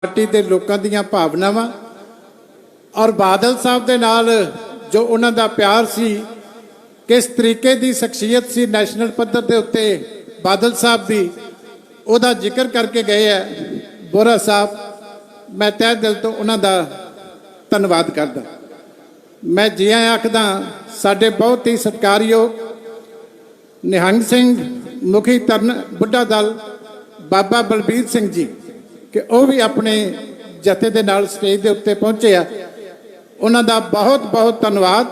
Party के लोगों ਦੀਆਂ ਭਾਵਨਾਵਾਂ और बादल साहब के नाल जो उन्हों का प्यार सी किस तरीके की शख्सियत सी नैशनल पद्धर के उत्ते बादल साहब की उहदा जिक्र करके गए है। बोरा साहब मैं तह दिल तो उन्हों धन्यवाद करदा। मैं जी आया आखदा साडे बहुत ही सत्कारयोग निहंग सिंह मुखी तरन बुढ़ा दल बाबा बलबीर सिंह जी कि वह भी अपने जथे के नाल स्टेज के उत्ते पहुंचे आ। उन्हों का बहुत बहुत धन्यवाद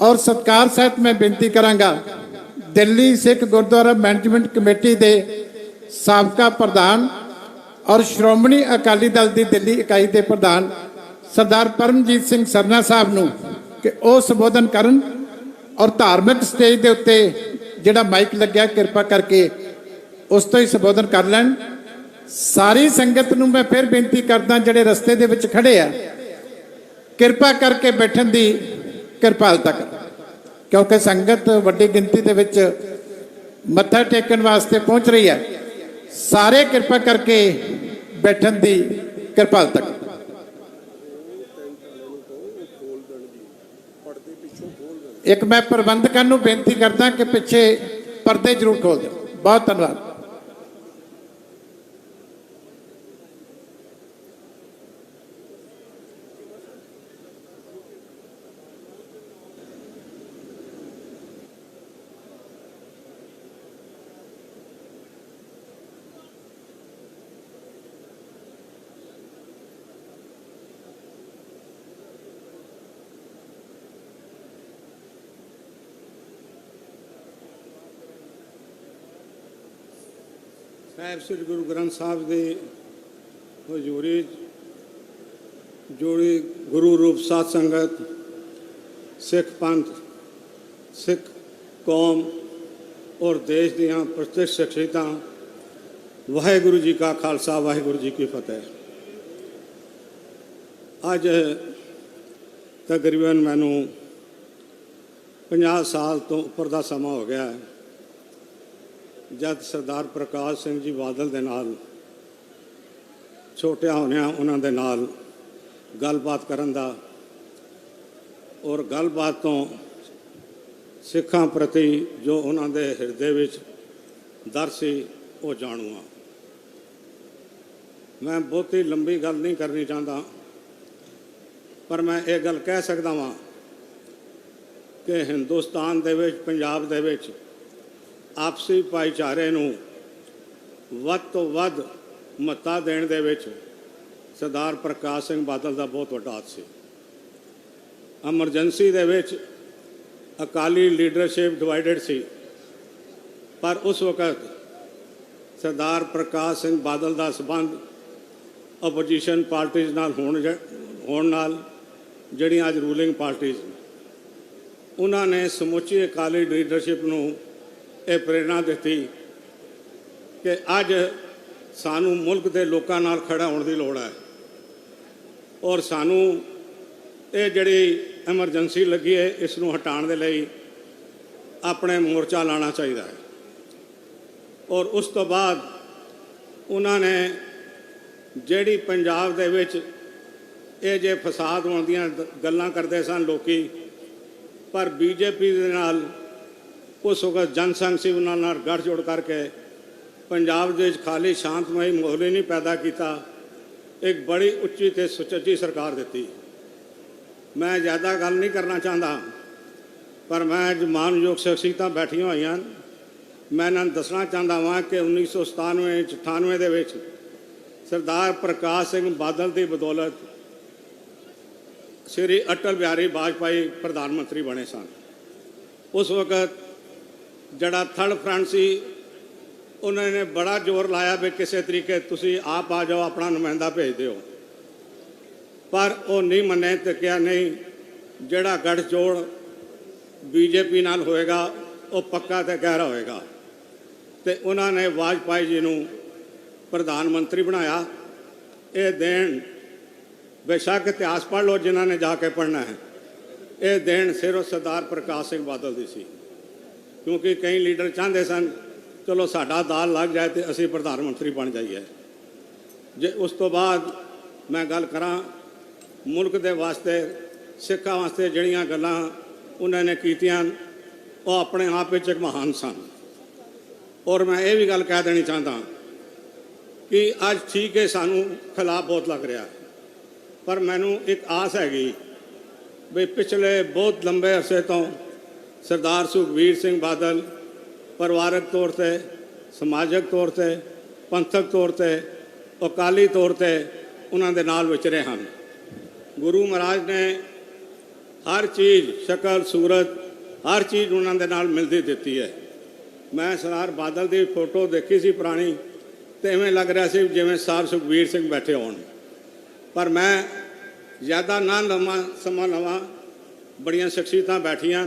और सत्कार सहित मैं बेनती करांगा दिल्ली सिख गुरुद्वारा मैनेजमेंट कमेटी के साबका प्रधान और श्रोमणी अकाली दल की दिल्ली इकाई के प्रधान सरदार परमजीत सिंह सरना साहब नूं कि वह संबोधन करन और धार्मिक स्टेज के उत्ते जिहड़ा माइक लग्या कृपा करके उस तो ही संबोधन कर लैन। सारी संगत नूं मैं फिर बेनती करदा जिहड़े रस्ते दे विच खड़े आ कृपा करके बैठन की कृपालता कर, क्योंकि संगत वड्डी गिनती दे विच मत्था टेकन वास्ते पहुंच रही है। सारे कृपा करके बैठन की कृपालता कर। एक मैं प्रबंधकों को बेनती करदा कि पिछे पर्दे जरूर खोल दो। बहुत धन्यवाद। साहिब श्री गुरु ग्रंथ साहब के हजूरी जोड़ी गुरु रूप साध संगत सिख पंथ सिख कौम और देश दियां प्रत्येक शख्सियतां वाहेगुरु जी का खालसा वाहेगुरु जी की फतेह। अज तकरीबन मैनू 50 साल तो उपर का समा हो गया है जब सरदार प्रकाश सिंह जी बादल दे नाल छोटिया होने उन्होंने नाल गलबात करन दा और गलबात तो सिखां प्रति जो उन्होंने हिरदे विच दर सी वो जाणू हाँ। मैं बहुत ही लंबी गल नहीं करनी चाहता पर मैं ये गल कह सकता वां कि हिंदुस्तान दे विच पंजाब दे विच आपसी भाईचारे नूं वध तो वध महत्ता देण दे विच सरदार प्रकाश सिंह बादल का बहुत वड्डा हत्थ सी। एमरजेंसी दे विच अकाली लीडरशिप डिवाइडेड सी पर उस वक्त सरदार प्रकाश सिंह बादल का संबंध अपोजिशन पार्टीज नाल होण नाल जिहड़ियां अज रूलिंग पार्टीज उन्होंने समुची अकाली लीडरशिप नूं ये प्रेरणा दी कि अज सानू मुल्क के लोगों नाल खड़ा होने की लोड़ है और सानू ये जिहड़ी एमरजेंसी लगी है इसनूं हटाउण दे लई अपने मोर्चा लाना चाहिए है। और उस तो बाद उन्होंने जिहड़ी पंजाब दे विच ये जे फसाद होण दीयां गल्लां करदे सन लोकी पर बीजेपी दे नाल उस वक्त जनसंघ से उन्होंने गठजोड़ करके पंजाब के खाली शांतमई माहौल ही नहीं पैदा किया, एक बड़ी उच्ची ते सुचज्जी सरकार दी। मैं ज़्यादा गल नहीं करना चाहता पर मैं अज मानयोग शख्सियत बैठिया हुई मैं इन्होंने दसना चाहता वहाँ कि 1997-98 के सरदार प्रकाश सिंह बादल की बदौलत श्री अटल बिहारी वाजपेयी प्रधानमंत्री बने सन। उस वक्त जड़ा थर्ड फ्रंट सी उन्होंने बड़ा जोर लाया भी किसी तरीके तुसी आप आ जाओ अपना नुमाइंदा भेज दो पर वो नहीं मने तो क्या नहीं जड़ा गठजोड़ बीजेपी नाल होएगा वो पक्का तो गहरा होएगा तो उन्होंने वाजपेयी जी नूं प्रधानमंत्री बनाया। ये देन बेशक इतिहास पढ़ लो जिन्होंने जाके पढ़ना है, ये देन सिर्फ सरदार प्रकाश सिंह बादल की सी क्योंकि कई लीडर चाहते सन चलो साडा दाल लग जाए तो असी प्रधानमंत्री बन जाइए ਜੇ ਉਸ ਤੋਂ ਬਾਅਦ ਮੈਂ ਗੱਲ ਕਰਾਂ ਮੁਲਕ ਦੇ ਵਾਸਤੇ ਸਿੱਖਾਂ ਵਾਸਤੇ ਜਿਹੜੀਆਂ ਗੱਲਾਂ ਉਹਨਾਂ ਨੇ ਕੀਤੀਆਂ ਉਹ ਆਪਣੇ ਆਪ ਵਿੱਚ ਇੱਕ ਮਹਾਨ ਸਨ। ਔਰ ਮੈਂ ਇਹ ਵੀ ਗੱਲ ਕਹਿ ਦੇਣੀ ਚਾਹੁੰਦਾ ਕਿ ਅੱਜ ਠੀਕ ਹੈ ਸਾਨੂੰ ਖਿਲਾਫ ਬਹੁਤ ਲੱਗ ਰਿਹਾ, ਪਰ ਮੈਨੂੰ ਇੱਕ ਆਸ ਹੈਗੀ ਵੀ ਪਿਛਲੇ ਬਹੁਤ ਲੰਬੇ ਅਰਸੇ ਤੋਂ ਸਰਦਾਰ ਸੁਖਬੀਰ ਸਿੰਘ ਬਾਦਲ ਪਰਿਵਾਰਕ ਤੌਰ 'ਤੇ, ਸਮਾਜਿਕ ਤੌਰ 'ਤੇ, ਪੰਥਕ ਤੌਰ 'ਤੇ, ਅਕਾਲੀ ਤੌਰ 'ਤੇ ਉਹਨਾਂ ਦੇ ਨਾਲ ਵਿਚਰੇ ਹਨ। ਗੁਰੂ ਮਹਾਰਾਜ ਨੇ ਹਰ ਚੀਜ਼, ਸ਼ਕਲ ਸੂਰਤ, ਹਰ ਚੀਜ਼ ਉਹਨਾਂ ਦੇ ਨਾਲ ਮਿਲਦੀ ਦਿੱਤੀ ਹੈ। ਮੈਂ ਸਰਦਾਰ ਬਾਦਲ ਦੀ ਫੋਟੋ ਦੇਖੀ ਸੀ ਪੁਰਾਣੀ, ਤੇ ਇਵੇਂ ਲੱਗ ਰਿਹਾ ਸੀ ਜਿਵੇਂ ਸਾਹਿਬ ਸੁਖਬੀਰ ਸਿੰਘ ਬੈਠੇ ਹੋਣ। ਪਰ ਮੈਂ ਜ਼ਿਆਦਾ ਨਾ ਸਮਾਂ ਲਵਾਂ, ਬੜੀਆਂ ਸ਼ਖਸੀਅਤਾਂ ਬੈਠੀਆਂ,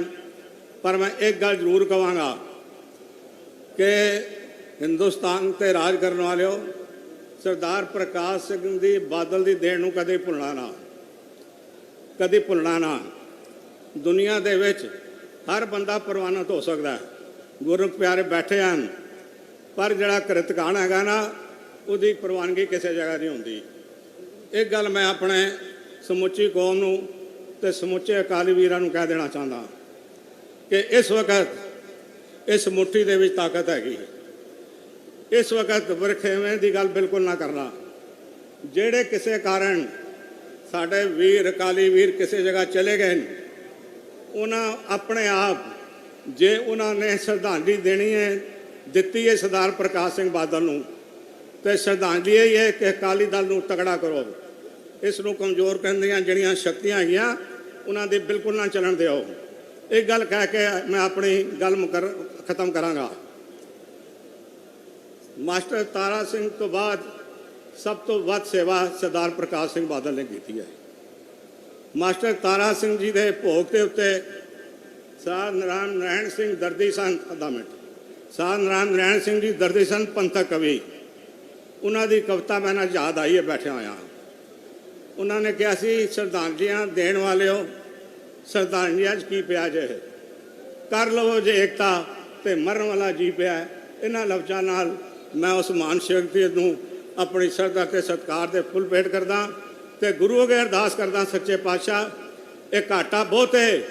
ਪਰ ਮੈਂ ਇੱਕ ਗੱਲ ਜ਼ਰੂਰ ਕਹਾਂਗਾ ਕਿ ਹਿੰਦੁਸਤਾਨ 'ਤੇ ਰਾਜ ਕਰਨ ਵਾਲਿਓ, ਸਰਦਾਰ ਪ੍ਰਕਾਸ਼ ਸਿੰਘ ਦੀ ਬਾਦਲ ਦੀ ਦੇਣ ਨੂੰ ਕਦੇ ਭੁੱਲਣਾ ਨਾ, ਕਦੇ ਭੁੱਲਣਾ ਨਾ। ਦੁਨੀਆ ਦੇ ਵਿੱਚ ਹਰ ਬੰਦਾ ਪ੍ਰਵਾਨਿਤ ਹੋ ਸਕਦਾ ਹੈ, ਗੁਰੂ ਪਿਆਰੇ ਬੈਠੇ ਹਨ, ਪਰ ਜਿਹੜਾ ਕ੍ਰਿਤਕਾਨ ਹੈਗਾ ਨਾ, ਉਹਦੀ ਪ੍ਰਵਾਨਗੀ ਕਿਸੇ ਜਗ੍ਹਾ ਨਹੀਂ ਹੁੰਦੀ। ਇਹ ਗੱਲ ਮੈਂ ਆਪਣੇ ਸਮੁੱਚੀ ਕੌਮ ਨੂੰ ਤੇ ਸਮੁੱਚੇ ਅਕਾਲੀ ਵੀਰਾਂ ਨੂੰ ਕਹਿ ਦੇਣਾ ਚਾਹੁੰਦਾ ਕਿ ਇਸ ਵਕਤ ਇਸ ਮੁੱਠੀ ਦੇ ਵਿੱਚ ਤਾਕਤ ਹੈਗੀ। ਇਸ ਵਕਤ ਵਰਖੇਵੇਂ ਦੀ ਗੱਲ ਬਿਲਕੁਲ ਨਾ ਕਰਨਾ। ਜਿਹੜੇ ਕਿਸੇ ਕਾਰਨ ਸਾਡੇ ਵੀਰ ਅਕਾਲੀ ਵੀਰ ਕਿਸੇ ਜਗ੍ਹਾ ਚਲੇ ਗਏ ਨੇ, ਉਹਨਾਂ ਆਪਣੇ ਆਪ ਜੇ ਉਹਨਾਂ ਨੇ ਸ਼ਰਧਾਂਜਲੀ ਦੇਣੀ ਹੈ, ਦਿੱਤੀ ਹੈ ਸਰਦਾਰ ਪ੍ਰਕਾਸ਼ ਸਿੰਘ ਬਾਦਲ ਨੂੰ, ਤੇ ਸ਼ਰਧਾਂਜਲੀ ਇਹ ਹੈ ਕਿ ਅਕਾਲੀ ਦਲ ਨੂੰ ਤਗੜਾ ਕਰੋ, ਇਸ ਨੂੰ ਕਮਜ਼ੋਰ ਕਰਨ ਦੀਆਂ ਜਿਹੜੀਆਂ ਸ਼ਕਤੀਆਂ ਹੈਗੀਆਂ ਉਹਨਾਂ ਦੀ ਬਿਲਕੁਲ ਨਾ ਚੱਲਣ ਦਿਓ। ਇਹ ਗੱਲ ਕਹਿ ਕੇ ਮੈਂ ਆਪਣੀ ਗੱਲ ਖਤਮ ਕਰਾਂਗਾ। ਮਾਸਟਰ ਤਾਰਾ ਸਿੰਘ ਤੋਂ ਬਾਅਦ ਸਭ ਤੋਂ ਵੱਧ ਸੇਵਾ ਸਰਦਾਰ ਪ੍ਰਕਾਸ਼ ਸਿੰਘ ਬਾਦਲ ਨੇ ਕੀਤੀ ਹੈ। ਮਾਸਟਰ ਤਾਰਾ ਸਿੰਘ ਜੀ ਦੇ ਭੋਗ ਦੇ ਉੱਤੇ ਸਾਧ ਨਾਰਾਇਣ ਸਿੰਘ ਦਰਦੀ ਸਨ, ਸਾਧ ਨਾਰਾਇਣ ਸਿੰਘ ਜੀ ਦਰਦੀ ਸਨ, ਪੰਥਕ ਕਵੀ। ਉਹਨਾਂ ਦੀ ਕਵਿਤਾ ਮੈਨੂੰ ਯਾਦ ਆਈ ਹੈ ਬੈਠਿਆ ਹੋਇਆ। ਉਹਨਾਂ ਨੇ ਕਿਹਾ ਸੀ, ਸ਼ਰਧਾਂਜਲੀਆਂ ਦੇਣ ਵਾਲਿਓ, ਸ਼ਰਧਾਂਜਲੀਆਂ 'ਚ ਕੀ ਪਿਆ ਜੇ, ਕਰ ਲਵੋ ਜੇ ਏਕਤਾ ਤੇ ਮਰਨ ਵਾਲਾ ਜੀ ਪਿਆ। ਇਹਨਾਂ ਲਫ਼ਜ਼ਾਂ ਨਾਲ ਮੈਂ ਉਸ ਮਹਾਨ ਸ਼ਖਸੀਅਤ ਨੂੰ ਆਪਣੀ ਸ਼ਰਧਾ ਤੇ ਸਤਿਕਾਰ ਦੇ ਫੁੱਲ ਭੇਟ ਕਰਦਾ ਤੇ ਗੁਰੂ ਅੱਗੇ ਅਰਦਾਸ ਕਰਦਾ, ਸੱਚੇ ਪਾਤਸ਼ਾਹ, ਇਹ ਘਾਟਾ ਬਹੁਤ ਹੈ,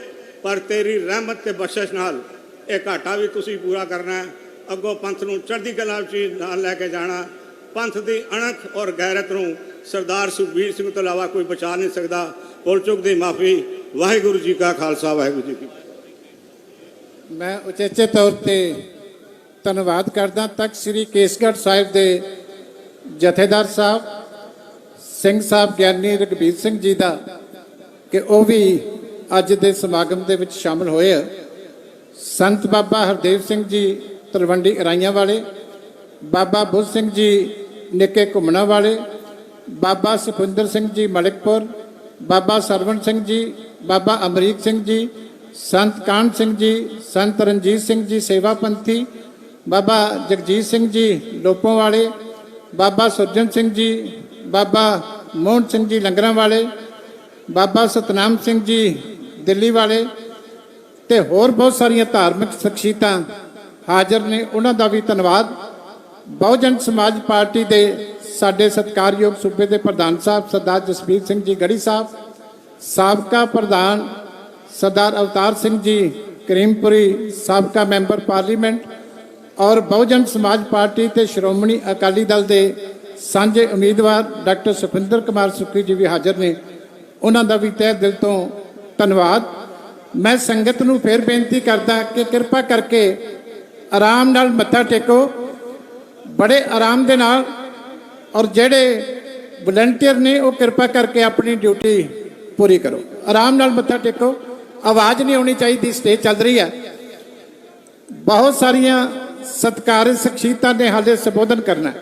ਪਰ ਤੇਰੀ ਰਹਿਮਤ ਤੇ ਬਖਸ਼ਿਸ਼ ਨਾਲ ਇਹ ਘਾਟਾ ਵੀ ਤੁਸੀਂ ਪੂਰਾ ਕਰਨਾ ਹੈ। ਅੱਗੋਂ ਪੰਥ ਨੂੰ ਚੜ੍ਹਦੀ ਕਲਾ ਵਿੱਚ ਨਾਲ ਲੈ ਕੇ ਜਾਣਾ। ਪੰਥ ਦੀ ਅਣਖ ਔਰ ਗੈਰਤ ਨੂੰ ਸਰਦਾਰ ਸੁਖਬੀਰ ਸਿੰਘ ਤੋਂ ਇਲਾਵਾ ਕੋਈ ਬਚਾ ਨਹੀਂ ਸਕਦਾ। ਭੁੱਲ ਚੁੱਕ ਦੀ ਮਾਫੀ। ਵਾਹਿਗੁਰੂ ਜੀ ਕਾ ਖਾਲਸਾ, ਵਾਹਿਗੁਰੂ ਜੀ ਕੀ ਫਤਿਹ। ਮੈਂ ਉਚੇਚੇ ਤੌਰ ਤੇ ਧੰਨਵਾਦ ਕਰਦਾ ਤਖਤ ਸ੍ਰੀ ਕੇਸਗੜ੍ਹ ਸਾਹਿਬ ਦੇ ਜਥੇਦਾਰ ਸਾਹਿਬ ਸਿੰਘ ਸਾਹਿਬ ਗਿਆਨੀ ਰਘਬੀਰ ਸਿੰਘ ਜੀ ਦਾ ਕਿ ਉਹ ਵੀ ਅੱਜ ਦੇ ਸਮਾਗਮ ਦੇ ਵਿੱਚ ਸ਼ਾਮਲ ਹੋਏ। ਸੰਤ ਬਾਬਾ ਹਰਦੇਵ ਸਿੰਘ ਜੀ ਤਲਵੰਡੀ ਇਰਾਈਆਂ ਵਾਲੇ, ਬਾਬਾ ਬੁੱਧ ਸਿੰਘ ਜੀ ਨਿੱਕੇ ਘੁੰਮਣਾ ਵਾਲੇ, ਬਾਬਾ ਸੁਖਵਿੰਦਰ ਸਿੰਘ ਜੀ ਮਲਿਕਪੁਰ, ਬਾਬਾ ਸਰਵਣ ਸਿੰਘ ਜੀ, ਬਾਬਾ ਅਮਰੀਕ ਸਿੰਘ ਜੀ, ਸੰਤ ਕਾਹਨ ਸਿੰਘ ਜੀ, ਸੰਤ ਰਣਜੀਤ ਸਿੰਘ ਜੀ ਸੇਵਾਪੰਥੀ, ਬਾਬਾ ਜਗਜੀਤ ਸਿੰਘ ਜੀ ਲੋਪੋਂ ਵਾਲੇ, ਬਾਬਾ ਸੁਰਜਨ ਸਿੰਘ ਜੀ, ਬਾਬਾ ਮੋਹਨ ਸਿੰਘ ਜੀ ਲੰਗਰਾਂ ਵਾਲੇ, ਬਾਬਾ ਸਤਨਾਮ ਸਿੰਘ ਜੀ ਦਿੱਲੀ ਵਾਲੇ ਤੇ ਹੋਰ ਬਹੁਤ ਸਾਰੀਆਂ ਧਾਰਮਿਕ ਸ਼ਖਸੀਅਤਾਂ ਹਾਜ਼ਰ ਨੇ। ਉਹਨਾਂ ਦਾ ਵੀ ਧੰਨਵਾਦ। ਬਹੁਜਨ ਸਮਾਜ ਪਾਰਟੀ ਦੇ ਸਾਡੇ ਸਤਿਕਾਰਯੋਗ ਸੂਬੇ ਦੇ ਪ੍ਰਧਾਨ ਸਾਹਿਬ ਸਰਦਾਰ ਜਸਬੀਰ ਸਿੰਘ ਜੀ ਗੜੀ ਸਾਹਿਬ, ਸਾਬਕਾ ਪ੍ਰਧਾਨ ਸਰਦਾਰ ਅਵਤਾਰ ਸਿੰਘ ਜੀ ਕਰੀਮਪੁਰੀ, ਸਾਬਕਾ ਮੈਂਬਰ ਪਾਰਲੀਮੈਂਟ, ਔਰ ਬਹੁਜਨ ਸਮਾਜ ਪਾਰਟੀ ਤੇ ਸ਼੍ਰੋਮਣੀ ਅਕਾਲੀ ਦਲ ਦੇ ਸਾਂਝੇ ਉਮੀਦਵਾਰ ਡਾਕਟਰ ਸੁਖਵਿੰਦਰ ਕੁਮਾਰ ਸੁੱਖੀ ਜੀ ਵੀ ਹਾਜ਼ਰ ਨੇ। ਉਹਨਾਂ ਦਾ ਵੀ ਤਹਿ ਦਿਲ ਤੋਂ ਧੰਨਵਾਦ। ਮੈਂ ਸੰਗਤ ਨੂੰ ਫਿਰ ਬੇਨਤੀ ਕਰਦਾ ਕਿ ਕਿਰਪਾ ਕਰਕੇ ਆਰਾਮ ਨਾਲ ਮੱਥਾ ਟੇਕੋ, ਬੜੇ ਆਰਾਮ ਦੇ ਨਾਲ, ਔਰ ਜਿਹੜੇ ਵਲੰਟੀਅਰ ਨੇ ਉਹ ਕਿਰਪਾ ਕਰਕੇ ਆਪਣੀ ਡਿਊਟੀ ਪੂਰੀ ਕਰੋ। ਆਰਾਮ ਨਾਲ ਮੱਥਾ ਟੇਕੋ, ਆਵਾਜ਼ ਨਹੀਂ ਆਉਣੀ ਚਾਹੀਦੀ। ਸਟੇਜ ਚੱਲ ਰਹੀ ਹੈ, ਬਹੁਤ ਸਾਰੀਆਂ ਸਤਿਕਾਰਯੋਗ ਸ਼ਖਸੀਅਤਾਂ ਨੇ ਹਾਲੇ ਸੰਬੋਧਨ ਕਰਨਾ,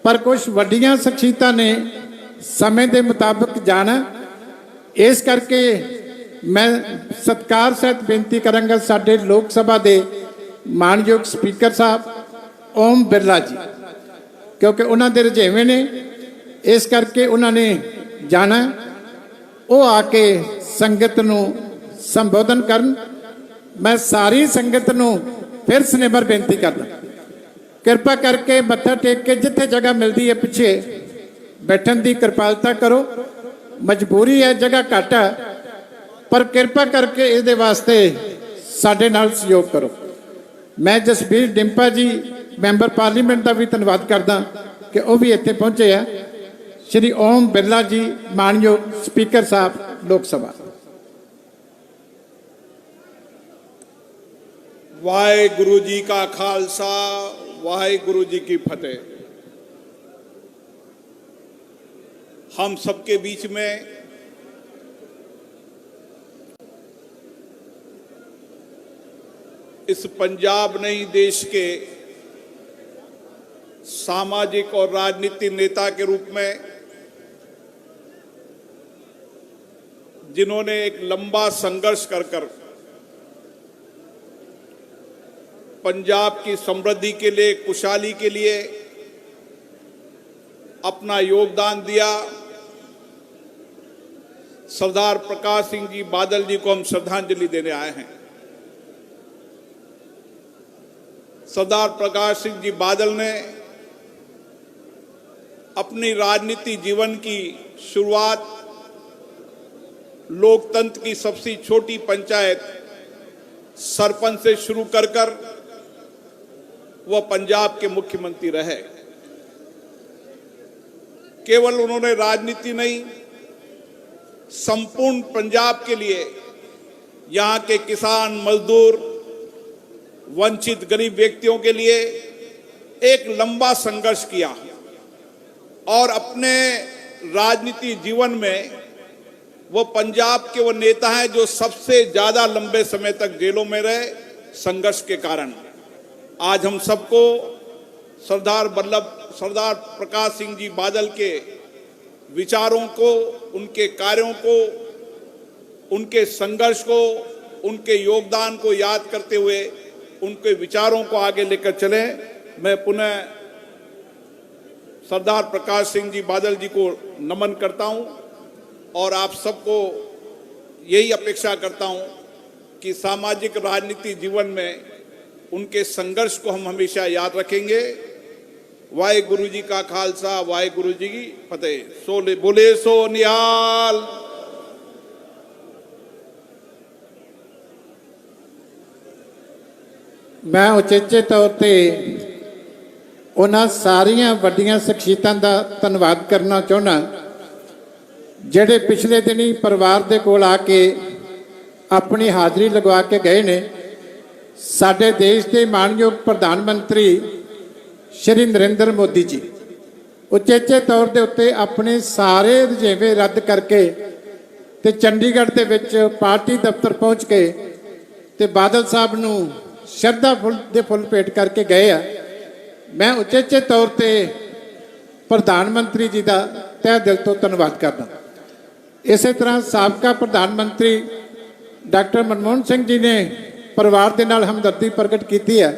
ਪਰ ਕੁਝ ਵੱਡੀਆਂ ਸ਼ਖਸੀਅਤਾਂ ਨੇ ਸਮੇਂ ਦੇ ਮੁਤਾਬਕ ਜਾਣਾ। ਇਸ ਕਰਕੇ ਮੈਂ ਸਤਿਕਾਰ ਸਹਿਤ ਬੇਨਤੀ ਕਰਾਂਗਾ ਸਾਡੇ ਲੋਕ ਸਭਾ ਦੇ ਮਾਨਯੋਗ ਸਪੀਕਰ ਸਾਹਿਬ ਓਮ ਬਿਰਲਾ ਜੀ, ਕਿਉਂਕਿ ਉਹਨਾਂ ਦੇ ਰੁਝੇਵੇਂ ਨੇ, ਇਸ ਕਰਕੇ ਉਹਨਾਂ ਨੇ ਜਾਣਾ। ਉਹ ਆ ਕੇ ਸੰਗਤ ਨੂੰ ਸੰਬੋਧਨ ਕਰਨ। ਮੈਂ ਸਾਰੀ ਸੰਗਤ ਨੂੰ ਫਿਰ ਸਨੇਹਰ ਬੇਨਤੀ ਕਰਦਾ, ਕਿਰਪਾ ਕਰਕੇ ਮੱਥਾ ਟੇਕ ਕੇ ਜਿੱਥੇ ਜਗ੍ਹਾ ਮਿਲਦੀ ਹੈ ਪਿੱਛੇ बैठन की कृपालता करो। मजबूरी है, जगह घट है, पर कृपा करके इहदे वास्ते साडे नाल सहयोग करो। मैं जसबीर डिंपा जी मैंबर पार्लीमेंट का भी धन्यवाद करदा कि वह भी इत्थे पहुंचे है। श्री ओम बिरला जी मानयोग स्पीकर साहब लोक सभा। वाहेगुरु जी का खालसा, वाहेगुरु जी की फतेह। हम सबके बीच में इस पंजाब नहीं देश के सामाजिक और राजनीतिक नेता के रूप में जिन्होंने एक लंबा संघर्ष कर पंजाब की समृद्धि के लिए, खुशहाली के लिए अपना योगदान दिया, सरदार प्रकाश सिंह जी बादल जी को हम श्रद्धांजलि देने आए हैं। सरदार प्रकाश सिंह जी बादल ने अपनी राजनीति जीवन की शुरुआत लोकतंत्र की सबसे छोटी पंचायत सरपंच से शुरू कर वह पंजाब के मुख्यमंत्री रहे। केवल उन्होंने राजनीति नहीं, संपूर्ण पंजाब के लिए, यहाँ के किसान, मजदूर, वंचित गरीब व्यक्तियों के लिए एक लंबा संघर्ष किया और अपने राजनीति जीवन में वो पंजाब के वो नेता हैं जो सबसे ज्यादा लंबे समय तक जेलों में रहे संघर्ष के कारण। आज हम सबको सरदार प्रकाश सिंह जी बादल के विचारों को, उनके कार्यों को, उनके संघर्ष को, उनके योगदान को याद करते हुए उनके विचारों को आगे लेकर चलें। मैं पुनः सरदार प्रकाश सिंह जी बादल जी को नमन करता हूं और आप सबको यही अपेक्षा करता हूं कि सामाजिक राजनीति जीवन में उनके संघर्ष को हम हमेशा याद रखेंगे। वाहेगुरु जी का खालसा, वाहेगुरु जी की फतेह। सोले बोले सो निहाल। मैं उचेचे तौर पे उन्हां सारियां वड्डियां शख्सियतां दा धन्नवाद करना चाहुंदा ਜਿਹੜੇ पिछले दिन ही परिवार दे कोल आके अपनी हाज़री लगवा के गए ने। साडे देश के मानयोग प्रधानमंत्री श्री नरेंद्र मोदी जी उचेचे तौर के उत्ते अपने सारे रजेवे रद्द करके ते चंडीगढ़ दे विच पार्टी दफ्तर पहुँच के ते बादल साहब नूं श्रद्धा दे फुल भेट करके गए आ। मैं उचेचे तौर पे प्रधानमंत्री जी का तह दिल तो धन्यवाद करदा। इस तरह साबका प्रधानमंत्री डॉक्टर मनमोहन सिंह जी ने परिवार के नाल हमदर्दी प्रगट की है,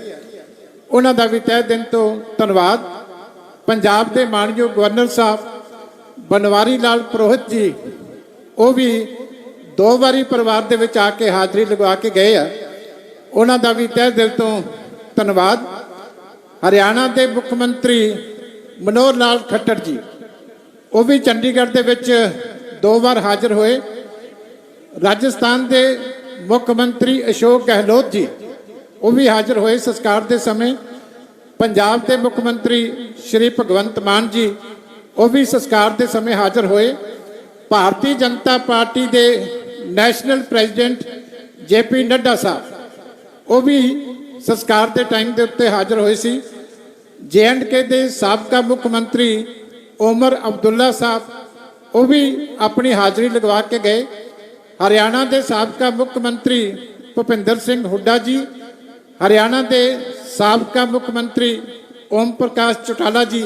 उन्हों का भी तह दिन तो धन्यवाद। पंजाब के मानयोग गवर्नर साहब बनवारी लाल पुरोहित जी वो भी 2 बारी परिवार के विच आके हाज़री लगवा के गए आ, उन्हों का भी तह दिल तो धन्यवाद। हरियाणा के मुख्यमंत्री मनोहर लाल खट्टर जी वो भी चंडीगढ़ के विच 2 बार हाजिर हुए। राजस्थान के मुख्यमंत्री अशोक गहलोत जी वो भी हाजिर हुए संस्कार के समय। पंजाब के मुख्यमंत्री श्री भगवंत मान जी वो भी संस्कार के समय हाजिर हुए। भारतीय जनता पार्टी के नैशनल प्रेजिडेंट JP नड्डा साहब वो भी संस्कार के टाइम के उत्ते हाजिर हुए सी। JNK के साबका मुख्यमंत्री उमर अब्दुल्ला साहब वो भी अपनी हाज़री लगवा के गए। हरियाणा के साबका मुख्यमंत्री भुपिंदर सिंह हुड्डा जी, हरियाणा के साबका मुख्यमंत्री ओम प्रकाश चौटाला जी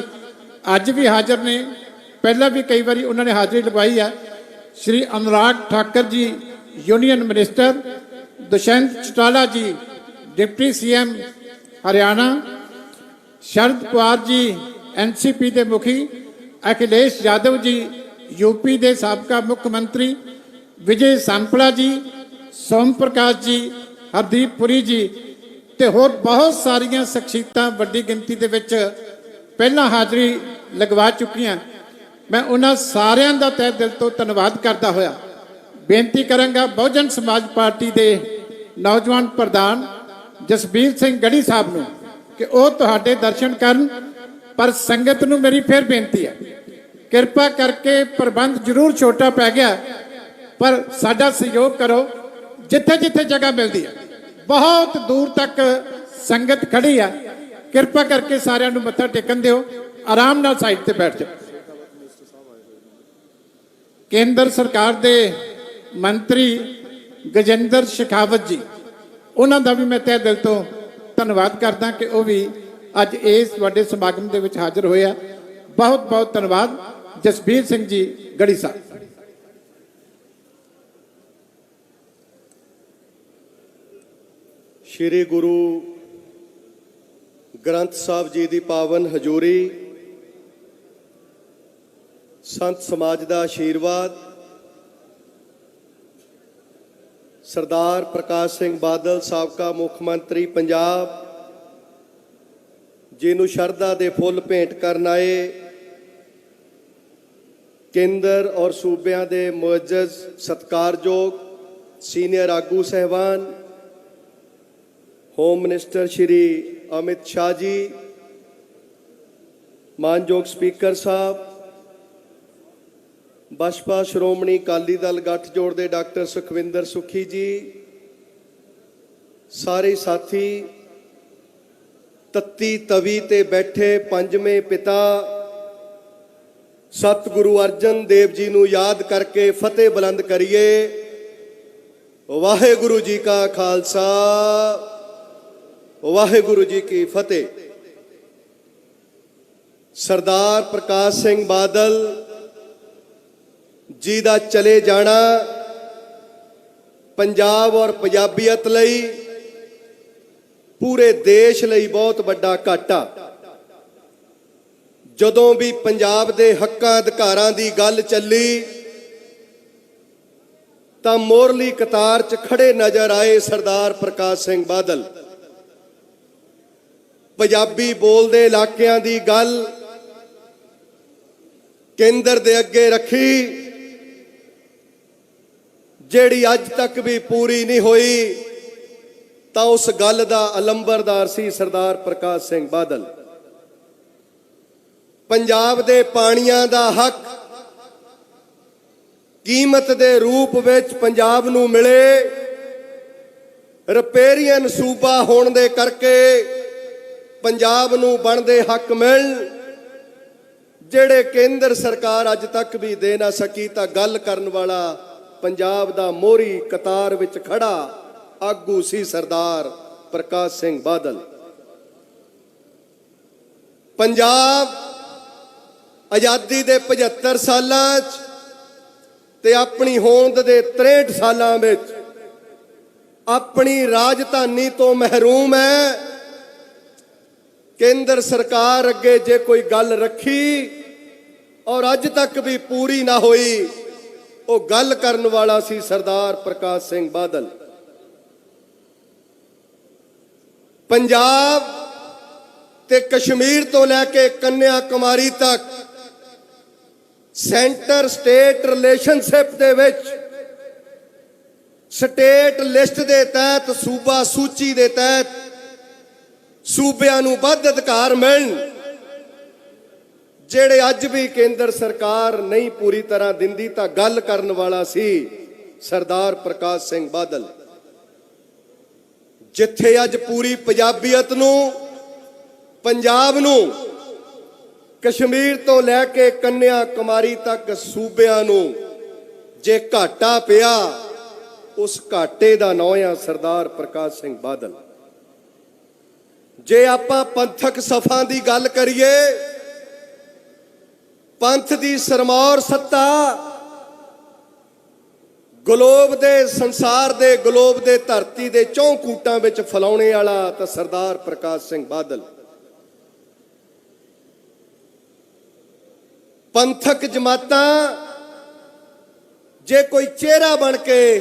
अज भी हाजिर ने, पहला भी कई बार उन्होंने हाज़री लगवाई है। श्री अनुराग ठाकर जी यूनियन मिनिस्टर, दुष्यंत चौटाला जी deputy CM Haryana, Sharad Pawar ji NCP के मुखी, अखिलेश यादव जी UP के साबका मुख्यमंत्री, विजय सांपला जी, सोम प्रकाश जी, हरदीप पुरी जी ते होर बहुत सारिया शख्सियतां वड्डी गिनती दे विच पहला हाज़री लगवा चुकियां। ਮੈਂ ਉਹਨਾਂ ਸਾਰਿਆਂ ਦਾ ਤਹਿ ਦਿਲ ਤੋਂ ਧੰਨਵਾਦ ਕਰਦਾ ਹੋਇਆ ਬੇਨਤੀ ਕਰਾਂਗਾ ਬਹੁਜਨ ਸਮਾਜ ਪਾਰਟੀ ਦੇ ਨੌਜਵਾਨ ਪ੍ਰਧਾਨ ਜਸਬੀਰ ਸਿੰਘ ਗੜੀ ਸਾਹਿਬ ਨੂੰ ਕਿ ਉਹ ਤੁਹਾਡੇ ਦਰਸ਼ਨ ਕਰਨ। ਪਰ ਸੰਗਤ ਨੂੰ ਮੇਰੀ ਫਿਰ ਬੇਨਤੀ ਹੈ, ਕਿਰਪਾ ਕਰਕੇ ਪ੍ਰਬੰਧ ਜ਼ਰੂਰ ਛੋਟਾ ਪੈ ਗਿਆ ਪਰ ਸਾਡਾ ਸਹਿਯੋਗ ਕਰੋ। ਜਿੱਥੇ ਜਿੱਥੇ ਜਗ੍ਹਾ ਮਿਲਦੀ ਹੈ, ਬਹੁਤ ਦੂਰ ਤੱਕ ਸੰਗਤ ਖੜੀ ਆ, ਕਿਰਪਾ ਕਰਕੇ ਸਾਰਿਆਂ ਨੂੰ ਮੱਥਾ ਟੇਕਣ ਦਿਓ, ਆਰਾਮ ਨਾਲ ਸਾਈਡ ਤੇ ਬੈਠ ਜਾਓ। ਕੇਂਦਰ ਸਰਕਾਰ ਦੇ ਮੰਤਰੀ ਗਜੇਂਦਰ ਸ਼ੇਖਾਵਤ ਜੀ, ਉਹਨਾਂ ਦਾ ਵੀ ਮੈਂ ਤਹਿ ਦਿਲ ਤੋਂ ਧੰਨਵਾਦ ਕਰਦਾ ਕਿ ਉਹ ਵੀ ਅੱਜ ਇਸ ਵੱਡੇ ਸਮਾਗਮ ਦੇ ਵਿੱਚ ਹਾਜ਼ਰ ਹੋਏ ਆ। ਬਹੁਤ ਬਹੁਤ ਧੰਨਵਾਦ ਜਸਬੀਰ ਸਿੰਘ ਜੀ ਗੜੀ ਸਾਹਿਬ। ਸ਼੍ਰੀ ਗੁਰੂ ਗ੍ਰੰਥ ਸਾਹਿਬ ਜੀ ਦੀ ਪਾਵਨ ਹਜ਼ੂਰੀ, ਸੰਤ ਸਮਾਜ ਦਾ ਆਸ਼ੀਰਵਾਦ, ਸਰਦਾਰ ਪ੍ਰਕਾਸ਼ ਸਿੰਘ ਬਾਦਲ ਸਾਬਕਾ ਮੁੱਖ ਮੰਤਰੀ ਪੰਜਾਬ ਜਿਹਨੂੰ ਸ਼ਰਧਾ ਦੇ ਫੁੱਲ ਭੇਂਟ ਕਰਨ ਆਏ ਕੇਂਦਰ ਔਰ ਸੂਬਿਆਂ ਦੇ ਮੁਅੱਜ਼ਜ਼ ਸਤਿਕਾਰਯੋਗ ਸੀਨੀਅਰ ਆਗੂ ਸਹਿਬਾਨ, ਹੋਮ ਮਿਨਿਸਟਰ ਸ਼੍ਰੀ ਅਮਿਤ ਸ਼ਾਹ ਜੀ, ਮਾਨਯੋਗ ਸਪੀਕਰ ਸਾਹਿਬ, ਬਸਪਾ ਸ਼੍ਰੋਮਣੀ ਅਕਾਲੀ ਦਲ ਗੱਠਜੋੜ ਦੇ ਡਾਕਟਰ ਸੁਖਵਿੰਦਰ ਸੁਖੀ ਜੀ, ਸਾਰੇ ਸਾਥੀ, ਤੱਤੀ ਤਵੀ ਤੇ ਬੈਠੇ ਪੰਜਵੇਂ ਪਿਤਾ ਸਤਿਗੁਰੂ ਅਰਜਨ ਦੇਵ ਜੀ ਨੂੰ ਯਾਦ ਕਰਕੇ ਫਤਿਹ ਬੁਲੰਦ ਕਰੀਏ। ਵਾਹਿਗੁਰੂ ਜੀ ਕਾ ਖਾਲਸਾ, ਵਾਹਿਗੁਰੂ ਜੀ ਕੀ ਫਤਿਹ। ਸਰਦਾਰ ਪ੍ਰਕਾਸ਼ ਸਿੰਘ ਬਾਦਲ ਜੀ ਦਾ ਚਲੇ ਜਾਣਾ ਪੰਜਾਬ ਔਰ ਪੰਜਾਬੀਅਤ ਲਈ, ਪੂਰੇ ਦੇਸ਼ ਲਈ ਬਹੁਤ ਵੱਡਾ ਘਾਟਾ। ਜਦੋਂ ਵੀ ਪੰਜਾਬ ਦੇ ਹੱਕਾਂ ਅਧਿਕਾਰਾਂ ਦੀ ਗੱਲ ਚੱਲੀ ਤਾਂ ਮੋਰਲੀ ਕਤਾਰ 'ਚ ਖੜੇ ਨਜ਼ਰ ਆਏ ਸਰਦਾਰ ਪ੍ਰਕਾਸ਼ ਸਿੰਘ ਬਾਦਲ। ਪੰਜਾਬੀ ਬੋਲਦੇ ਇਲਾਕਿਆਂ ਦੀ ਗੱਲ ਕੇਂਦਰ ਦੇ ਅੱਗੇ ਰੱਖੀ, ਜਿਹੜੀ ਅੱਜ ਤੱਕ ਵੀ ਪੂਰੀ ਨਹੀਂ ਹੋਈ, ਤਾਂ ਉਸ ਗੱਲ ਦਾ ਅਲੰਬਰਦਾਰ ਸੀ ਸਰਦਾਰ ਪ੍ਰਕਾਸ਼ ਸਿੰਘ ਬਾਦਲ। ਪੰਜਾਬ ਦੇ ਪਾਣੀਆਂ ਦਾ ਹੱਕ ਕੀਮਤ ਦੇ ਰੂਪ ਵਿੱਚ ਪੰਜਾਬ ਨੂੰ ਮਿਲੇ, ਰਿਪੇਰੀਅਨ ਸੂਬਾ ਹੋਣ ਦੇ ਕਰਕੇ ਪੰਜਾਬ ਨੂੰ ਬਣਦੇ ਹੱਕ ਮਿਲਣ, ਜਿਹੜੇ ਕੇਂਦਰ ਸਰਕਾਰ ਅੱਜ ਤੱਕ ਵੀ ਦੇ ਨਾ ਸਕੀ। ਤਾਂ ਗੱਲ ਕਰਨ ਵਾਲਾ ਪੰਜਾਬ ਦਾ ਮੋਹਰੀ ਕਤਾਰ ਵਿੱਚ ਖੜਾ ਆਗੂ ਸੀ ਸਰਦਾਰ ਪ੍ਰਕਾਸ਼ ਸਿੰਘ ਬਾਦਲ। ਪੰਜਾਬ ਆਜ਼ਾਦੀ ਦੇ 75 ਸਾਲਾਂ 'ਚ ਤੇ ਆਪਣੀ ਹੋਂਦ ਦੇ 63 ਸਾਲਾਂ ਵਿੱਚ ਆਪਣੀ ਰਾਜਧਾਨੀ ਤੋਂ ਮਹਿਰੂਮ ਹੈ। ਕੇਂਦਰ ਸਰਕਾਰ ਅੱਗੇ ਜੇ ਕੋਈ ਗੱਲ ਰੱਖੀ ਔਰ ਅੱਜ ਤੱਕ ਵੀ ਪੂਰੀ ਨਾ ਹੋਈ, ਉਹ ਗੱਲ ਕਰਨ ਵਾਲਾ ਸੀ ਸਰਦਾਰ ਪ੍ਰਕਾਸ਼ ਸਿੰਘ ਬਾਦਲ। ਪੰਜਾਬ ਤੇ ਕਸ਼ਮੀਰ ਤੋਂ ਲੈ ਕੇ ਕੰਨਿਆ ਕੁਮਾਰੀ ਤੱਕ ਸੈਂਟਰ ਸਟੇਟ ਰਿਲੇਸ਼ਨਸ਼ਿਪ ਦੇ ਵਿੱਚ ਸਟੇਟ ਲਿਸਟ ਦੇ ਤਹਿਤ, ਸੂਬਾ ਸੂਚੀ ਦੇ ਤਹਿਤ ਸੂਬਿਆਂ ਨੂੰ ਵੱਧ ਅਧਿਕਾਰ ਮਿਲਣ, ਜਿਹੜੇ ਅੱਜ ਵੀ ਕੇਂਦਰ ਸਰਕਾਰ ਨਹੀਂ ਪੂਰੀ ਤਰ੍ਹਾਂ ਦਿੰਦੀ। ਤਾਂ ਗੱਲ ਕਰਨ ਵਾਲਾ ਸੀ ਸਰਦਾਰ ਪ੍ਰਕਾਸ਼ ਸਿੰਘ ਬਾਦਲ। ਜਿੱਥੇ ਅੱਜ ਪੂਰੀ ਪੰਜਾਬੀਅਤ ਨੂੰ, ਪੰਜਾਬ ਨੂੰ, ਕਸ਼ਮੀਰ ਤੋਂ ਲੈ ਕੇ ਕੰਨਿਆ ਕੁਮਾਰੀ ਤੱਕ ਸੂਬਿਆਂ ਨੂੰ ਜੇ ਘਾਟਾ ਪਿਆ, ਉਸ ਘਾਟੇ ਦਾ ਨਾਂ ਆ ਸਰਦਾਰ ਪ੍ਰਕਾਸ਼ ਸਿੰਘ ਬਾਦਲ। ਜੇ ਆਪਾਂ ਪੰਥਕ ਸਫਾ ਦੀ ਗੱਲ ਕਰੀਏ, ਪੰਥ ਦੀ ਸਰਮੌਰ ਸੱਤਾ ਗਲੋਬ ਦੇ, ਸੰਸਾਰ ਦੇ, ਗਲੋਬ ਦੇ ਧਰਤੀ ਦੇ ਚੌਂ ਕੂਟਾਂ ਵਿੱਚ ਫੈਲਾਉਣੇ ਵਾਲਾ ਤਾਂ ਸਰਦਾਰ ਪ੍ਰਕਾਸ਼ ਸਿੰਘ ਬਾਦਲ। ਪੰਥਕ ਜਮਾਤਾਂ ਜੇ ਕੋਈ ਚਿਹਰਾ ਬਣ ਕੇ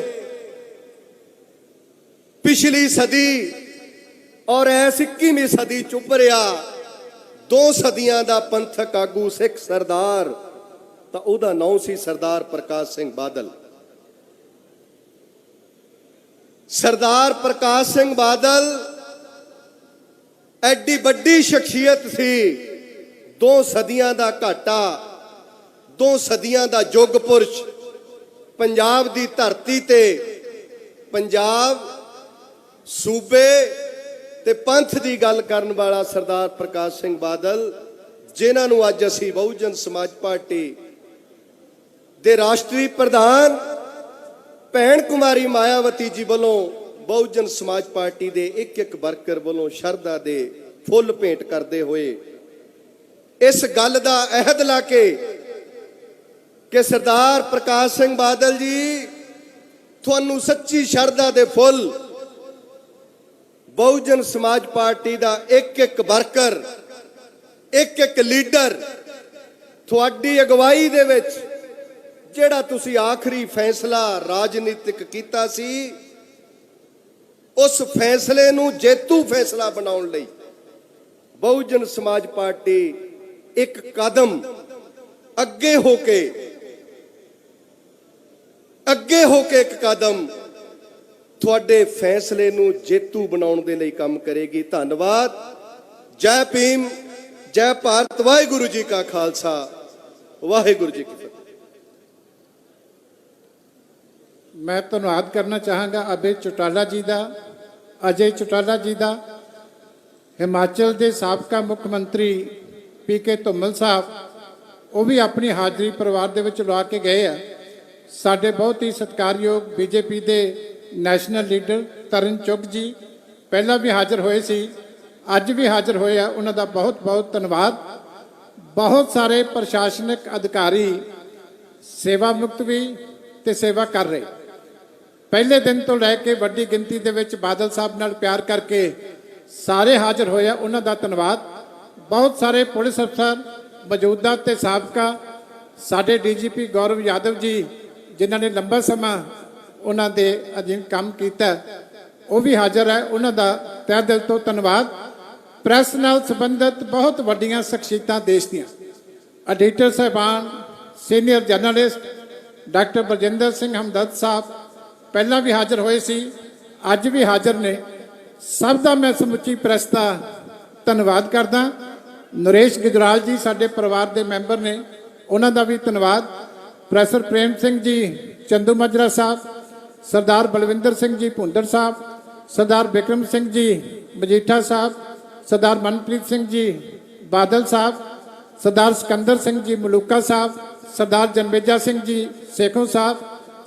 ਪਿਛਲੀ ਸਦੀ ਔਰ ਐਸ 21ਵੀਂ ਸਦੀ ਚ ਉੱਭਰਿਆ, 2 ਸਦੀਆਂ ਦਾ ਪੰਥਕ ਆਗੂ ਸਿੱਖ ਸਰਦਾਰ ਤਾਂ ਉਹਦਾ ਨਾਮ ਸੀ ਸਰਦਾਰ ਪ੍ਰਕਾਸ਼ ਸਿੰਘ ਬਾਦਲ। ਸਰਦਾਰ ਪ੍ਰਕਾਸ਼ ਸਿੰਘ ਬਾਦਲ ਐਡੀ ਵੱਡੀ ਸ਼ਖਸੀਅਤ ਸੀ, 2 ਸਦੀਆਂ ਦਾ ਘਾਟਾ, 2 ਸਦੀਆਂ ਦਾ ਯੁੱਗ ਪੁਰਸ਼, ਪੰਜਾਬ ਦੀ ਧਰਤੀ ਤੇ ਪੰਜਾਬ ਸੂਬੇ ਤੇ ਪੰਥ ਦੀ ਗੱਲ ਕਰਨ ਵਾਲਾ ਸਰਦਾਰ ਪ੍ਰਕਾਸ਼ ਸਿੰਘ ਬਾਦਲ, ਜਿਨ੍ਹਾਂ ਨੂੰ ਅੱਜ ਅਸੀਂ ਬਹੁਜਨ ਸਮਾਜ ਪਾਰਟੀ ਦੇ ਰਾਸ਼ਟਰੀ ਪ੍ਰਧਾਨ ਭੈਣ ਕੁਮਾਰੀ ਮਾਇਆਵਤੀ ਜੀ ਵੱਲੋਂ ਬਹੁਜਨ ਸਮਾਜ ਪਾਰਟੀ ਦੇ ਇੱਕ ਵਰਕਰ ਵੱਲੋਂ ਸ਼ਰਧਾ ਦੇ ਫੁੱਲ ਭੇਂਟ ਕਰਦੇ ਹੋਏ ਇਸ ਗੱਲ ਦਾ ਅਹਿਦ ਲਾ ਕੇ ਕਿ ਸਰਦਾਰ ਪ੍ਰਕਾਸ਼ ਸਿੰਘ ਬਾਦਲ ਜੀ, ਤੁਹਾਨੂੰ ਸੱਚੀ ਸ਼ਰਧਾ ਦੇ ਫੁੱਲ ਬਹੁਜਨ ਸਮਾਜ ਪਾਰਟੀ ਦਾ ਇੱਕ ਵਰਕਰ, ਇੱਕ ਲੀਡਰ, ਤੁਹਾਡੀ ਅਗਵਾਈ ਦੇ ਵਿੱਚ ਜਿਹੜਾ ਤੁਸੀਂ ਆਖਰੀ ਫੈਸਲਾ ਰਾਜਨੀਤਿਕ ਕੀਤਾ ਸੀ, ਉਸ ਫੈਸਲੇ ਨੂੰ ਜੇਤੂ ਫੈਸਲਾ ਬਣਾਉਣ ਲਈ ਬਹੁਜਨ ਸਮਾਜ ਪਾਰਟੀ ਇੱਕ ਕਦਮ ਅੱਗੇ ਹੋ ਕੇ ਇੱਕ ਕਦਮ ਤੁਹਾਡੇ ਫੈਸਲੇ ਨੂੰ ਜੇਤੂ ਬਣਾਉਣ ਦੇ ਲਈ ਕੰਮ ਕਰੇਗੀ। ਧੰਨਵਾਦ। ਜੈ ਭੀਮ, ਜੈ ਭਾਰਤ, ਵਾਹਿਗੁਰੂ ਜੀ ਕਾ ਖਾਲਸਾ, ਵਾਹਿਗੁਰੂ ਜੀ ਕੀ ਫਤਿਹ। ਮੈਂ ਧੰਨਵਾਦ ਕਰਨਾ ਚਾਹਾਂਗਾ ਅਭੈ ਚੌਟਾਲਾ ਜੀ ਦਾ, ਅਜੇ ਚੌਟਾਲਾ ਜੀ ਦਾ, ਹਿਮਾਚਲ ਦੇ ਸਾਬਕਾ ਮੁੱਖ ਮੰਤਰੀ ਪੀਕੇ ਧੁੰਮਲ ਸਾਹਿਬ, ਉਹ ਵੀ ਆਪਣੀ ਹਾਜ਼ਰੀ ਪਰਿਵਾਰ ਦੇ ਵਿੱਚ ਲਵਾ ਕੇ ਗਏ ਆ। ਸਾਡੇ ਬਹੁਤ ਹੀ ਸਤਿਕਾਰਯੋਗ ਬੀਜੇਪੀ ਦੇ ਨੈਸ਼ਨਲ ਲੀਡਰ ਤਰਨ ਚੁੱਗ ਜੀ ਪਹਿਲਾਂ ਵੀ ਹਾਜ਼ਰ ਹੋਏ ਸੀ, ਅੱਜ ਵੀ ਹਾਜ਼ਰ ਹੋਏ ਆ, ਉਹਨਾਂ ਦਾ ਬਹੁਤ ਬਹੁਤ ਧੰਨਵਾਦ। ਬਹੁਤ ਸਾਰੇ ਪ੍ਰਸ਼ਾਸਨਿਕ ਅਧਿਕਾਰੀ ਸੇਵਾ ਮੁਕਤ ਵੀ ਤੇ ਸੇਵਾ ਕਰ ਰਹੇ, ਪਹਿਲੇ ਦਿਨ ਤੋਂ ਲੈ ਕੇ ਵੱਡੀ ਗਿਣਤੀ ਦੇ ਵਿੱਚ ਬਾਦਲ ਸਾਹਿਬ ਨਾਲ ਪਿਆਰ ਕਰਕੇ ਸਾਰੇ ਹਾਜ਼ਰ ਹੋਏ ਆ, ਉਹਨਾਂ ਦਾ ਧੰਨਵਾਦ। ਬਹੁਤ ਸਾਰੇ ਪੁਲਿਸ ਅਫਸਰ ਮੌਜੂਦਾ ਤੇ ਸਾਬਕਾ, ਸਾਡੇ ਡੀਜੀਪੀ ਗੌਰਵ ਯਾਦਵ ਜੀ ਜਿਨ੍ਹਾਂ ਨੇ ਲੰਬਾ ਸਮਾਂ ਉਹਨਾਂ ਦੇ ਅਧੀਨ ਕੰਮ ਕੀਤਾ, ਉਹ ਵੀ ਹਾਜ਼ਰ ਹੈ, ਉਹਨਾਂ ਦਾ ਤਹਿ ਦਿਲ ਤੋਂ ਧੰਨਵਾਦ। ਪ੍ਰੈਸ ਨਾਲ ਸੰਬੰਧਿਤ ਬਹੁਤ ਵੱਡੀਆਂ ਸ਼ਖਸੀਅਤਾਂ ਦੇਸ਼ ਦੀਆਂ, ਐਡੀਟਰ ਸਾਹਿਬਾਨ, senior journalist doctor Barjinder Singh Hamdard sahib ਪਹਿਲਾਂ ਵੀ ਹਾਜ਼ਰ ਹੋਏ ਸੀ, ਅੱਜ ਵੀ ਹਾਜ਼ਰ ਨੇ। ਸਭ ਦਾ ਮੈਂ ਸਮੁੱਚੀ ਪ੍ਰੈਸ ਦਾ ਧੰਨਵਾਦ ਕਰਦਾ। ਨਰੇਸ਼ ਗੁਜਰਾਲ ਜੀ ਸਾਡੇ ਪਰਿਵਾਰ ਦੇ ਮੈਂਬਰ ਨੇ, ਉਹਨਾਂ ਦਾ ਵੀ ਧੰਨਵਾਦ। ਪ੍ਰੋਫੈਸਰ ਪ੍ਰੇਮ ਸਿੰਘ ਜੀ ਚੰਦੂ ਮਾਜਰਾ ਸਾਹਿਬ, ਸਰਦਾਰ ਬਲਵਿੰਦਰ ਸਿੰਘ ਜੀ ਭੁੰਦੜ ਸਾਹਿਬ, ਸਰਦਾਰ ਬਿਕਰਮ ਸਿੰਘ ਜੀ ਮਜੀਠਾ ਸਾਹਿਬ, ਸਰਦਾਰ ਮਨਪ੍ਰੀਤ ਸਿੰਘ ਜੀ ਬਾਦਲ ਸਾਹਿਬ, ਸਰਦਾਰ ਸਿਕੰਦਰ ਸਿੰਘ ਜੀ ਮਲੂਕਾ ਸਾਹਿਬ, ਸਰਦਾਰ ਜਨਮੇਜਾ ਸਿੰਘ ਜੀ ਸੇਖੋਂ ਸਾਹਿਬ,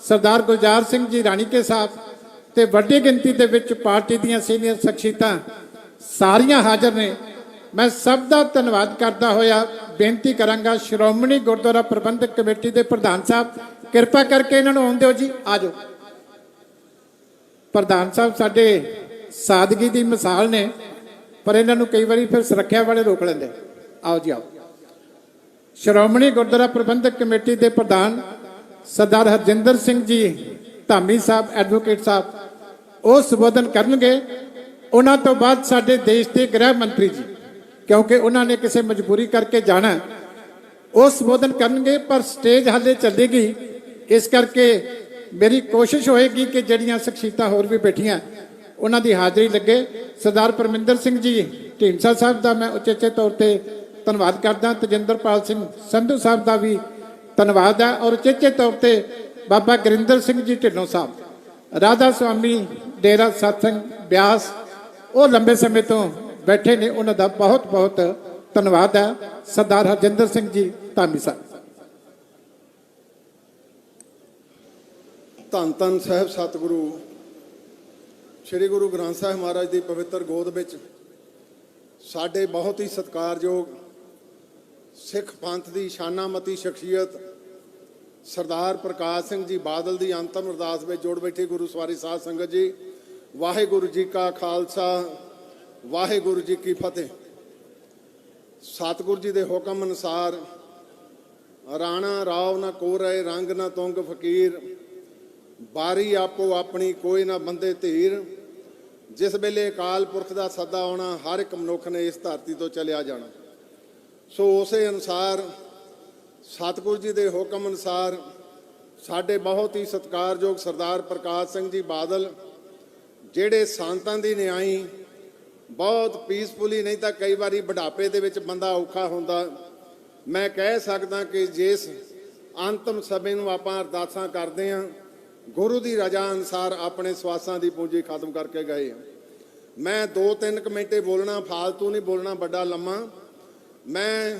ਸਰਦਾਰ ਗੁਲਜ਼ਾਰ ਸਿੰਘ ਜੀ ਰਾਣੀਕੇ ਸਾਹਿਬ ਤੇ ਵੱਡੀ ਗਿਣਤੀ ਦੇ ਵਿੱਚ ਪਾਰਟੀ ਦੀਆਂ ਸੀਨੀਅਰ ਸ਼ਖਸੀਅਤਾਂ ਸਾਰੀਆਂ ਹਾਜ਼ਰ ਨੇ। ਮੈਂ ਸਭ ਦਾ ਧੰਨਵਾਦ ਕਰਦਾ ਹੋਇਆ ਬੇਨਤੀ ਕਰਾਂਗਾ, ਸ਼੍ਰੋਮਣੀ ਗੁਰਦੁਆਰਾ ਪ੍ਰਬੰਧਕ ਕਮੇਟੀ ਦੇ ਪ੍ਰਧਾਨ ਸਾਹਿਬ, ਕਿਰਪਾ ਕਰਕੇ ਇਹਨਾਂ ਨੂੰ ਆਉਣ ਦਿਓ ਜੀ, ਆ ਜਾਓ। ਪ੍ਰਧਾਨ ਸਾਹਿਬ ਸਾਡੇ ਸਾਦਗੀ ਦੀ ਮਿਸਾਲ ਨੇ, ਪਰ ਇਹਨਾਂ ਨੂੰ ਕਈ ਵਾਰੀ ਫਿਰ ਸੁਰੱਖਿਆ ਵਾਲੇ ਰੋਕ ਲੈਂਦੇ। ਆਓ ਜੀ, ਆਓ। ਸ਼੍ਰੋਮਣੀ ਗੁਰਦੁਆਰਾ ਪ੍ਰਬੰਧਕ ਕਮੇਟੀ ਦੇ ਪ੍ਰਧਾਨ ਸਰਦਾਰ ਹਰਜਿੰਦਰ ਸਿੰਘ ਜੀ ਧਾਮੀ ਸਾਹਿਬ, ਐਡਵੋਕੇਟ ਸਾਹਿਬ, ਉਹ ਸੰਬੋਧਨ ਕਰਨਗੇ। ਉਹਨਾਂ ਤੋਂ ਬਾਅਦ ਸਾਡੇ ਦੇਸ਼ ਦੇ ਗ੍ਰਹਿ ਮੰਤਰੀ ਜੀ, ਕਿਉਂਕਿ ਉਹਨਾਂ ਨੇ ਕਿਸੇ ਮਜਬੂਰੀ ਕਰਕੇ ਜਾਣਾ, ਉਹ ਸੰਬੋਧਨ ਕਰਨਗੇ, ਪਰ ਸਟੇਜ ਹਾਲੇ ਚੱਲੇਗੀ। ਇਸ ਕਰਕੇ ਮੇਰੀ ਕੋਸ਼ਿਸ਼ ਹੋਏਗੀ ਕਿ ਜਿਹੜੀਆਂ ਸ਼ਖਸੀਅਤਾਂ ਹੋਰ ਵੀ ਬੈਠੀਆਂ ਉਹਨਾਂ ਦੀ ਹਾਜ਼ਰੀ ਲੱਗੇ। ਸਰਦਾਰ ਪਰਮਿੰਦਰ ਸਿੰਘ ਜੀ ਢੀਂਡਸਾ ਸਾਹਿਬ ਦਾ ਮੈਂ ਉਚੇਚੇ ਤੌਰ ਤੇ ਧੰਨਵਾਦ ਕਰਦਾ। ਤਜਿੰਦਰਪਾਲ ਸਿੰਘ ਸੰਧੂ ਸਾਹਿਬ ਦਾ ਵੀ ਧੰਨਵਾਦ ਹੈ, ਔਰ ਉਚੇਚੇ ਤੌਰ ਤੇ ਬਾਬਾ ਗੁਰਿੰਦਰ ਸਿੰਘ ਜੀ ਢਿੱਲੋਂ ਸਾਹਿਬ, ਰਾਧਾ ਸੁਆਮੀ ਡੇਰਾ ਸਤਸੰਗ ਬਿਆਸ, ਉਹ ਲੰਬੇ ਸਮੇਂ ਤੋਂ ਬੈਠੇ ਨੇ, ਉਹਨਾਂ ਦਾ ਬਹੁਤ ਬਹੁਤ ਧੰਨਵਾਦ ਹੈ। ਸਰਦਾਰ ਹਰਜਿੰਦਰ ਸਿੰਘ ਜੀ ਧਾਮੀ ਸਾਹਿਬ। ਧੰਨ ਧੰਨ ਸਾਹਿਬ ਸਤਿਗੁਰੂ ਸ੍ਰੀ ਗੁਰੂ ਗ੍ਰੰਥ ਸਾਹਿਬ ਮਹਾਰਾਜ ਦੀ ਪਵਿੱਤਰ ਗੋਦ ਵਿੱਚ ਸਾਡੇ ਬਹੁਤ ਹੀ ਸਤਿਕਾਰਯੋਗ ਸਿੱਖ ਪੰਥ ਦੀ ਸ਼ਾਨਾਮਤੀ ਸ਼ਖਸੀਅਤ ਸਰਦਾਰ ਪ੍ਰਕਾਸ਼ ਸਿੰਘ ਜੀ ਬਾਦਲ ਦੀ ਅੰਤਮ ਅਰਦਾਸ ਵਿੱਚ ਜੁੜ ਬੈਠੇ ਗੁਰੂ ਸਵਾਰੀ ਸਾਧ ਸੰਗਤ ਜੀ, ਵਾਹਿਗੁਰੂ ਜੀ ਕਾ ਖਾਲਸਾ, ਵਾਹਿਗੁਰੂ ਜੀ ਕੀ ਫਤਿਹ। ਸਤਿਗੁਰੂ ਜੀ ਦੇ ਹੁਕਮ ਅਨੁਸਾਰ ਰਾਣਾ ਰਾਵ ਨਾ ਕੋ ਰਹੇ ਰੰਗ ਨਾ ਤੁੰਗ ਫਕੀਰ, ਬਾਰੀ ਆਪੋ ਆਪਣੀ ਕੋਈ ਨਾ ਬੰਦੇ ਧੀਰ। ਜਿਸ ਵੇਲੇ ਅਕਾਲ ਪੁਰਖ ਦਾ ਸੱਦਾ ਆਉਣਾ, ਹਰ ਇੱਕ ਮਨੁੱਖ ਨੇ ਇਸ ਧਰਤੀ ਤੋਂ ਚਲਿਆ ਜਾਣਾ। ਸੋ ਉਸੇ ਅਨੁਸਾਰ ਸਤਿਗੁਰੂ ਜੀ ਦੇ ਹੁਕਮ ਅਨੁਸਾਰ ਸਾਡੇ ਬਹੁਤ ਹੀ ਸਤਿਕਾਰਯੋਗ ਸਰਦਾਰ ਪ੍ਰਕਾਸ਼ ਸਿੰਘ ਜੀ ਬਾਦਲ, ਜਿਹੜੇ ਸੰਤਾਂ ਦੀ ਨਿਆਈ ਬਹੁਤ ਪੀਸਫੁਲੀ, ਨਹੀਂ ਤਾਂ ਕਈ ਵਾਰੀ ਬੁਢਾਪੇ ਦੇ ਵਿੱਚ ਬੰਦਾ ਔਖਾ ਹੁੰਦਾ, ਮੈਂ ਕਹਿ ਸਕਦਾ ਕਿ ਜਿਸ ਅੰਤਮ ਸਮੇਂ ਨੂੰ ਆਪਾਂ ਅਰਦਾਸਾਂ ਕਰਦੇ ਹਾਂ, ਗੁਰੂ ਦੀ ਰਜ਼ਾ ਅਨੁਸਾਰ ਆਪਣੇ ਸਵਾਸਾਂ ਦੀ ਪੂੰਜੀ ਖਤਮ ਕਰਕੇ ਗਏ ਹਾਂ। ਮੈਂ 2-3 ਮਿੰਟੇ ਬੋਲਣਾ, ਫਾਲਤੂ ਨਹੀਂ ਬੋਲਣਾ ਵੱਡਾ ਲੰਮਾ। ਮੈਂ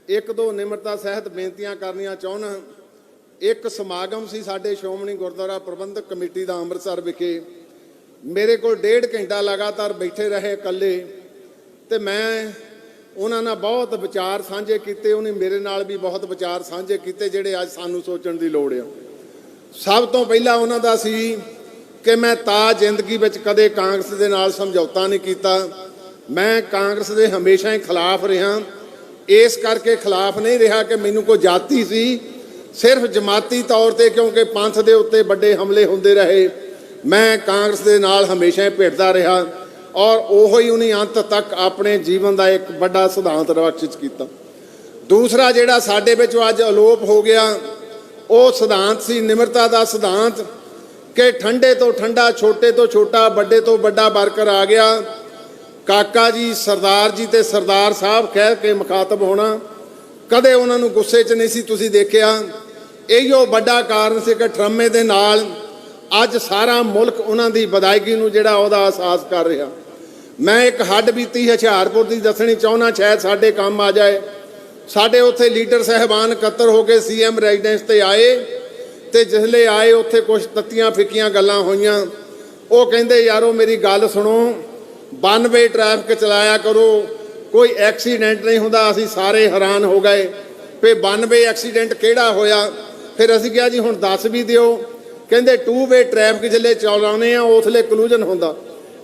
ਇੱਕ ਦੋ ਨਿਮਰਤਾ ਸਹਿਤ ਬੇਨਤੀਆਂ ਕਰਨੀਆਂ ਚਾਹੁੰਦਾ। ਇੱਕ ਸਮਾਗਮ ਸੀ ਸਾਡੇ ਸ਼੍ਰੋਮਣੀ ਗੁਰਦੁਆਰਾ ਪ੍ਰਬੰਧਕ ਕਮੇਟੀ ਦਾ ਅੰਮ੍ਰਿਤਸਰ ਵਿਖੇ, ਮੇਰੇ ਕੋਲ 1.5 ਘੰਟਾ ਲਗਾਤਾਰ ਬੈਠੇ ਰਹੇ ਇਕੱਲੇ, ਤੇ ਮੈਂ ਉਹਨਾਂ ਨਾਲ ਬਹੁਤ ਵਿਚਾਰ ਸਾਂਝੇ ਕੀਤੇ, ਉਹਨੇ ਮੇਰੇ ਨਾਲ ਵੀ ਬਹੁਤ ਵਿਚਾਰ ਸਾਂਝੇ ਕੀਤੇ ਜਿਹੜੇ ਅੱਜ ਸਾਨੂੰ ਸੋਚਣ ਦੀ ਲੋੜ ਆ। ਸਭ ਤੋਂ ਪਹਿਲਾਂ ਉਹਨਾਂ ਦਾ ਸੀ ਕਿ ਮੈਂ ਤਾਂ ਜ਼ਿੰਦਗੀ ਵਿੱਚ ਕਦੇ ਕਾਂਗਰਸ ਦੇ ਨਾਲ ਸਮਝੌਤਾ ਨਹੀਂ ਕੀਤਾ। ਮੈਂ ਕਾਂਗਰਸ ਦੇ ਹਮੇਸ਼ਾ ਹੀ ਖਿਲਾਫ ਰਿਹਾ। ਇਸ ਕਰਕੇ ਖਿਲਾਫ ਨਹੀਂ ਰਿਹਾ ਕਿ ਮੈਨੂੰ ਕੋਈ ਜਾਤੀ ਸੀ, ਸਿਰਫ ਜਮਾਤੀ ਤੌਰ ਤੇ, ਕਿਉਂਕਿ ਪੰਥ ਦੇ ਉੱਤੇ ਵੱਡੇ ਹਮਲੇ ਹੁੰਦੇ ਰਹੇ। ਮੈਂ ਕਾਂਗਰਸ ਦੇ ਨਾਲ ਹਮੇਸ਼ਾ ਹੀ ਭਿੜਦਾ ਰਿਹਾ ਔਰ ਉਹੋ ਹੀ ਉਹਨੇ ਅੰਤ ਤੱਕ ਆਪਣੇ ਜੀਵਨ ਦਾ ਇੱਕ ਵੱਡਾ ਸਿਧਾਂਤ ਰਵਾਚਿਤ ਕੀਤਾ। ਦੂਸਰਾ ਜਿਹੜਾ ਸਾਡੇ ਵਿੱਚੋਂ ਅੱਜ ਅਲੋਪ ਹੋ ਗਿਆ, ਉਹ ਸਿਧਾਂਤ ਸੀ ਨਿਮਰਤਾ ਦਾ ਸਿਧਾਂਤ, ਕਿ ਠੰਡੇ ਤੋਂ ਠੰਡਾ, ਛੋਟੇ ਤੋਂ ਛੋਟਾ, ਵੱਡੇ ਤੋਂ ਵੱਡਾ ਵਰਕਰ ਆ ਗਿਆ। ਕਾਕਾ ਜੀ, ਸਰਦਾਰ ਜੀ ਤੇ ਸਰਦਾਰ ਸਾਹਿਬ ਕਹਿ ਕੇ ਮੁਖਾਤਬ ਹੋਣਾ, ਕਦੇ ਉਹਨਾਂ ਨੂੰ ਗੁੱਸੇ 'ਚ ਨਹੀਂ ਸੀ ਤੁਸੀਂ ਦੇਖਿਆ। ਇਹੀਓ ਵੱਡਾ ਕਾਰਨ ਸੀ ਕਿ ਟਰੰਮੇ ਦੇ ਨਾਲ ਅੱਜ ਸਾਰਾ ਮੁਲਕ ਉਹਨਾਂ ਦੀ ਵਿਦਾਇਗੀ ਨੂੰ ਜਿਹੜਾ ਉਹਦਾ ਅਹਿਸਾਸ ਕਰ ਰਿਹਾ। ਮੈਂ ਇੱਕ ਹੱਡ ਬੀਤੀ ਹੁਸ਼ਿਆਰਪੁਰ ਦੀ ਦੱਸਣੀ ਚਾਹੁੰਦਾ, ਸ਼ਾਇਦ ਸਾਡੇ ਕੰਮ ਆ ਜਾਏ। ਸਾਡੇ ਉੱਥੇ ਲੀਡਰ ਸਾਹਿਬਾਨ ਇਕੱਤਰ ਹੋ ਕੇ ਸੀਐਮ ਰੈਜ਼ੀਡੈਂਸ ਤੇ ਆਏ, ਤੇ ਜਿਸਲੇ ਆਏ ਉੱਥੇ ਕੁਝ ਤੱਤੀਆਂ ਫਿੱਕੀਆਂ ਗੱਲਾਂ ਹੋਈਆਂ। ਉਹ ਕਹਿੰਦੇ ਯਾਰੋ ਮੇਰੀ ਗੱਲ ਸੁਣੋ, 92 ਟ੍ਰੈਫਿਕ ਚਲਾਇਆ ਕਰੋ, ਕੋਈ ਐਕਸੀਡੈਂਟ ਨਹੀਂ ਹੁੰਦਾ। ਅਸੀਂ ਸਾਰੇ ਹੈਰਾਨ ਹੋ ਗਏ ਵੀ 92 ਐਕਸੀਡੈਂਟ ਕਿਹੜਾ ਹੋਇਆ। ਫਿਰ ਅਸੀਂ ਕਿਹਾ ਜੀ ਹੁਣ ਦੱਸ ਵੀ ਦਿਓ। ਕਹਿੰਦੇ 2 ਵੇ ਟ੍ਰੈਫਿਕ ਜਿਲੇ ਚਲਾਉਂਦੇ ਆ ਉਸਲੇ ਕਲੂਜਨ ਹੁੰਦਾ।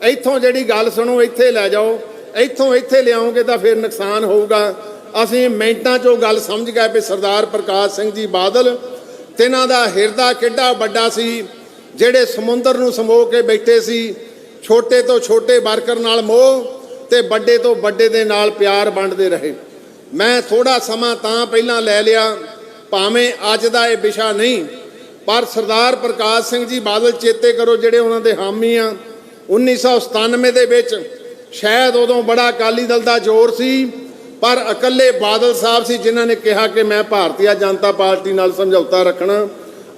ਇੱਥੋਂ ਜਿਹੜੀ ਗੱਲ ਸੁਣੋ ਇੱਥੇ ਲੈ ਜਾਓ, ਇੱਥੋਂ ਇੱਥੇ ਲਿਆਓਗੇ ਤਾਂ ਫਿਰ ਨੁਕਸਾਨ ਹੋਊਗਾ। ਅਸੀਂ ਮਿੰਟਾਂ 'ਚੋਂ ਗੱਲ ਸਮਝ ਗਏ ਵੀ ਸਰਦਾਰ ਪ੍ਰਕਾਸ਼ ਸਿੰਘ ਜੀ ਬਾਦਲ, ਤਿੰਨਾਂ ਦਾ ਹਿਰਦਾ ਕਿੱਡਾ ਵੱਡਾ ਸੀ, ਜਿਹੜੇ ਸਮੁੰਦਰ ਨੂੰ ਸਮੋ ਕੇ ਬੈਠੇ ਸੀ। ਛੋਟੇ ਤੋਂ ਛੋਟੇ ਵਰਕਰ ਨਾਲ ਮੋਹ ਤੇ ਵੱਡੇ ਤੋਂ ਵੱਡੇ ਦੇ ਨਾਲ ਪਿਆਰ ਵੰਡਦੇ ਰਹੇ। ਮੈਂ ਥੋੜਾ ਸਮਾਂ ਤਾਂ ਪਹਿਲਾਂ ਲੈ ਲਿਆ, ਭਾਵੇਂ ਅੱਜ ਦਾ ਇਹ ਵਿਸ਼ਾ ਨਹੀਂ, ਪਰ ਸਰਦਾਰ ਪ੍ਰਕਾਸ਼ ਸਿੰਘ ਜੀ ਬਾਦਲ ਚੇਤੇ ਕਰੋ ਜਿਹੜੇ ਉਹਨਾਂ ਦੇ ਹਾਮੀ ਆ। 1997 ਦੇ ਵਿੱਚ ਸ਼ਾਇਦ ਉਦੋਂ ਬੜਾ ਅਕਾਲੀ ਦਲ ਦਾ ਜ਼ੋਰ ਸੀ, ਪਰ ਇਕੱਲੇ ਬਾਦਲ ਸਾਹਿਬ ਸੀ ਜਿਨ੍ਹਾਂ ਨੇ ਕਿਹਾ ਕਿ ਮੈਂ ਭਾਰਤੀ ਜਨਤਾ ਪਾਰਟੀ ਨਾਲ ਸਮਝੌਤਾ ਰੱਖਣਾ,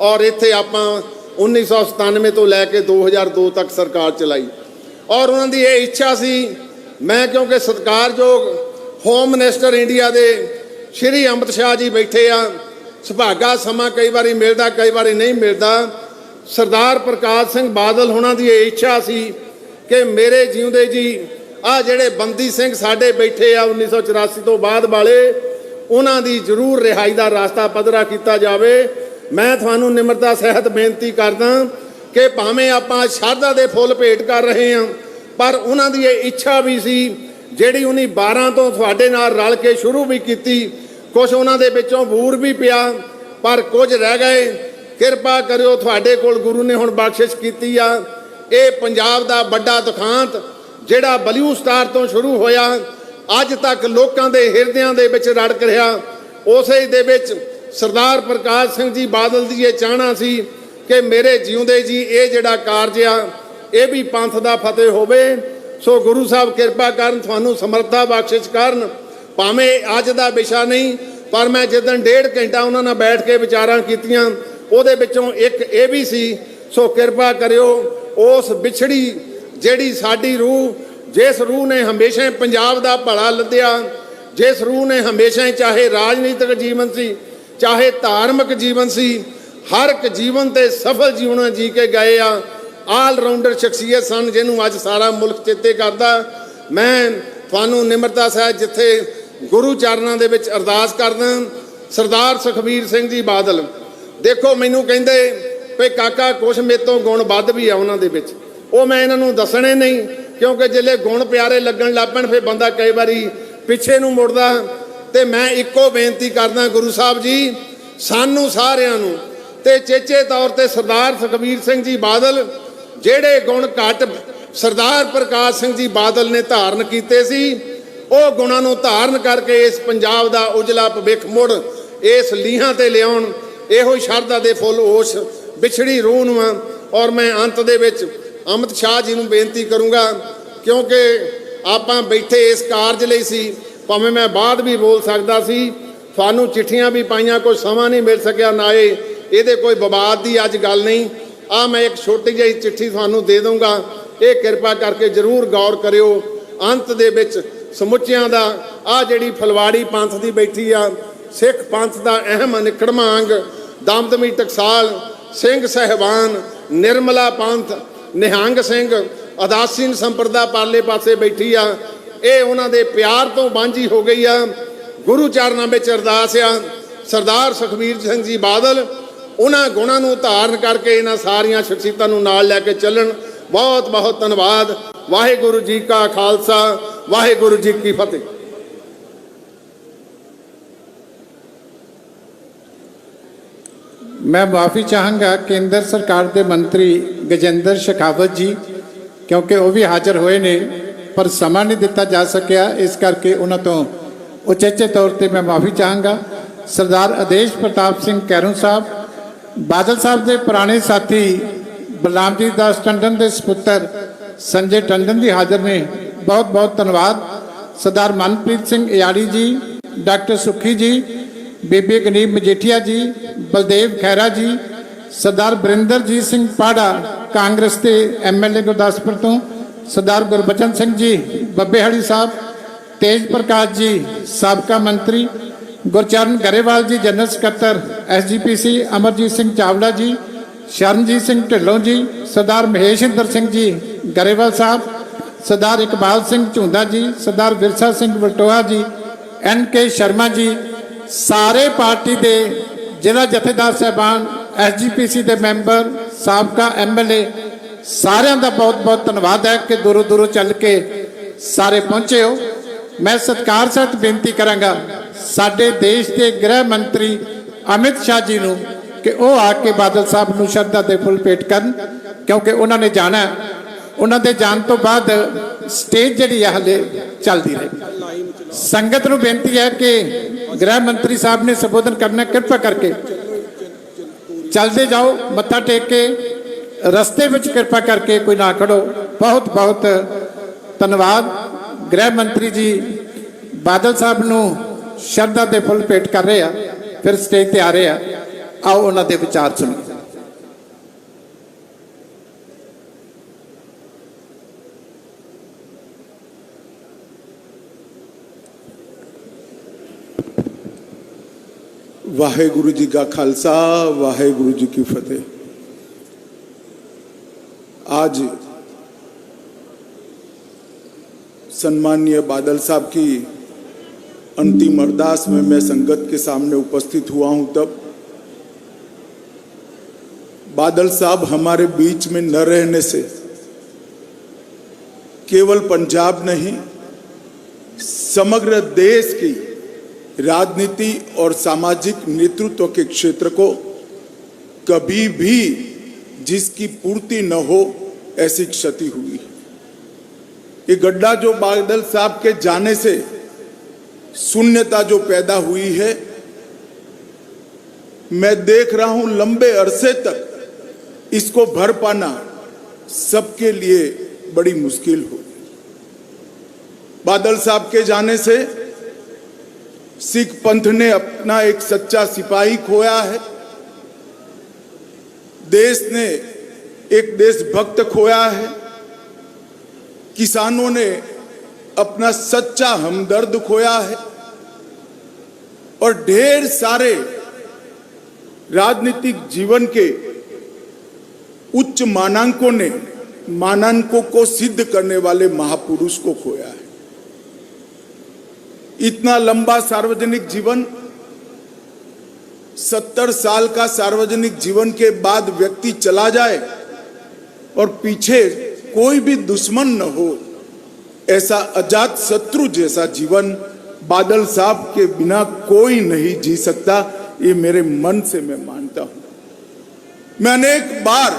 ਔਰ ਇੱਥੇ ਆਪਾਂ 1997 ਤੋਂ ਲੈ ਕੇ 2002 ਤੱਕ ਸਰਕਾਰ ਚਲਾਈ। ਔਰ ਉਹਨਾਂ ਦੀ ਇਹ ਇੱਛਾ ਸੀ, ਮੈਂ ਕਿਉਂਕਿ ਸਤਿਕਾਰਯੋਗ ਹੋਮ ਮਿਨਿਸਟਰ ਇੰਡੀਆ ਦੇ ਸ਼੍ਰੀ ਅਮਿਤ ਸ਼ਾਹ ਜੀ ਬੈਠੇ ਆ, ਸੁਭਾਗਾ ਸਮਾਂ ਕਈ ਵਾਰੀ ਮਿਲਦਾ ਕਈ ਵਾਰੀ ਨਹੀਂ ਮਿਲਦਾ। ਸਰਦਾਰ ਪ੍ਰਕਾਸ਼ ਸਿੰਘ ਬਾਦਲ ਹੋਣਾ ਦੀ ਇਹ ਇੱਛਾ ਸੀ ਕਿ ਮੇਰੇ ਜਿਉਂਦੇ ਜੀ ਆ ਜਿਹੜੇ ਬੰਦੀ ਸਿੰਘ ਸਾਡੇ ਬੈਠੇ ਆ 1984 ਤੋਂ ਬਾਅਦ ਵਾਲੇ, ਉਹਨਾਂ ਦੀ ਜ਼ਰੂਰ ਰਿਹਾਈ ਦਾ ਰਸਤਾ ਪੱਧਰਾ ਕੀਤਾ ਜਾਵੇ। ਮੈਂ ਤੁਹਾਨੂੰ ਨਿਮਰਤਾ ਸਹਿਤ ਬੇਨਤੀ ਕਰਦਾ ਕਿ ਭਾਵੇਂ ਆਪਾਂ ਸ਼ਰਧਾ ਦੇ ਫੁੱਲ ਭੇਟ ਕਰ ਰਹੇ ਹਾਂ, ਪਰ ਉਹਨਾਂ ਦੀ ਇਹ ਇੱਛਾ ਵੀ ਸੀ ਜਿਹੜੀ ਉਹਨੇ 12 ਤੋਂ ਤੁਹਾਡੇ ਨਾਲ ਰਲ ਕੇ ਸ਼ੁਰੂ ਵੀ ਕੀਤੀ। ਕੁਝ ਉਹਨਾਂ ਦੇ ਵਿੱਚੋਂ ਬੂਰ ਵੀ ਪਿਆ, ਪਰ ਕੁਝ ਰਹਿ ਗਏ। ਕਿਰਪਾ ਕਰਿਓ, ਤੁਹਾਡੇ ਕੋਲ ਗੁਰੂ ਨੇ ਹੁਣ ਬਖਸ਼ਿਸ਼ ਕੀਤੀ ਆ। ਇਹ ਪੰਜਾਬ ਦਾ ਵੱਡਾ ਦੁਖਾਂਤ ਜਿਹੜਾ ਬਲੂ ਸਟਾਰ ਤੋਂ ਸ਼ੁਰੂ ਹੋਇਆ, ਅੱਜ ਤੱਕ ਲੋਕਾਂ ਦੇ ਹਿਰਦਿਆਂ ਦੇ ਵਿੱਚ ਰੜਕ ਰਿਹਾ। ਉਸੇ ਦੇ ਵਿੱਚ ਸਰਦਾਰ ਪ੍ਰਕਾਸ਼ ਸਿੰਘ ਜੀ ਬਾਦਲ ਦੀ ਇਹ ਚਾਹਨਾ ਸੀ ਕਿ ਮੇਰੇ ਜਿਉਂਦੇ ਜੀ ਇਹ ਜਿਹੜਾ ਕਾਰਜ ਆ ਇਹ ਵੀ ਪੰਥ ਦਾ ਫਤਿਹ ਹੋਵੇ। ਸੋ ਗੁਰੂ ਸਾਹਿਬ ਕਿਰਪਾ ਕਰਨ, ਤੁਹਾਨੂੰ ਸਮਰੱਥਾ ਬਖਸ਼ਿਸ਼ ਕਰਨ। ਭਾਵੇਂ ਅੱਜ ਦਾ ਵਿਸ਼ਾ ਨਹੀਂ, ਪਰ ਮੈਂ ਜਿੱਦਣ 1.5 ਘੰਟਾ ਉਹਨਾਂ ਨਾਲ ਬੈਠ ਕੇ ਵਿਚਾਰਾਂ ਕੀਤੀਆਂ, ਉਹਦੇ ਵਿੱਚੋਂ ਇੱਕ ਇਹ ਵੀ ਸੀ। ਸੋ ਕਿਰਪਾ ਕਰਿਓ, ਉਸ ਵਿਛੜੀ ਜਿਹੜੀ ਸਾਡੀ ਰੂਹ, ਜਿਸ ਰੂਹ ਨੇ ਹਮੇਸ਼ਾ ਪੰਜਾਬ ਦਾ ਭਲਾ ਲੱਦਿਆ, ਜਿਸ ਰੂਹ ਨੇ ਹਮੇਸ਼ਾ ਚਾਹੇ ਰਾਜਨੀਤਿਕ ਜੀਵਨ ਸੀ ਚਾਹੇ ਧਾਰਮਿਕ ਜੀਵਨ ਸੀ, ਹਰ ਇੱਕ ਜੀਵਨ ਤੇ ਸਫਲ ਜੀਵਨ ਜੀ ਕੇ ਗਏ ਆ। ਆਲ ਰਾਊਂਡਰ ਸ਼ਖਸੀਅਤ ਸਨ ਜਿਹਨੂੰ ਅੱਜ ਸਾਰਾ ਮੁਲਕ ਚੇਤੇ ਕਰਦਾ। ਮੈਂ ਤੁਹਾਨੂੰ ਨਿਮਰਤਾ ਸਹਿਤ ਜਿੱਥੇ ਗੁਰੂ ਚਰਨਾਂ ਦੇ ਵਿੱਚ ਅਰਦਾਸ ਕਰਦਾ। ਸਰਦਾਰ ਸੁਖਬੀਰ ਸਿੰਘ ਜੀ ਬਾਦਲ, ਦੇਖੋ ਮੈਨੂੰ ਕਹਿੰਦੇ ਵੀ ਕਾਕਾ ਕੁਛ ਮੇਰੇ ਤੋਂ ਗੁਣ ਵੱਧ ਵੀ ਆ ਉਹਨਾਂ ਦੇ ਵਿੱਚ, ਉਹ ਮੈਂ ਇਹਨਾਂ ਨੂੰ ਦੱਸਣੇ ਨਹੀਂ, ਕਿਉਂਕਿ ਜਿਹੜੇ ਗੁਣ ਪਿਆਰੇ ਲੱਗਣ ਲੱਗ ਪੈਣ ਫਿਰ ਬੰਦਾ ਕਈ ਵਾਰੀ ਪਿੱਛੇ ਨੂੰ ਮੁੜਦਾ। ਤੇ ਮੈਂ ਇੱਕੋ ਬੇਨਤੀ ਕਰਦਾ, ਗੁਰੂ ਸਾਹਿਬ ਜੀ ਸਾਨੂੰ ਸਾਰਿਆਂ ਨੂੰ, ਤੇ ਚੇਚੇ ਤੌਰ ਤੇ ਸਰਦਾਰ ਸੁਖਬੀਰ ਸਿੰਘ ਜੀ ਬਾਦਲ, ਜਿਹੜੇ ਗੁਣ ਘੱਟ ਸਰਦਾਰ ਪ੍ਰਕਾਸ਼ ਸਿੰਘ ਜੀ ਬਾਦਲ ਨੇ ਧਾਰਨ ਕੀਤੇ ਸੀ, ਉਹ ਗੁਣਾਂ ਨੂੰ ਧਾਰਨ ਕਰਕੇ ਇਸ ਪੰਜਾਬ ਦਾ ਉਜਲਾ ਭਵਿੱਖ ਮੁੜ ਇਸ ਲੀਹਾਂ ਤੇ ਲਿਆਉਣ। ਇਹੋ ਹੀ ਸ਼ਰਧਾ ਦੇ ਫੁੱਲ ਉਸ ਵਿਛੜੀ ਰੂਹ ਨੂੰ ਆ। ਔਰ ਮੈਂ ਅੰਤ ਦੇ ਵਿੱਚ ਅਮਿਤ ਸ਼ਾਹ ਜੀ ਨੂੰ ਬੇਨਤੀ ਕਰੂੰਗਾ, ਕਿਉਂਕਿ ਆਪਾਂ ਬੈਠੇ ਇਸ ਕਾਰਜ ਲਈ ਸੀ, ਭਾਵੇਂ ਮੈਂ ਬਾਅਦ ਵੀ ਬੋਲ ਸਕਦਾ ਸੀ, ਤੁਹਾਨੂੰ ਚਿੱਠੀਆਂ ਵੀ ਪਾਈਆਂ, ਕੋਈ ਸਮਾਂ ਨਹੀਂ ਮਿਲ ਸਕਿਆ ਨਾ ਇਹਦੇ ਕੋਈ ਵਿਵਾਦ ਦੀ ਅੱਜ ਗੱਲ ਨਹੀਂ। ਆ ਮੈਂ ਇੱਕ ਛੋਟੀ ਜਿਹੀ ਚਿੱਠੀ ਤੁਹਾਨੂੰ ਦੇ ਦਊਂਗਾ, ਇਹ ਕਿਰਪਾ ਕਰਕੇ ਜ਼ਰੂਰ ਗੌਰ ਕਰਿਓ। ਅੰਤ ਦੇ ਵਿੱਚ ਸਮੁੱਚਿਆਂ ਦਾ ਆ ਜਿਹੜੀ ਫਲਵਾੜੀ ਪੰਥ ਦੀ ਬੈਠੀ ਆ, ਸਿੱਖ ਪੰਥ ਦਾ ਅਹਿਮ ਅਨਿੱਖੜਵਾਂ ਅੰਗ ਦਮਦਮੀ ਟਕਸਾਲ ਸਿੰਘ ਸਹਿਬਾਨ, ਨਿਰਮਲਾ ਪੰਥ, ਨਿਹੰਗ ਸਿੰਘ, ਅਦਾਸੀਨ ਸੰਪਰਦਾ ਪਰਲੇ ਪਾਸੇ ਬੈਠੀ ਆ। ਇਹ ਉਹਨਾਂ ਦੇ ਪਿਆਰ ਤੋਂ ਵਾਂਝੀ ਹੋ ਗਈ ਆ। ਗੁਰੂ ਚਰਨਾਂ ਵਿੱਚ ਅਰਦਾਸ ਆ, ਸਰਦਾਰ ਸੁਖਬੀਰ ਸਿੰਘ ਜੀ ਬਾਦਲ ਉਹਨਾਂ ਗੁਣਾਂ ਨੂੰ ਧਾਰਨ ਕਰਕੇ ਇਹਨਾਂ ਸਾਰੀਆਂ ਸ਼ਖਸੀਅਤਾਂ ਨੂੰ ਨਾਲ ਲੈ ਕੇ ਚੱਲਣ। ਬਹੁਤ ਬਹੁਤ ਧੰਨਵਾਦ। ਵਾਹਿਗੁਰੂ ਜੀ ਕਾ ਖਾਲਸਾ, ਵਾਹਿਗੁਰੂ ਜੀ ਕੀ ਫਤਿਹ। मैं माफ़ी चाहांगा केंद्र सरकार के मंत्री गजेंद्र शेखावत जी, क्योंकि वो भी हाजिर हुए ने पर समा नहीं दिता जा सकिया, इस करके उन्होंने तो उचेचे तौर पर मैं माफ़ी चाहांगा। सरदार आदेश प्रताप सिंह कैरू साहब, बादल साहब के पुराने साथी बलरामजीत दास टंडन के सपुत्र संजय टंडन जी हाजिर ने, बहुत बहुत धन्यवाद। सरदार मनप्रीत सिंह इयाड़ी जी, डॉक्टर सुखी जी, बीबी गनीब मजीठिया जी, बलदेव खैरा जी, सरदार बरिंदरजीत सिंह पाड़ा कांग्रेस के MLA गुरदासपुर तो, सरदार गुरबचन सिंह जी बब्बेहड़ी साहब, तेज प्रकाश जी साबका मंत्री, गुरचरण गरेवाल जी जनरल सकत्तर SGPC, अमरजीत सिंह चावला जी, शरणजीत सिंह ढिल्लों जी, सरदार महेशिंदर सिंह जी गरेवाल साहब, सरदार इकबाल सिंह झुंदा जी, सरदार विरसा सिंह वलटोहा जी, NK शर्मा जी, सारे पार्टी के जिला जथेदार साहबान, SGPC के मैंबर, साबका MLA, सारिਆਂ ਦਾ बहुत बहुत धन्यवाद है कि दूरों दूरों चल के सारे पहुंचे हो। मैं सत्कार सहित बेनती करांगा साडे देश के गृह मंत्री अमित शाह जी ਨੂੰ कि वह आके बादल साहब ਨੂੰ ਸ਼ਰਧਾ ਦੇ फुल भेट करन, क्योंकि उन्होंने जाना, उन्होंने जान तो बाद स्टेज जी हले चलती रहे। संगत ਨੂੰ बेनती है कि गृह मंत्री साहब ने संबोधन करना, कृपा करके चलते जाओ, मत्था टेक के रस्ते में कृपा करके कोई ना खड़ो। बहुत बहुत धन्यवाद। गृह मंत्री जी बादल साहब ਨੂੰ ਸ਼ਰਧਾ ਦੇ फुल भेट कर रहे हैं, फिर स्टेज ते आ रहे हैं। आओ उन्होंने विचार सुनिए। वाहेगुरु जी का खालसा, वाहेगुरु जी की फतेह। आज सम्माननीय बादल साहब की अंतिम अरदास में मैं संगत के सामने उपस्थित हुआ हूं, तब बादल साहब हमारे बीच में न रहने से केवल पंजाब नहीं, समग्र देश की राजनीति और सामाजिक नेतृत्व के क्षेत्र को कभी भी जिसकी पूर्ति न हो ऐसी क्षति हुई। ये गड्ढा जो बादल साहब के जाने से शून्यता जो पैदा हुई है, मैं देख रहा हूं लंबे अरसे तक इसको भर पाना सबके लिए बड़ी मुश्किल हो। बादल साहब के जाने से सिख पंथ ने अपना एक सच्चा सिपाही खोया है, देश ने एक देशभक्त खोया है, किसानों ने अपना सच्चा हमदर्द खोया है, और ढेर सारे राजनीतिक जीवन के उच्च मानांकों को सिद्ध करने वाले महापुरुष को खोया है। इतना लंबा सार्वजनिक जीवन, 70 साल का सार्वजनिक जीवन के बाद व्यक्ति चला जाए और पीछे कोई भी दुश्मन न हो, ऐसा अजात शत्रु जैसा जीवन बादल साहब के बिना कोई नहीं जी सकता। ये मेरे मन से मैं मानता हूं। मैं अनेक बार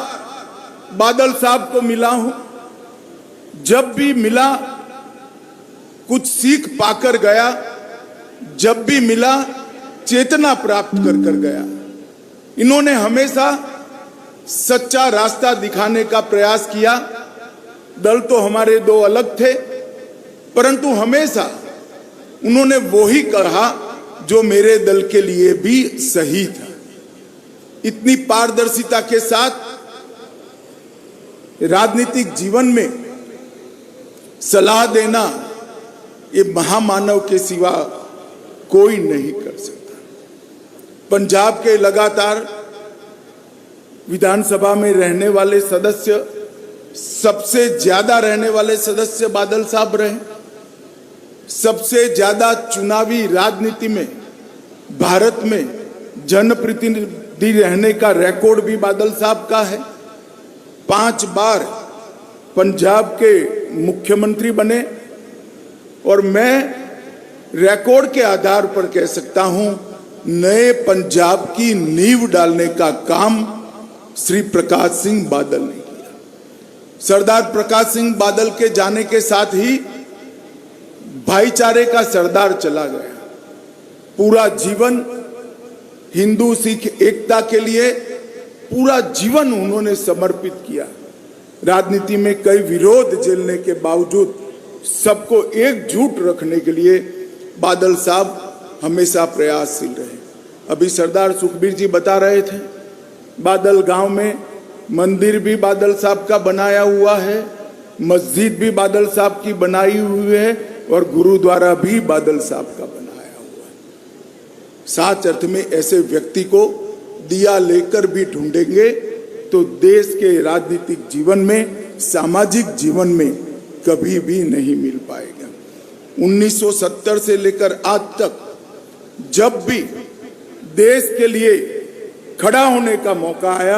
बादल साहब को मिला हूं, जब भी मिला कुछ सीख पाकर गया, जब भी मिला चेतना प्राप्त कर कर गया। इन्होंने हमेशा सच्चा रास्ता दिखाने का प्रयास किया। दल तो हमारे दो अलग थे, परंतु हमेशा उन्होंने वो ही कहा जो मेरे दल के लिए भी सही था। इतनी पारदर्शिता के साथ राजनीतिक जीवन में सलाह देना ये महामानव के सिवा कोई नहीं कर सकता। पंजाब के लगातार विधानसभा में रहने वाले सदस्य, सबसे ज्यादा रहने वाले सदस्य बादल साहब रहे। सबसे ज्यादा चुनावी राजनीति में भारत में जनप्रतिनिधि रहने का रिकॉर्ड भी बादल साहब का है। 5 बार पंजाब के मुख्यमंत्री बने और मैं रिकॉर्ड के आधार पर कह सकता हूं, नए पंजाब की नींव डालने का काम श्री प्रकाश सिंह बादल ने किया। सरदार प्रकाश सिंह बादल के जाने के साथ ही भाईचारे का सरदार चला गया। पूरा जीवन हिंदू सिख एकता के लिए पूरा जीवन उन्होंने समर्पित किया। राजनीति में कई विरोध झेलने के बावजूद सबको एकजुट रखने के लिए बादल साहब हमेशा प्रयासशील रहे। अभी सरदार सुखबीर जी बता रहे थे, बादल गांव में मंदिर भी बादल साहब का बनाया हुआ है, मस्जिद भी बादल साहब की बनाई हुई है और गुरुद्वारा भी बादल साहब का बनाया हुआ है। साच अर्थ में ऐसे व्यक्ति को दिया लेकर भी ढूंढेंगे तो देश के राजनीतिक जीवन में, सामाजिक जीवन में कभी भी नहीं मिल पाएगा। 1970 से लेकर आज तक जब भी देश के लिए खड़ा होने का मौका आया,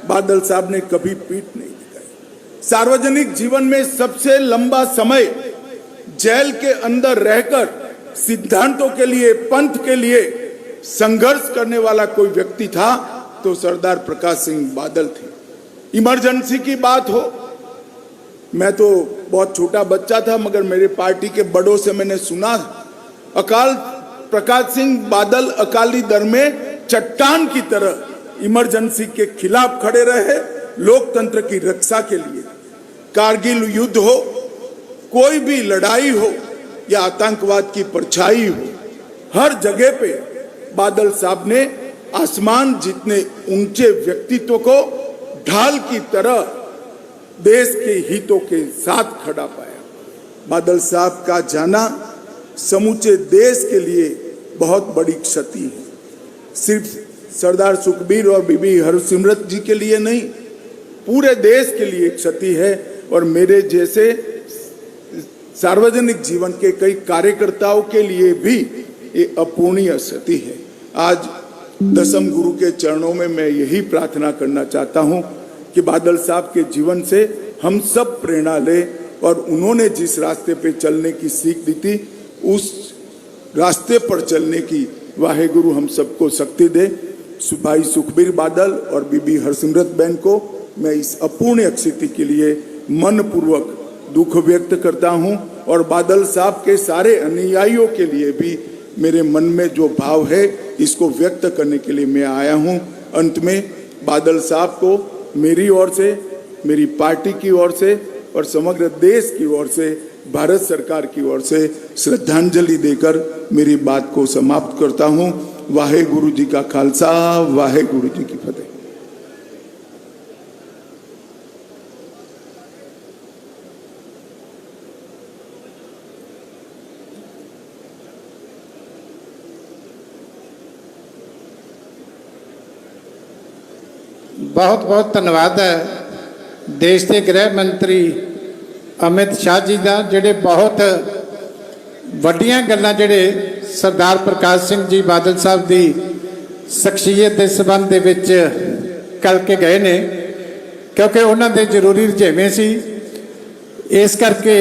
बादल साहब ने कभी पीठ नहीं दिखाई। सार्वजनिक जीवन में सबसे लंबा समय जेल के अंदर रहकर सिद्धांतों के लिए, पंथ के लिए संघर्ष करने वाला कोई व्यक्ति था तो सरदार प्रकाश सिंह बादल थे। इमरजेंसी की बात हो, मैं तो बहुत छोटा बच्चा था मगर मेरे पार्टी के बड़ों से मैंने सुना, अकाल प्रकाश सिंह बादल अकाली दल में चट्टान की तरह इमरजेंसी के खिलाफ खड़े रहे, लोकतंत्र की रक्षा के लिए। कारगिल युद्ध हो, कोई भी लड़ाई हो या आतंकवाद की परछाई हो, हर जगह पे बादल साहब ने आसमान जितने ऊंचे व्यक्तित्व को ढाल की तरह देश के हितों के साथ खड़ा पाया। बादल साहब का जाना समूचे देश के लिए बहुत बड़ी क्षति है। सिर्फ सरदार सुखबीर और बीबी हरसिमरत जी के लिए नहीं, पूरे देश के लिए क्षति है और मेरे जैसे सार्वजनिक जीवन के कई कार्यकर्ताओं के लिए भी ये अपूर्णीय क्षति है। आज दसम गुरु के चरणों में मैं यही प्रार्थना करना चाहता हूं कि बादल साहब के जीवन से हम सब प्रेरणा लें और उन्होंने जिस रास्ते पे चलने की सीख दी थी उस रास्ते पर चलने की वाहेगुरु हम सबको शक्ति दे। भाई सुखबीर बादल और बीबी हरसिमरत बहन को मैं इस अपूर्णीय स्थिति के लिए मनपूर्वक दुख व्यक्त करता हूं और बादल साहब के सारे अनुयायियों के लिए भी मेरे मन में जो भाव है इसको व्यक्त करने के लिए मैं आया हूं। अंत में बादल साहब को मेरी ओर से, मेरी पार्टी की ओर से और समग्र देश की ओर से, भारत सरकार की ओर से श्रद्धांजलि देकर मेरी बात को समाप्त करता हूं। वाहेगुरु जी का खालसा, वाहेगुरु जी की फतेह। बहुत बहुत धन्यवाद है देश के गृह मंत्री अमित शाह जी का, ਜਿਹੜੇ बहुत ਵੱਡੀਆਂ ਗੱਲਾਂ ਜਿਹੜੇ सरदार प्रकाश सिंह जी बादल साहब की शख्सियत के संबंध ਦੇ ਵਿੱਚ करके गए ने, क्योंकि उन्होंने जरूरी रुझेवें सी, इस करके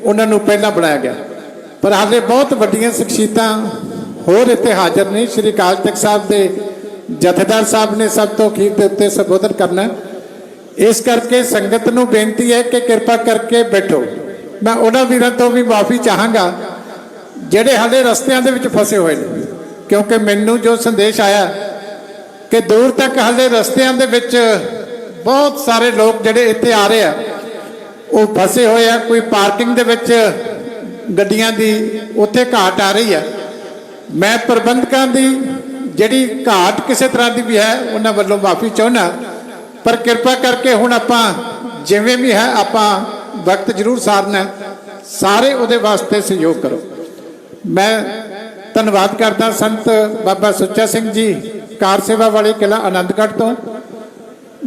उन्होंने पहला बनाया गया। पर हाले बहुत ਵੱਡੀਆਂ शख्सियतां होर इत्थे हाजिर नहीं। श्री अकाल तख्त साहब के जथेदार साहब ने सब तो अखीर के उत्ते संबोधन करना, इस करके संगत नूं बेनती है कि कृपा करके बैठो। मैं उन्होंने वीरों तो भी माफ़ी चाहांगा ਜਿਹੜੇ ਹਾਲੇ ਰਸਤਿਆਂ ਦੇ ਵਿੱਚ ਫਸੇ ਹੋਏ ਨੇ, क्योंकि मैनू जो संदेश आया कि दूर तक हाले रस्तियां दे विच बहुत सारे लोग जिहड़े इत्थे आ रहे हैं वो फसे हुए आ, कोई पार्किंग दे विच गड्डियां दी उत्थे घाट आ रही है। मैं प्रबंधकां दी जिहड़ी घाट किसी तरह की भी है उन्हां वल्लों माफ़ी चाहुंदा, पर किरपा करके हुण आपां जिवें भी है आपां वक्त जरूर सारना, सारे उहदे वास्ते सहयोग करो। मैं धन्नवाद करदा संत बाबा सुच्चा सिंह जी कार सेवा वाले किला आनंदगढ़ तो,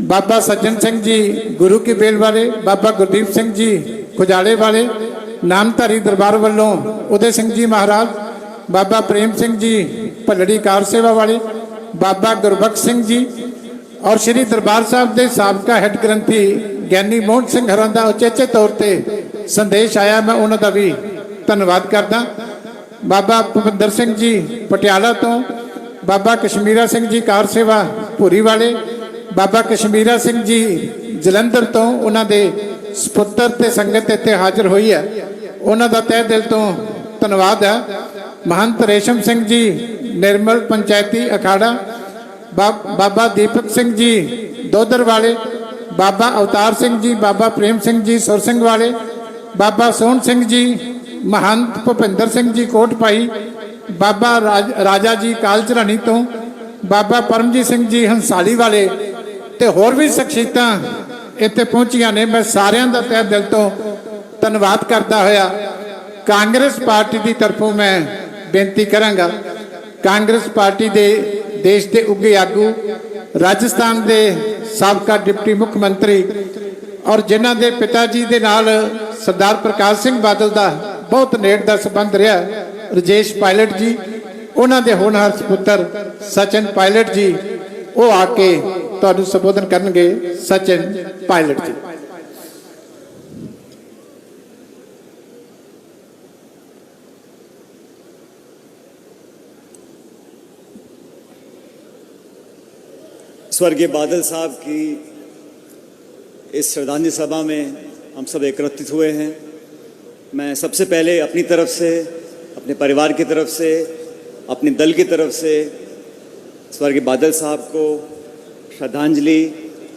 बाबा सज्जन सिंह जी गुरु की बेल वाले, बाबा गुरदीप सिंह जी खुजाले वाले, नामधारी दरबार वालों उदय सिंह जी महाराज, बाबा प्रेम सिंह जी भलड़ी कार सेवा वाले, बाबा गुरबख्श सिंह जी और श्री दरबार साहब के साबका हैड ग्रंथी ज्ञानी मोहन सिंह हरां दा उचेचे तौर पर संदेश आया, मैं उन्होंने भी धन्नवाद करदा। बाबा भुपिंदर सिंह जी पटियाला तो, बाबा कश्मीरा सिंह जी कार सेवा भूरी वाले, बाबा कश्मीरा सिंह जी जलंधर तो, उन्होंने सपुत्र ते संगत इत्थे हाजिर हुई है, उन्होंने तह दिल तो धन्नवाद है। महंत रेशम सिंह जी निर्मल पंचायती अखाड़ा, बाबा दीपक सिंह जी दोदर वाले, बाबा अवतार सिंह जी, बाबा प्रेम सिंह जी सुर सिंह वाले, बाबा सोहन सिंह जी, महंत भुपिंदर सिंह जी कोट पाई, बाबा राजा जी कालचरानी तो, बाबा परमजीत सिंह जी हंसाली वाले ते होर भी शख्सियतां इत्थे पहुंचियां ने। मैं सारियां दा तहे दिल तो धन्नवाद करदा होया कांग्रेस पार्टी की तरफों मैं बेनती करांगा, कांग्रेस पार्टी दे देश के उगे आगू, राजस्थान के साबका डिप्टी मुख्यमंत्री और जिन्हां दे पिता जी दे नाल सरदार प्रकाश सिंह बादल का बहुत नेड़ का संबंध रहा, राजेश पायलट जी, उन्होंने होनहार सपुत्र सचिन पायलट जी, वो आके तुहानू संबोधन करनगे। सचिन पायलट जी। स्वर्गीय बादल साहब की इस श्रद्धांजलि सभा में हम सब एकत्रित हुए हैं। मैं सबसे पहले अपनी तरफ से, अपने परिवार की तरफ से, अपने दल की तरफ से स्वर्गीय बादल साहब को श्रद्धांजलि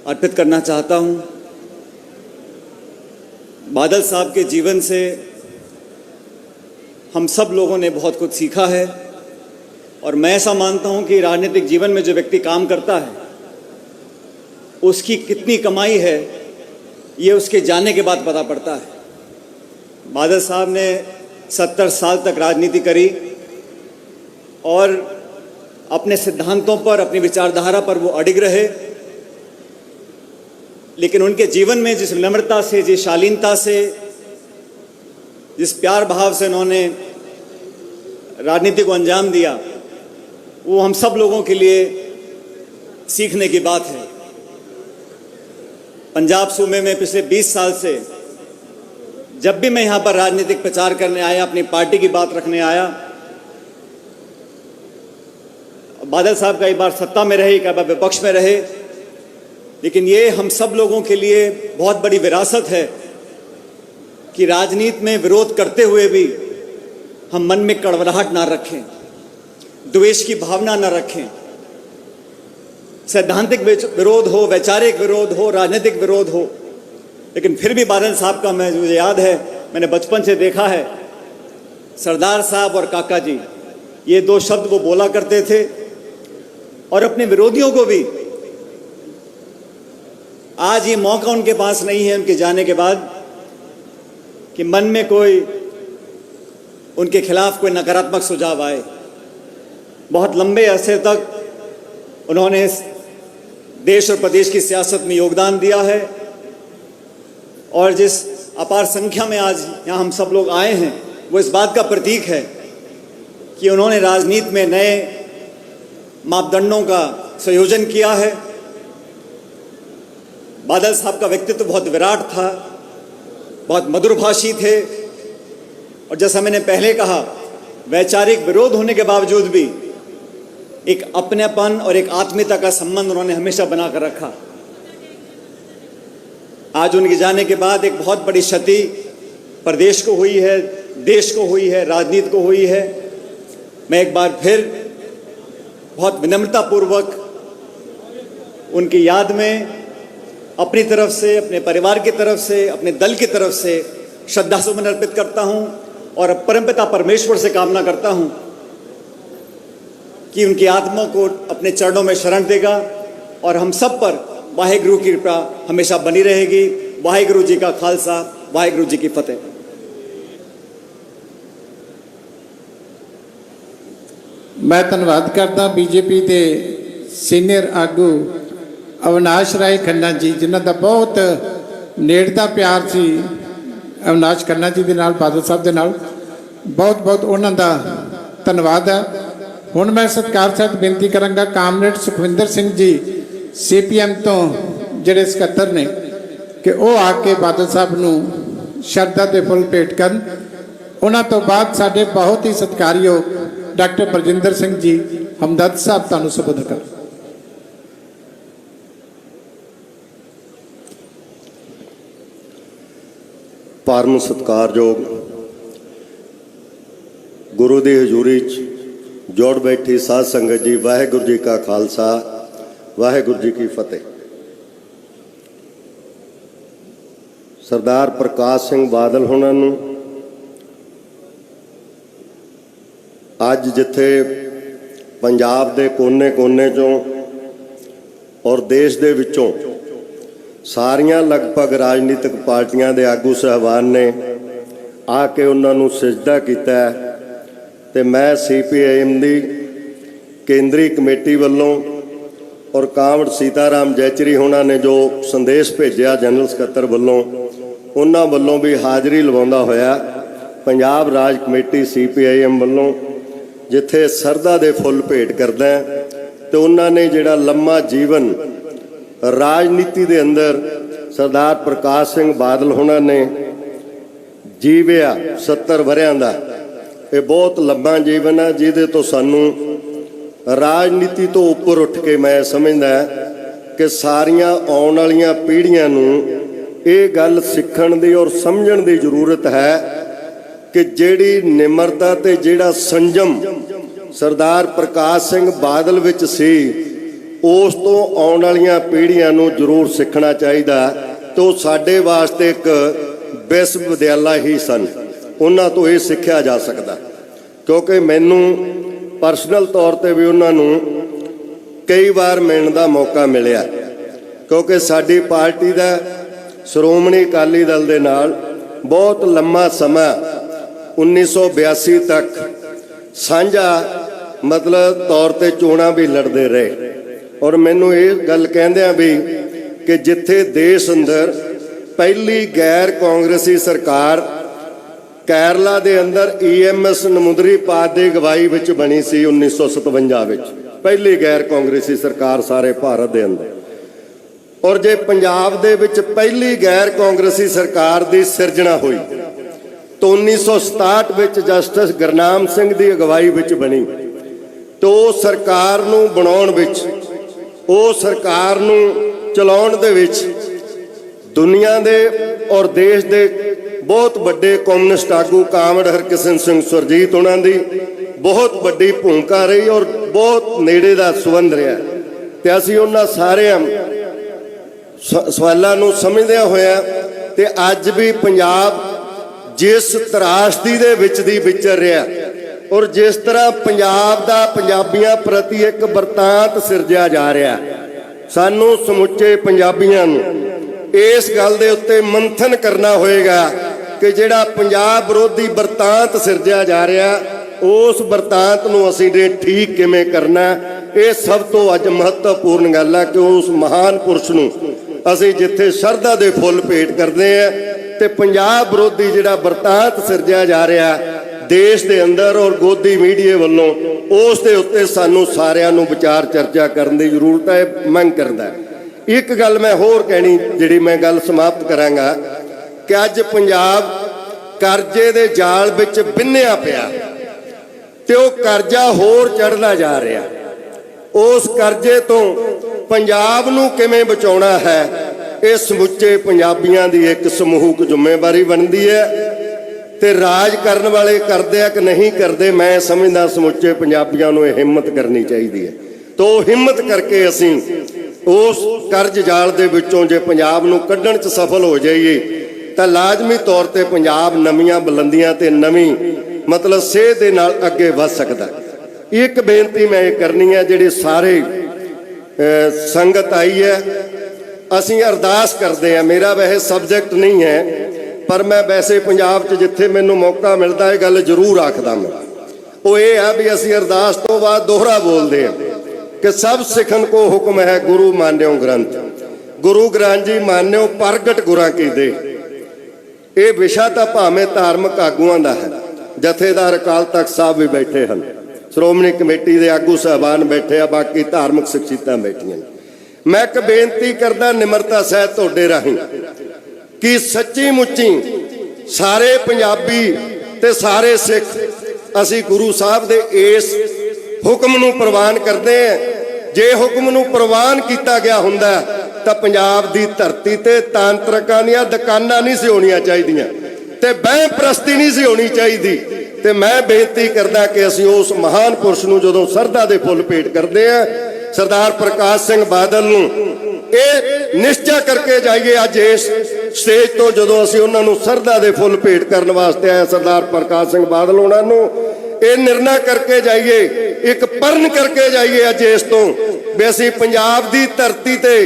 अर्पित करना चाहता हूं। बादल साहब के जीवन से हम सब लोगों ने बहुत कुछ सीखा है और मैं ऐसा मानता हूं कि राजनीतिक जीवन में जो व्यक्ति काम करता है उसकी कितनी कमाई है ये उसके जाने के बाद पता पड़ता है। बादल साहब ने 70 साल तक राजनीति करी और अपने सिद्धांतों पर, अपनी विचारधारा पर वो अडिग रहे, लेकिन उनके जीवन में जिस विनम्रता से, जिस शालीनता से, जिस प्यार भाव से उन्होंने राजनीति को अंजाम दिया, वो हम सब लोगों के लिए सीखने की बात है। पंजाब सूबे में पिछले 20 साल से जब भी मैं यहाँ पर राजनीतिक प्रचार करने आया, अपनी पार्टी की बात रखने आया, बादल साहब कई बार सत्ता में रहे, कई बार विपक्ष में रहे, लेकिन ये हम सब लोगों के लिए बहुत बड़ी विरासत है कि राजनीति में विरोध करते हुए भी हम मन में कड़वड़ाहट ना रखें, द्वेष की भावना ना रखें। सैद्धांतिक विरोध हो, वैचारिक विरोध हो, राजनीतिक विरोध हो, लेकिन फिर भी बादल साहब का मुझे याद है, मैंने बचपन से देखा है, सरदार साहब और काका जी, ये दो शब्द वो बोला करते थे और अपने विरोधियों को भी। आज ये मौका उनके पास नहीं है उनके जाने के बाद कि मन में कोई उनके खिलाफ कोई नकारात्मक सुझाव आए। बहुत लंबे अरसे तक उन्होंने देश और प्रदेश की सियासत में योगदान दिया है और जिस अपार संख्या में आज यहाँ हम सब लोग आए हैं वो इस बात का प्रतीक है कि उन्होंने राजनीति में नए मापदंडों का संयोजन किया है। बादल साहब का व्यक्तित्व बहुत विराट था, बहुत मधुरभाषी थे और जैसा मैंने पहले कहा, वैचारिक विरोध होने के बावजूद भी एक अपनेपन और एक आत्मीयता का संबंध उन्होंने हमेशा बनाकर रखा। आज उनके जाने के बाद एक बहुत बड़ी क्षति प्रदेश को हुई है, देश को हुई है, राजनीति को हुई है। मैं एक बार फिर बहुत विनम्रतापूर्वक उनकी याद में अपनी तरफ से, अपने परिवार की तरफ से, अपने दल की तरफ से श्रद्धासुमन अर्पित करता हूं और परमपिता परमेश्वर से कामना करता हूं कि उनकी आत्मा को अपने चरणों में शरण देगा और हम सब पर वाहेगुरु की कृपा हमेशा बनी रहेगी। वाहेगुरु जी का खालसा, वाहेगुरु जी की फतेह। मैं धन्यवाद करदा बीजेपी के सीनियर आगू अविनाश राय खन्ना जी, जिन्हों का बहुत नेड़ता प्यार सी अविनाश खन्ना जी के नाल, बादल साहब के नाल। बहुत बहुत उन्हों का धन्यवाद है। हुण मैं सत्कार सहित बेनती करांगा कामरेड सुखविंदर सिंह जी CPM तो जिहड़े सकत्तर ने कि वह आके बादल साहब नूं शरधा के फुल भेंट करन। उन्हां तो बाद साडे बहुत ही सत्कारयोग डॉक्टर बलजिंदर सिंह जी हमदर्द साहब तुहानूं संबोधन कर। परम सत्कारयोग गुरु की हजूरी जोड़ बैठी साध संगत जी, वाहेगुरु जी का खालसा, वाहेगुरु जी की फतेह। सरदार प्रकाश सिंह बादल होना नूं अज जिथे पंजाब दे कोने कोने चों और देश दे विचों सारियां लगभग राजनीतिक पार्टियां दे आगू साहबान ने आके उन्होंने सजदा किया है ते मैं CPIM दी केंद्रीय कमेटी वालों और कांवड़ सीताराम जैचरी होना ने जो संदेश भेजा जनरल सकत्तर वालों, उन्होंने वालों भी हाज़री लवाउंदा होया पंजाब राज कमेटी CPIM वालों जिथे सरदा दे फुल भेंट करदा है तो उन्होंने जिहड़ा लम्मा जीवन राजनीति दे अंदर सरदार प्रकाश सिंह बादल होना ने जीविया 70 वरियां दा, ये बहुत लंबा जीवन है जिहदे तो सानू राजनीति तो उपर उठ के मैं समझदा कि सारियां आउण वालियां पीढ़ियां नूं ये गल सीखण दी और समझण दी जरूरत है कि जिहड़ी निमरता ते जिहड़ा संयम सरदार प्रकाश सिंह बादल विच सी उस तो आउण वालियां पीढ़ियां नूं जरूर सीखना चाहिदा। तो साडे वास्ते एक विश्वविद्यालय ही सन, उन्हां तो ये सीखिया जा सकदा क्योंकि मैनू परसनल तौर पर भी उन्होंने कई बार मिलने का मौका मिलिया क्योंकि साडी पार्टी का श्रोमणी अकाली दल दे नाल बहुत लंबा समा 1982 तक साझा मतलब तौर पर चोणां भी लड़ते रहे और मैनू ये गल कहंदियां भी कि जिथे देश अंदर पहली गैर कांग्रेसी सरकार केरला दे अंदर EMS नमुंदरीपाद की अगवाई विच बनी सी 1957 विच, पहली गैर कांग्रेसी सरकार सारे भारत दे अंदर। और जे पंजाब दे विच पहली गैर कांग्रेसी सरकार की सिरजना हुई तो 1967 विच जस्टिस गुरनाम सिंह की अगवाई विच बनी। तो सरकार नूं बनाउण विच, वो सरकार नूं चलाउण दे विच दुनिया दे और देश दे बहुत बड़े कम्युनिस्ट आगू कामड़ हरकिशन सिंह सुरजीत उन्होंने बहुत बड़ी भूमिका रही और बहुत नेड़े का संबंध रहा। तो असीं उन्हां सारे सवालों नूं समझदे होया ते अज भी पंजाब जिस त्रासदी दे विच दी विचर रहा और जिस तरह पंजाब दा पंजाबियां प्रति एक बरतांत सिरजिया जा रहा, सानू समुचे पंजाबियां नूं इस गल दे उत्ते मंथन करना होएगा कि जिहड़ा पंजाब विरोधी बरतांत सिरजिया जा रहा उस बरतांत नूं असीं ने ठीक किवें करना। ये सब तो अज महत्वपूर्ण गल है कि उस महान पुरुष नूं असीं जिथे शरधा दे फुल भेंट करते हैं तो पंजाब विरोधी जिहड़ा बरतांत सिरजिया जा रहा देश के अंदर और गोदी मीडिया वालों उस दे उत्ते सानू सारिआं नूं विचार चर्चा करने की जरूरत है, मंग करदा। एक गल मैं होर कहनी जिहड़ी मैं गल समाप्त करांगा कि अज पंजाब करजे दे जाल विच बिन्निया पिया ते वो करजा होर चढ़दा जा रहा। उस करजे तो पंजाब नूं किवें बचाउणा है ये समुचे पंजाबियां दी एक समूहक जिम्मेवारी बनती है ते राज करन वाले करदे आ कि नहीं करदे, मैं समझदा समुचे पंजाबियां नूं हिम्मत करनी चाहिए है। ਤੋ ਹਿੰਮਤ ਕਰਕੇ ਅਸੀਂ ਉਸ ਕਰਜ਼ ਜਾਲ ਦੇ ਵਿੱਚੋਂ ਜੇ ਪੰਜਾਬ ਨੂੰ ਕੱਢਣ 'ਚ ਸਫਲ ਹੋ ਜਾਈਏ ਤਾਂ ਲਾਜ਼ਮੀ ਤੌਰ ਤੇ ਪੰਜਾਬ ਨਵੀਆਂ ਬੁਲੰਦੀਆਂ ਤੇ ਨਵੀਂ ਮਤਲਬ ਸੇਧ ਦੇ ਨਾਲ ਅੱਗੇ ਵੱਧ ਸਕਦਾ। ਇੱਕ ਬੇਨਤੀ ਮੈਂ ਇਹ ਕਰਨੀ ਹੈ, ਜਿਹੜੇ ਸਾਰੇ ਸੰਗਤ ਆਈ ਹੈ, ਅਸੀਂ ਅਰਦਾਸ ਕਰਦੇ ਹਾਂ। ਮੇਰਾ ਵੈਸੇ ਸਬਜੈਕਟ ਨਹੀਂ ਹੈ, ਪਰ ਮੈਂ ਵੈਸੇ ਪੰਜਾਬ 'ਚ ਜਿੱਥੇ ਮੈਨੂੰ ਮੌਕਾ ਮਿਲਦਾ ਇਹ ਗੱਲ ਜ਼ਰੂਰ ਆਖਦਾ ਮੈਂ। ਉਹ ਇਹ ਹੈ ਵੀ ਅਸੀਂ ਅਰਦਾਸ ਤੋਂ ਬਾਅਦ ਦੋਹਰਾ ਬੋਲਦੇ ਹਾਂ ਕਿ ਸਭ ਸਿੱਖਨ ਕੋ ਹੁਕਮ ਹੈ ਗੁਰੂ ਮਾਨਿਓ ਗ੍ਰੰਥ। ਗੁਰੂ ਗ੍ਰੰਥ ਜੀ ਮਾਨਿਓ ਪ੍ਰਗਟ ਗੁਰਾਂ ਕੀ ਦੇ। ਇਹ ਵਿਸ਼ਾ ਤਾਂ ਭਾਵੇਂ ਧਾਰਮਿਕ ਆਗੂਆਂ ਦਾ ਹੈ, ਜਥੇਦਾਰ ਅਕਾਲ ਤਖਤ ਸਾਹਿਬ ਵੀ ਬੈਠੇ ਹਨ, ਸ਼੍ਰੋਮਣੀ ਕਮੇਟੀ ਦੇ ਆਗੂ ਸਾਹਿਬਾਨ ਬੈਠੇ ਆ, ਬਾਕੀ ਧਾਰਮਿਕ ਸ਼ਖਸੀਅਤਾਂ ਬੈਠੀਆਂ। ਮੈਂ ਇੱਕ ਬੇਨਤੀ ਕਰਦਾ ਨਿਮਰਤਾ ਸਹਿਤ ਤੁਹਾਡੇ ਰਾਹੀਂ ਕਿ ਸੱਚੀ ਮੁੱਚੀ ਸਾਰੇ ਪੰਜਾਬੀ ਤੇ ਸਾਰੇ ਸਿੱਖ ਅਸੀਂ ਗੁਰੂ ਸਾਹਿਬ ਦੇ ਇਸ ਹੁਕਮ ਨੂੰ ਪ੍ਰਵਾਨ ਕਰਦੇ ਹਾਂ। ਜੇ ਹੁਕਮ ਨੂੰ ਪ੍ਰਵਾਨ ਕੀਤਾ ਗਿਆ ਹੁੰਦਾ ਤਾਂ ਪੰਜਾਬ ਦੀ ਧਰਤੀ ਤੇ ਤਾਂਤਰਿਕਾਂ ਦੀਆਂ ਦੁਕਾਨਾਂ ਨਹੀਂ ਸੀ ਹੋਣੀਆਂ ਚਾਹੀਦੀਆਂ ਤੇ ਵਹਿਮ ਪ੍ਰਸਤੀ ਨਹੀਂ ਸੀ ਹੋਣੀ ਚਾਹੀਦੀ। ਤੇ ਮੈਂ ਬੇਨਤੀ ਕਰਦਾ ਕਿ ਅਸੀਂ ਉਸ ਮਹਾਨ ਪੁਰਸ਼ ਨੂੰ ਜਦੋਂ ਸਰਧਾ ਦੇ ਫੁੱਲ ਭੇਟ ਕਰਦੇ ਹਾਂ, ਸਰਦਾਰ ਪ੍ਰਕਾਸ਼ ਸਿੰਘ ਬਾਦਲ ਨੂੰ ਇਹ ਨਿਸ਼ਚਾ ਕਰਕੇ ਜਾਈਏ ਅੱਜ ਇਸ ਸਟੇਜ ਤੋਂ, ਜਦੋਂ ਅਸੀਂ ਉਹਨਾਂ ਨੂੰ ਸਰਧਾ ਦੇ ਫੁੱਲ ਭੇਟ ਕਰਨ ਵਾਸਤੇ ਆਏ ਸਰਦਾਰ ਪ੍ਰਕਾਸ਼ ਸਿੰਘ ਬਾਦਲ ਉਹਨਾਂ ਨੂੰ ਇਹ ਨਿਰਣਾ ਕਰਕੇ ਜਾਈਏ, ਇੱਕ ਪਰਨ ਕਰਕੇ ਜਾਈਏ ਅੱਜ ਇਸ ਤੋਂ ਵੀ ਅਸੀਂ ਪੰਜਾਬ ਦੀ ਧਰਤੀ ਤੇ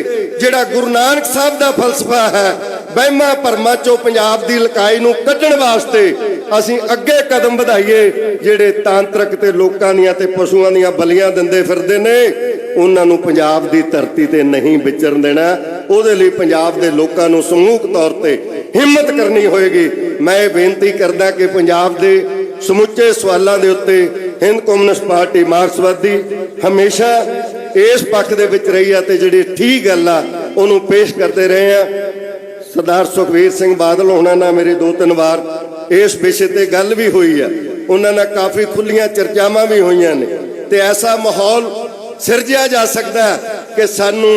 ਜਿਹੜਾ ਗੁਰੂ ਨਾਨਕ ਸਾਹਿਬ ਦਾ ਫਲਸਫਾ ਹੈ, ਵਹਿਮਾਂ ਭਰਮਾਂ ਚੋਂ ਪੰਜਾਬ ਦੀ ਲਕਾਈ ਨੂੰ ਕੱਢਣ ਵਾਸਤੇ ਅਸੀਂ ਅੱਗੇ ਕਦਮ ਵਧਾਈਏ। ਜਿਹੜੇ ਤਾਂਤਰਿਕ ਤੇ ਲੋਕਾਂ ਦੀਆਂ ਤੇ ਪਸ਼ੂਆਂ ਦੀਆਂ ਬਲੀਆਂ ਦਿੰਦੇ ਫਿਰਦੇ ਨੇ ਉਹਨਾਂ ਨੂੰ ਪੰਜਾਬ ਦੀ ਧਰਤੀ ਤੇ ਨਹੀਂ ਵਿਚਰਨ ਦੇਣਾ। ਉਹਦੇ ਲਈ ਪੰਜਾਬ ਦੇ ਲੋਕਾਂ ਨੂੰ ਸਮੂਹਕ ਤੌਰ ਤੇ ਹਿੰਮਤ ਕਰਨੀ ਹੋਏਗੀ। ਮੈਂ ਇਹ ਬੇਨਤੀ ਕਰਦਾ ਕਿ ਪੰਜਾਬ ਦੇ ਸਮੁੱਚੇ ਸਵਾਲਾਂ ਦੇ ਉੱਤੇ ਹਿੰਦ ਕਮਿਊਨਿਸਟ ਪਾਰਟੀ ਮਾਰਕਸਵਾਦੀ ਹਮੇਸ਼ਾ ਇਸ ਪੱਖ ਦੇ ਵਿੱਚ ਰਹੀ ਹੈ ਤੇ ਜਿਹੜੀ ਠੀਕ ਗੱਲ ਆ ਉਹਨੂੰ ਪੇਸ਼ ਕਰਦੇ ਰਹੇ ਆ। ਸਰਦਾਰ ਸੁਖਬੀਰ ਸਿੰਘ ਬਾਦਲ ਹੋਣਾ ਨਾਲ ਮੇਰੀ 2-3 ਵਾਰ ਇਸ ਵਿਸ਼ੇ ਤੇ ਗੱਲ ਵੀ ਹੋਈ ਆ, ਉਹਨਾਂ ਨਾਲ ਕਾਫੀ ਖੁੱਲੀਆਂ ਚਰਚਾਵਾਂ ਵੀ ਹੋਈਆਂ ਨੇ ਤੇ ਐਸਾ ਮਾਹੌਲ ਸਿਰਜਿਆ ਜਾ ਸਕਦਾ ਕਿ ਸਾਨੂੰ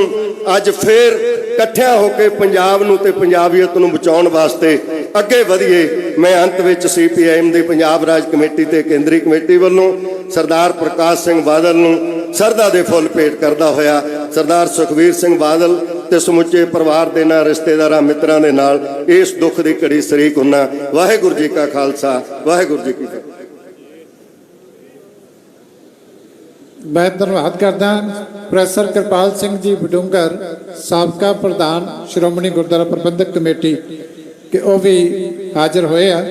ਅੱਜ ਫੇਰ ਇਕੱਠਿਆਂ ਹੋ ਕੇ ਪੰਜਾਬ ਨੂੰ ਤੇ ਪੰਜਾਬੀਅਤ ਨੂੰ ਬਚਾਉਣ ਵਾਸਤੇ ਅੱਗੇ ਵਧੀਏ। ਮੈਂ ਅੰਤ ਵਿੱਚ CPIM ਦੀ ਪੰਜਾਬ ਰਾਜ ਕਮੇਟੀ ਤੇ ਕੇਂਦਰੀ ਕਮੇਟੀ ਵੱਲੋਂ ਸਰਦਾਰ ਪ੍ਰਕਾਸ਼ ਸਿੰਘ ਬਾਦਲ ਨੂੰ ਸਰਧਾ ਦੇ ਫੁੱਲ ਭੇਟ ਕਰਦਾ ਹੋਇਆ ਸਰਦਾਰ ਸੁਖਬੀਰ ਸਿੰਘ ਬਾਦਲ ਤੇ ਸਮੁੱਚੇ ਪਰਿਵਾਰ ਦੇ ਨਾਲ, ਰਿਸ਼ਤੇਦਾਰਾਂ, ਮਿੱਤਰਾਂ ਦੇ ਨਾਲ ਇਸ ਦੁੱਖ ਦੀ ਘੜੀ ਸ਼ਰੀਕ ਹੁੰਨਾ। ਵਾਹਿਗੁਰੂ ਜੀ ਕਾ ਖਾਲਸਾ, ਵਾਹਿਗੁਰੂ ਜੀ ਕੀ ਫਤਿਹ। ਮੈਂ ਧੰਨਵਾਦ ਕਰਦਾ ਪ੍ਰੋਫੈਸਰ ਕਿਰਪਾਲ ਸਿੰਘ ਜੀ ਬਡੂੰਗਰ, ਸਾਬਕਾ ਪ੍ਰਧਾਨ ਸ਼੍ਰੋਮਣੀ ਗੁਰਦੁਆਰਾ ਪ੍ਰਬੰਧਕ ਕਮੇਟੀ, ਕਿ ਉਹ ਵੀ ਹਾਜ਼ਰ ਹੋਏ ਆ।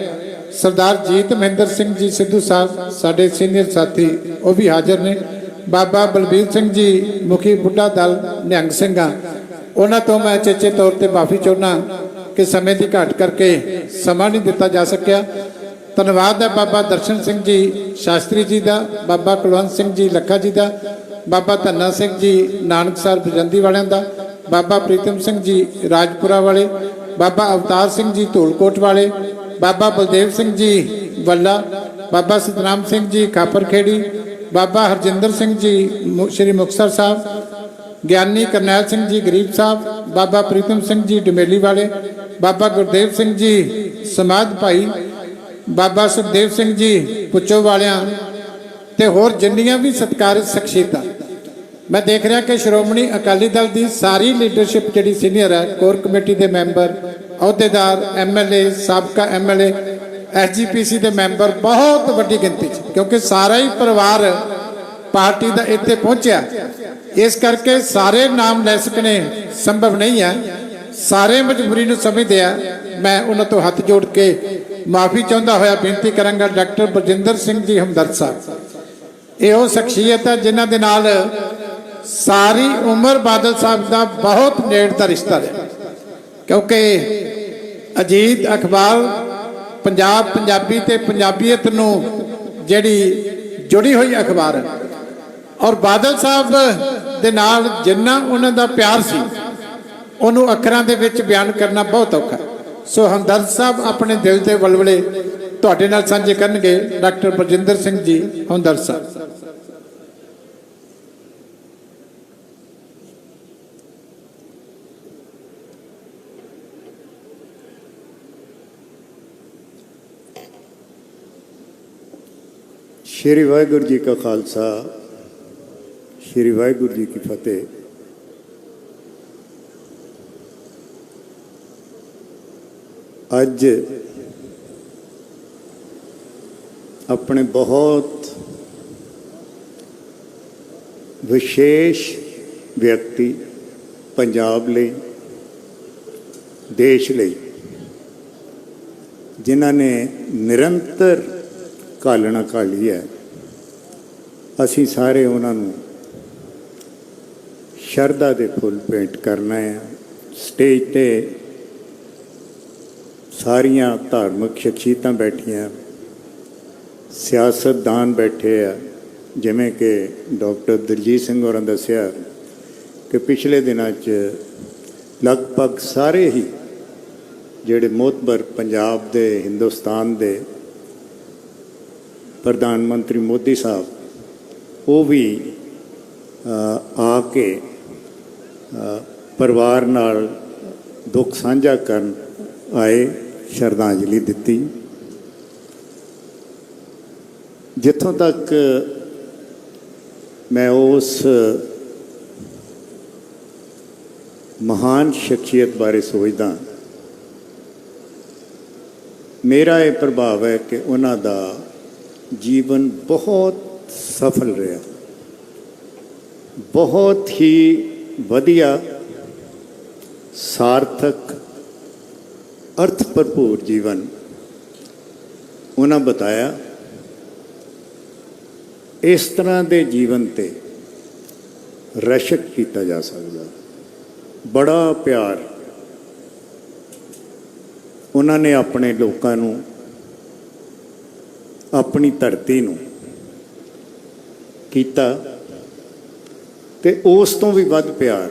ਸਰਦਾਰ ਜੀਤ ਮਹਿੰਦਰ ਸਿੰਘ ਜੀ ਸਿੱਧੂ ਸਾਹਿਬ ਸਾਡੇ ਸੀਨੀਅਰ ਸਾਥੀ, ਉਹ ਵੀ ਹਾਜ਼ਰ ਨੇ। ਬਾਬਾ ਬਲਬੀਰ ਸਿੰਘ ਜੀ ਮੁਖੀ ਬੁੱਢਾ ਦਲ ਨਿਹੰਗ ਸਿੰਘਾਂ, ਉਹਨਾਂ ਤੋਂ ਮੈਂ ਚੇਚੇ ਤੌਰ ਤੇ ਮਾਫੀ ਚਾਹੁੰਦਾ ਕਿ ਸਮੇਂ ਦੀ ਘਾਟ ਕਰਕੇ ਸਮਾਂ ਨਹੀਂ ਦਿੱਤਾ ਜਾ ਸਕਿਆ। ਧੰਨਵਾਦ ਹੈ ਬਾਬਾ ਦਰਸ਼ਨ ਸਿੰਘ ਜੀ ਸ਼ਾਸਤਰੀ ਜੀ ਦਾ, ਬਾਬਾ ਕੁਲਵੰਤ ਸਿੰਘ ਜੀ ਲੱਖਾ ਜੀ ਦਾ, ਬਾਬਾ ਧੰਨਾ ਸਿੰਘ ਜੀ ਨਾਨਕਸਰ ਬਜੰਦੀ ਵਾਲਿਆਂ ਦਾ, ਬਾਬਾ ਪ੍ਰੀਤਮ ਸਿੰਘ ਜੀ ਰਾਜਪੁਰਾ ਵਾਲੇ, ਬਾਬਾ ਅਵਤਾਰ ਸਿੰਘ ਜੀ ਧੂਲਕੋਟ ਵਾਲੇ, ਬਾਬਾ ਬਲਦੇਵ ਸਿੰਘ ਜੀ ਵੱਲਾ, ਬਾਬਾ ਸਤਨਾਮ ਸਿੰਘ ਜੀ ਖਾਪਰਖੇੜੀ, ਬਾਬਾ ਹਰਜਿੰਦਰ ਸਿੰਘ ਜੀ ਸ਼੍ਰੀ ਮੁਕਤਸਰ ਸਾਹਿਬ, ਗਿਆਨੀ ਕਰਨੈਲ ਸਿੰਘ ਜੀ ਗਰੀਬ ਸਾਹਿਬ, ਬਾਬਾ ਪ੍ਰੀਤਮ ਸਿੰਘ ਜੀ ਡਮੇਲੀ ਵਾਲੇ, ਬਾਬਾ ਗੁਰਦੇਵ ਸਿੰਘ ਜੀ ਸਮਾਧ ਭਾਈ, ਬਾਬਾ ਸੁਖਦੇਵ ਸਿੰਘ ਜੀ ਪੁੱਚੋ ਵਾਲਿਆਂ ਤੇ ਹੋਰ ਜਿੰਨੀਆਂ ਵੀ ਸਤਿਕਾਰਤ ਸ਼ਖਸੀਅਤਾਂ। ਮੈਂ ਦੇਖ ਰਿਹਾ ਕਿ ਸ਼੍ਰੋਮਣੀ ਅਕਾਲੀ ਦਲ ਦੀ ਸਾਰੀ ਲੀਡਰਸ਼ਿਪ ਜਿਹੜੀ ਸੀਨੀਅਰ ਹੈ, ਕੋਰ ਕਮੇਟੀ ਦੇ ਮੈਂਬਰ, ਅਹੁਦੇਦਾਰ, MLA, ਸਾਬਕਾ MLA, SGPC ਦੇ ਮੈਂਬਰ ਬਹੁਤ ਵੱਡੀ ਗਿਣਤੀ 'ਚ, ਕਿਉਂਕਿ ਸਾਰਾ ਹੀ ਪਰਿਵਾਰ ਪਾਰਟੀ ਦਾ ਇੱਥੇ ਪਹੁੰਚਿਆ, ਇਸ ਕਰਕੇ ਸਾਰੇ ਨਾਮ ਲੈ ਸਕਣੇ ਸੰਭਵ ਨਹੀਂ ਹੈ। ਸਾਰੇ ਮਜਬੂਰੀ ਨੂੰ ਸਮਝਦੇ ਆ। ਮੈਂ ਉਹਨਾਂ ਤੋਂ ਹੱਥ ਜੋੜ ਕੇ ਮਾਫੀ ਚਾਹੁੰਦਾ ਹੋਇਆ ਬੇਨਤੀ ਕਰਾਂਗਾ ਡਾਕਟਰ ਬਰਜਿੰਦਰ ਸਿੰਘ ਜੀ ਹਮਦਰਦ ਸਾਹਿਬ। ਇਹ ਉਹ ਸ਼ਖਸੀਅਤ ਹੈ ਜਿਨ੍ਹਾਂ ਦੇ ਨਾਲ ਸਾਰੀ ਉਮਰ ਬਾਦਲ ਸਾਹਿਬ ਦਾ ਬਹੁਤ ਨੇੜ ਦਾ ਰਿਸ਼ਤਾ ਰਿਹਾ, ਕਿਉਂਕਿ ਅਜੀਤ ਅਖਬਾਰ ਪੰਜਾਬ, ਪੰਜਾਬੀ ਤੇ ਪੰਜਾਬੀਅਤ ਨੂੰ ਜਿਹੜੀ ਜੁੜੀ ਹੋਈ ਅਖਬਾਰ ਹੈ, ਔਰ ਬਾਦਲ ਸਾਹਿਬ ਦੇ ਨਾਲ ਜਿੰਨਾ ਉਹਨਾਂ ਦਾ ਪਿਆਰ ਸੀ ਉਹਨੂੰ ਅੱਖਰਾਂ ਦੇ ਵਿੱਚ ਬਿਆਨ ਕਰਨਾ ਬਹੁਤ ਔਖਾ। ਸੋ ਹਮਦਰਦ ਸਾਹਿਬ ਆਪਣੇ ਦਿਲ ਦੇ ਵਲਵਲੇ ਤੁਹਾਡੇ ਨਾਲ ਸਾਂਝੇ ਕਰਨਗੇ। ਡਾਕਟਰ ਬਰਜਿੰਦਰ ਸਿੰਘ ਜੀ ਹਮਦਰਦ ਸਾਹਿਬ। ਸ਼੍ਰੀ ਵਾਹਿਗੁਰੂ ਜੀ ਕਾ ਖਾਲਸਾ, श्री वाहिगुरु जी की फतेह। अज अपने बहुत विशेष व्यक्ति पंजाब लई, देश लई, जिन्हां ने निरंतर घालना घाली है, असीं सारे उन्हां नूं शरधा दे फुल भेंट करना है। स्टेज ते सारियां धार्मिक शख्सियतां बैठियां, सियासतदान बैठे आ, जिवें कि डॉक्टर दलजीत सिंह होरां दस्सिया कि पिछले दिनां च लगभग सारे ही जिहड़े मोहतबर पंजाब दे, हिंदुस्तान दे प्रधानमंत्री मोदी साहब वो भी आके परिवार नाल दुख साझा करन आए, श्रद्धांजलि दिती। जिथों तक मैं उस महान शख्सियत बारे सोचदा, मेरा ये प्रभाव है कि उन्हां दा जीवन बहुत सफल रहा, बहुत ही वधिया, सार्थक, अर्थ भरपूर जीवन उन्हें बताया। इस तरह के जीवन ते रशक किया जा सकता, बड़ा प्यार उन्होंने अपने लोगों नूं, अपनी धरती नूं कीता, ते उस तो भी वध प्यार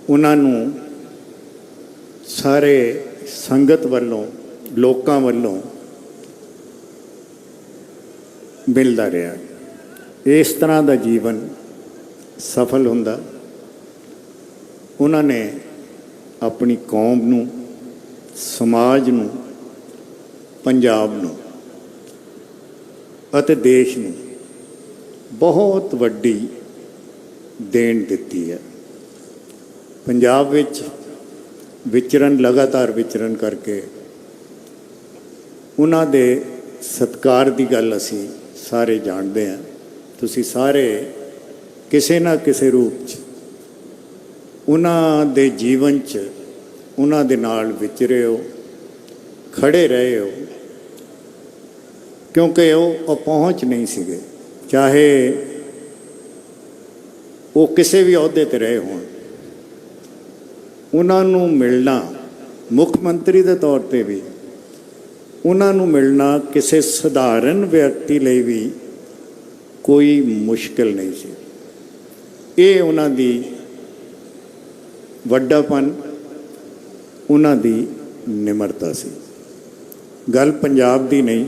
उन्होंने सारे संगत वालों, लोकां वालों मिलता रहा। इस तरह का जीवन सफल हुंदा। उन्होंने अपनी कौम नूं, समाज नूं, पंजाब नूं अते देश नूं बहुत वड्डी देन दिती है। पंजाब विच विचरण, लगातार विचरण करके उन्हां दे सत्कार की गल असीं सारे जानते हैं। तुसीं सारे किसी ना किसी रूप च उन्हां दे जीवन च उन्हां दे नाल विचरे हो, खड़े रहे हो, क्योंकि वो अपहुँच नहीं सीगे, चाहे वो किसी भी अहुदे ते रहे होण। उन्हां नूं मिलना मुख मंत्री के तौर पर भी, उन्हां नूं मिलना किसी सधारण व्यक्ति लिए भी कोई मुश्किल नहीं सी। ये उन्हां दी वड्डापन, उन्हां दी निमरता सी। गल पंजाब दी नहीं,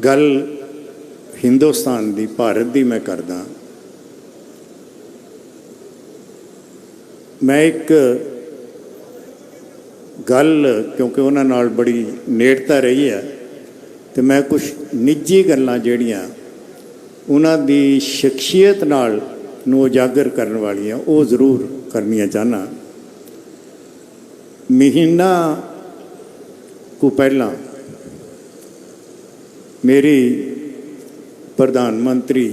गल हिंदुस्तान दी, भारत दी मैं करदा। मैं एक गल, क्योंकि उन्हां नाल बड़ी नेड़ता रही है, तो मैं कुछ निजी गल्लां जिहड़ियां उन्हां दी शख्सियत नाल नूं उजागर करन वालियां वो जरूर करनियां चाहना। महीना को पहला मेरी प्रधानमंत्री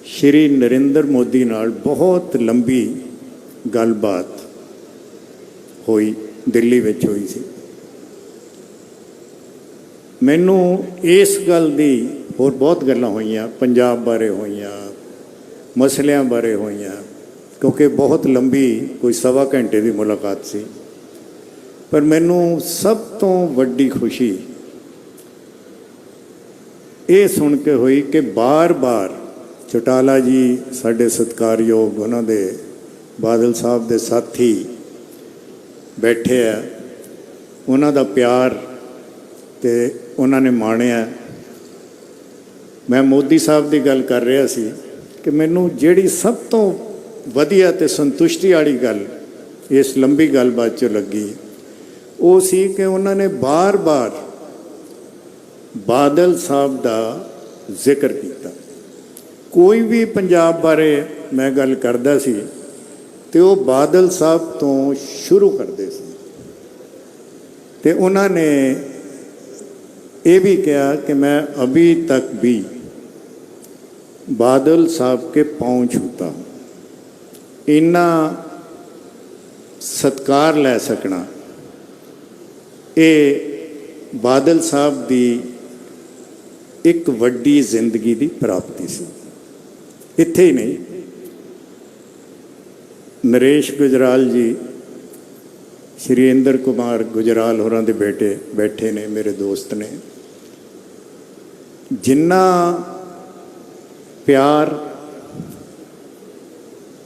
श्री नरेंद्र मोदी नाल बहुत लंबी गलबात हुई, दिल्ली विच हुई सी। मैनू इस गल दी होर बहुत गल्लां होईयां, पंजाब बारे होईयां, मसलियां बारे होईयां, क्योंकि बहुत लंबी कोई 1.25 घंटे की मुलाकात सी। पर मैनू सब तो वड्डी खुशी ये सुन के हुई कि बार बार चौटाला जी साढ़े सत्कारयोग, उन्होंने बादल साहब के साथी बैठे है, उन्हों का प्यार तो उन्होंने माणिया। मैं मोदी साहब की गल कर रहा सी कि मैनू जिहड़ी सब तो वधिया ते संतुष्टि वाली गल इस लंबी गलबात चो लगी, वो सी कि उन्होंने बार बार ਬਾਦਲ ਸਾਹਿਬ ਦਾ ਜ਼ਿਕਰ ਕੀਤਾ। ਕੋਈ ਵੀ ਪੰਜਾਬ ਬਾਰੇ ਮੈਂ ਗੱਲ ਕਰਦਾ ਸੀ ਤੇ ਉਹ ਬਾਦਲ ਸਾਹਿਬ ਤੋਂ ਸ਼ੁਰੂ ਕਰਦੇ ਸੀ। ਤੇ ਉਹਨਾਂ ਨੇ ਇਹ भी कहा कि मैं अभी तक भी बादल साहब के पाँव छूता हूँ। इन्ना सत्कार लै सकना ये बादल साहब की एक वड्डी जिंदगी की प्राप्ति सी। इत्थे ही नहीं, नरेश गुजराल जी, श्री इंद्र कुमार गुजराल होरां दे बेटे बैठे ने, मेरे दोस्त ने, जिन्ना प्यार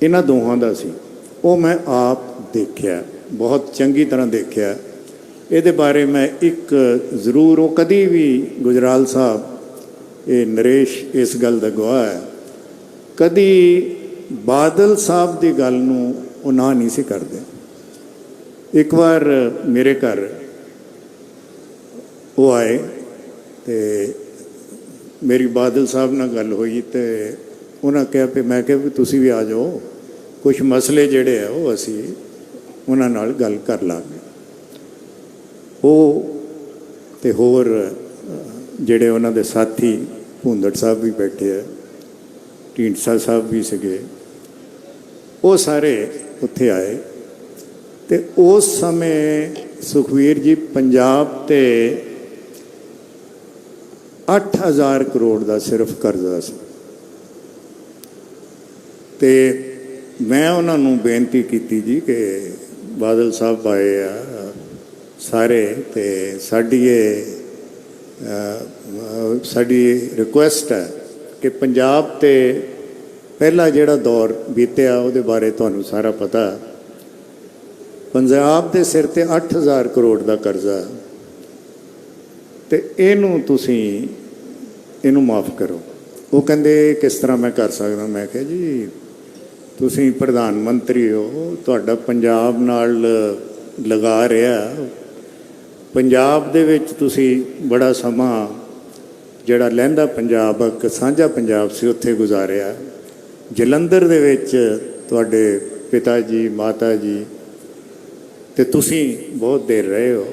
इन्हां दोहां दा सी वो मैं आप देखिया, बहुत चंगी तरह देखिया। इहदे बारे मैं एक जरूर, वो कदी भी गुजराल साहब, ये नरेश इस गल दा गवाह है, कदी बादल साहब की गल नूं वो ना नहीं सी करदे। एक बार मेरे घर वो आए तो मेरी बादल साहब नाल गल हुई तो उन्हें कहा भी, मैं कहा भी तुसी भी आ जाओ, कुछ मसले जिहड़े आ वो असी उन्हां नाल गल कर लांगे। वो ते होर जिहड़े उन्हां दे साथी भुंदड़ साहब भी बैठे है, ढींडसा साहब भी सीगे, वो सारे उत्थे आए। तो उस समय सुखवीर जी पंजाब ते 8,000 करोड़ का सिर्फ कर्जा सी। ते मैं उन्होंने बेनती की जी कि बादल साहब आए आ सारे, ते साडी रिक्वेस्ट है कि पंजाब ते पहला जिहड़ा दौर बीतिया उहदे बारे तुहानूं सारा पता। पंजाब के सिर ते 8,000 करोड़ का कर्जा, तो इनू तुसी इनू माफ़ करो। वो कहते किस तरह मैं कर सकदा? मैं कहा जी तुसी प्रधानमंत्री हो, तुहाडा पंजाब नाल लगा रहा, पंजाब दे विच तुसी बड़ा समा जिहड़ा लਹਿੰਦਾ पंजाब, एक सांझा पंजाब सी, उत्थे गुजारिया। जलंधर दे विच तुहाडे पिता जी, माता जी ते तुसी बहुत देर रहे हो।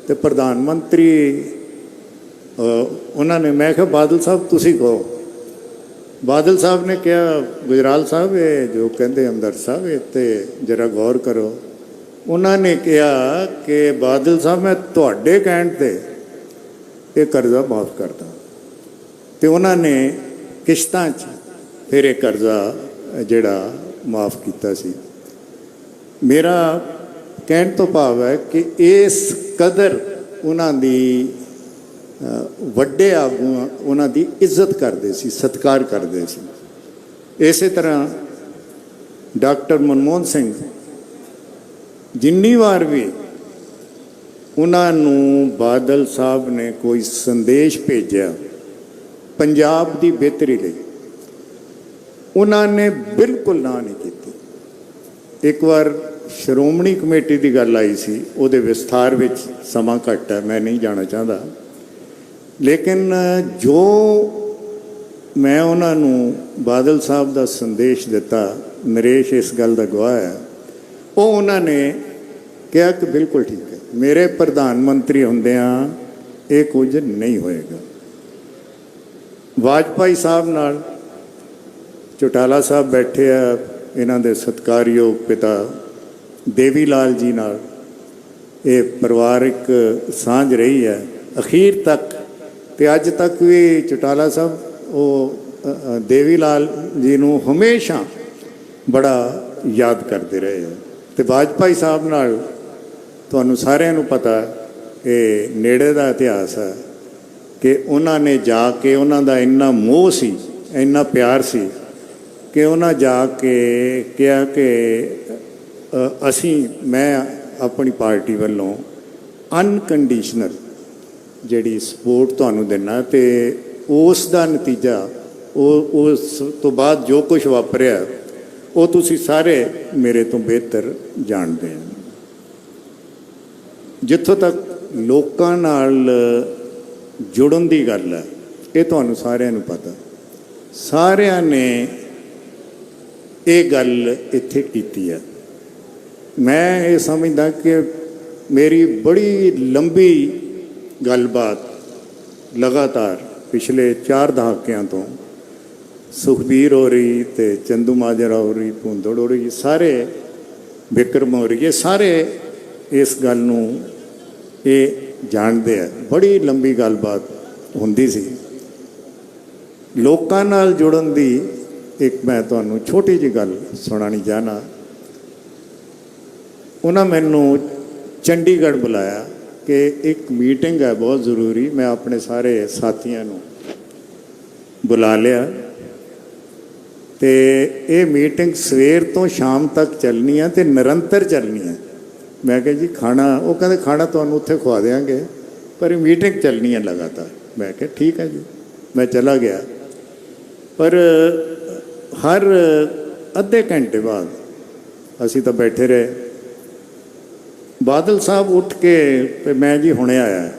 तो प्रधानमंत्री उन्होंने, मैं कहा बादल साहब तुसी कहो। बादल साहब ने कहा गुजराल साहब ये जो कहते हमदर्द साहब इत्ते जरा गौर करो। उन्होंने कहा कि बादल साहब मैं तुहाडे कहण ते ये कर्जा माफ़ करदा। तो उन्होंने किश्तां च फिर ये कर्जा जिहड़ा माफ़ किया सी। मेरा कहण तो भाव है कि इस कदर उन्हां दी वड्डे आगू उन्हां दी इज्जत करते सी, सत्कार करते सी। इस तरह डॉक्टर मनमोहन सिंह जिन्नी बार भी उन्होंने बादल साहब ने कोई संदेश भेजा पंजाब की बेहतरी लिए, उन्होंने बिल्कुल ना नहीं की। एक बार श्रोमणी कमेटी की गल आई सी, उहदे विस्तार विच समा घट है, मैं नहीं जाना चाहता, लेकिन जो मैं उन्होंने बादल साहब का संदेश दिता, नरेश इस गल का गवाह है, वो उन्होंने कहा कि बिल्कुल ठीक है, मेरे प्रधानमंत्री होंदियां ये कुछ नहीं होएगा। वाजपेयी साहब नाल चौटाला साहब बैठे आ, इन्हां दे सत्कारयोग पिता देवी लाल जी नाल ये परिवारिक सांझ रही है अखीर तक। तो अज तक भी चौटाला साहब वो देवी लाल जी नूं हमेशा बड़ा याद करते रहे हैं। तो वाजपेयी साहब नाल तुहानूं सारिआं नूं पता ये नेड़े दा इतिहास है कि उन्होंने जाके उन्हां दा इन्ना मोह सी, इन्ना प्यार सी कि उन्हें जाके कहा कि असी मैं अपनी पार्टी वालों अनकंडीशनल जिहड़ी सपोर्ट तुहानूं देना, तो उस दा नतीजा उस तो बाद जो कुछ वापरिया वो तुसी सारे मेरे तो बेहतर जानते हैं। जिथों तक लोकां नाल ਜੁੜਨ ਦੀ ਗੱਲ ਹੈ, ਇਹ ਤੁਹਾਨੂੰ ਸਾਰਿਆਂ ਨੂੰ ਪਤਾ। ਸਾਰਿਆਂ ਨੇ ਇਹ ਗੱਲ ਇੱਥੇ ਕੀਤੀ ਹੈ। ਮੈਂ ਇਹ ਸਮਝਦਾ ਕਿ ਮੇਰੀ ਬੜੀ ਲੰਬੀ ਗੱਲਬਾਤ ਲਗਾਤਾਰ ਪਿਛਲੇ 4 ਦਹਾਕਿਆਂ ਤੋਂ ਸੁਖਬੀਰ ਹੋਰੀ ਤੇ ਚੰਦੂ ਮਾਜਰਾ ਹੋਰੀ, ਭੁੰਦੜ ਹੋਰੀ, ਸਾਰੇ ਵਿਕਰਮ ਹੋਰੀ, ਇਹ ਸਾਰੇ ਇਸ ਗੱਲ ਨੂੰ ਇਹ ਜਾਣਦੇ ਆ। ਬੜੀ ਲੰਬੀ ਗੱਲਬਾਤ ਹੁੰਦੀ ਸੀ। ਲੋਕਾਂ ਨਾਲ ਜੁੜਨ ਦੀ ਇੱਕ ਮੈਂ ਤੁਹਾਨੂੰ ਛੋਟੀ ਜਿਹੀ ਗੱਲ ਸੁਣਾਉਣੀ ਚਾਹਨਾ। ਉਹਨਾਂ ਮੈਨੂੰ ਚੰਡੀਗੜ੍ਹ ਬੁਲਾਇਆ ਕਿ ਇੱਕ ਮੀਟਿੰਗ ਹੈ ਬਹੁਤ ਜ਼ਰੂਰੀ। ਮੈਂ ਆਪਣੇ ਸਾਰੇ ਸਾਥੀਆਂ ਨੂੰ ਬੁਲਾ ਲਿਆ ਤੇ ਇਹ ਮੀਟਿੰਗ ਸਵੇਰ ਤੋਂ ਸ਼ਾਮ ਤੱਕ ਚੱਲਣੀ ਹੈ ਤੇ ਨਿਰੰਤਰ ਚੱਲਣੀ ਹੈ। ਮੈਂ ਕਿਹਾ ਜੀ ਖਾਣਾ, ਉਹ ਕਹਿੰਦੇ ਖਾਣਾ ਤੁਹਾਨੂੰ ਉੱਥੇ ਖਵਾ ਦੇਵਾਂਗੇ ਪਰ ਇਹ ਮੀਟਿੰਗ ਚੱਲਣੀ ਹੈ ਲਗਾਤਾਰ। ਮੈਂ ਕਿਹਾ ਠੀਕ ਹੈ ਜੀ। ਮੈਂ ਚਲਾ ਗਿਆ, ਪਰ ਹਰ ਅੱਧੇ ਘੰਟੇ ਬਾਅਦ ਅਸੀਂ ਤਾਂ ਬੈਠੇ ਰਹੇ। ਬਾਦਲ ਸਾਹਿਬ ਉੱਠ ਕੇ ਤੇ ਮੈਂ ਜੀ ਹੁਣੇ ਆਇਆ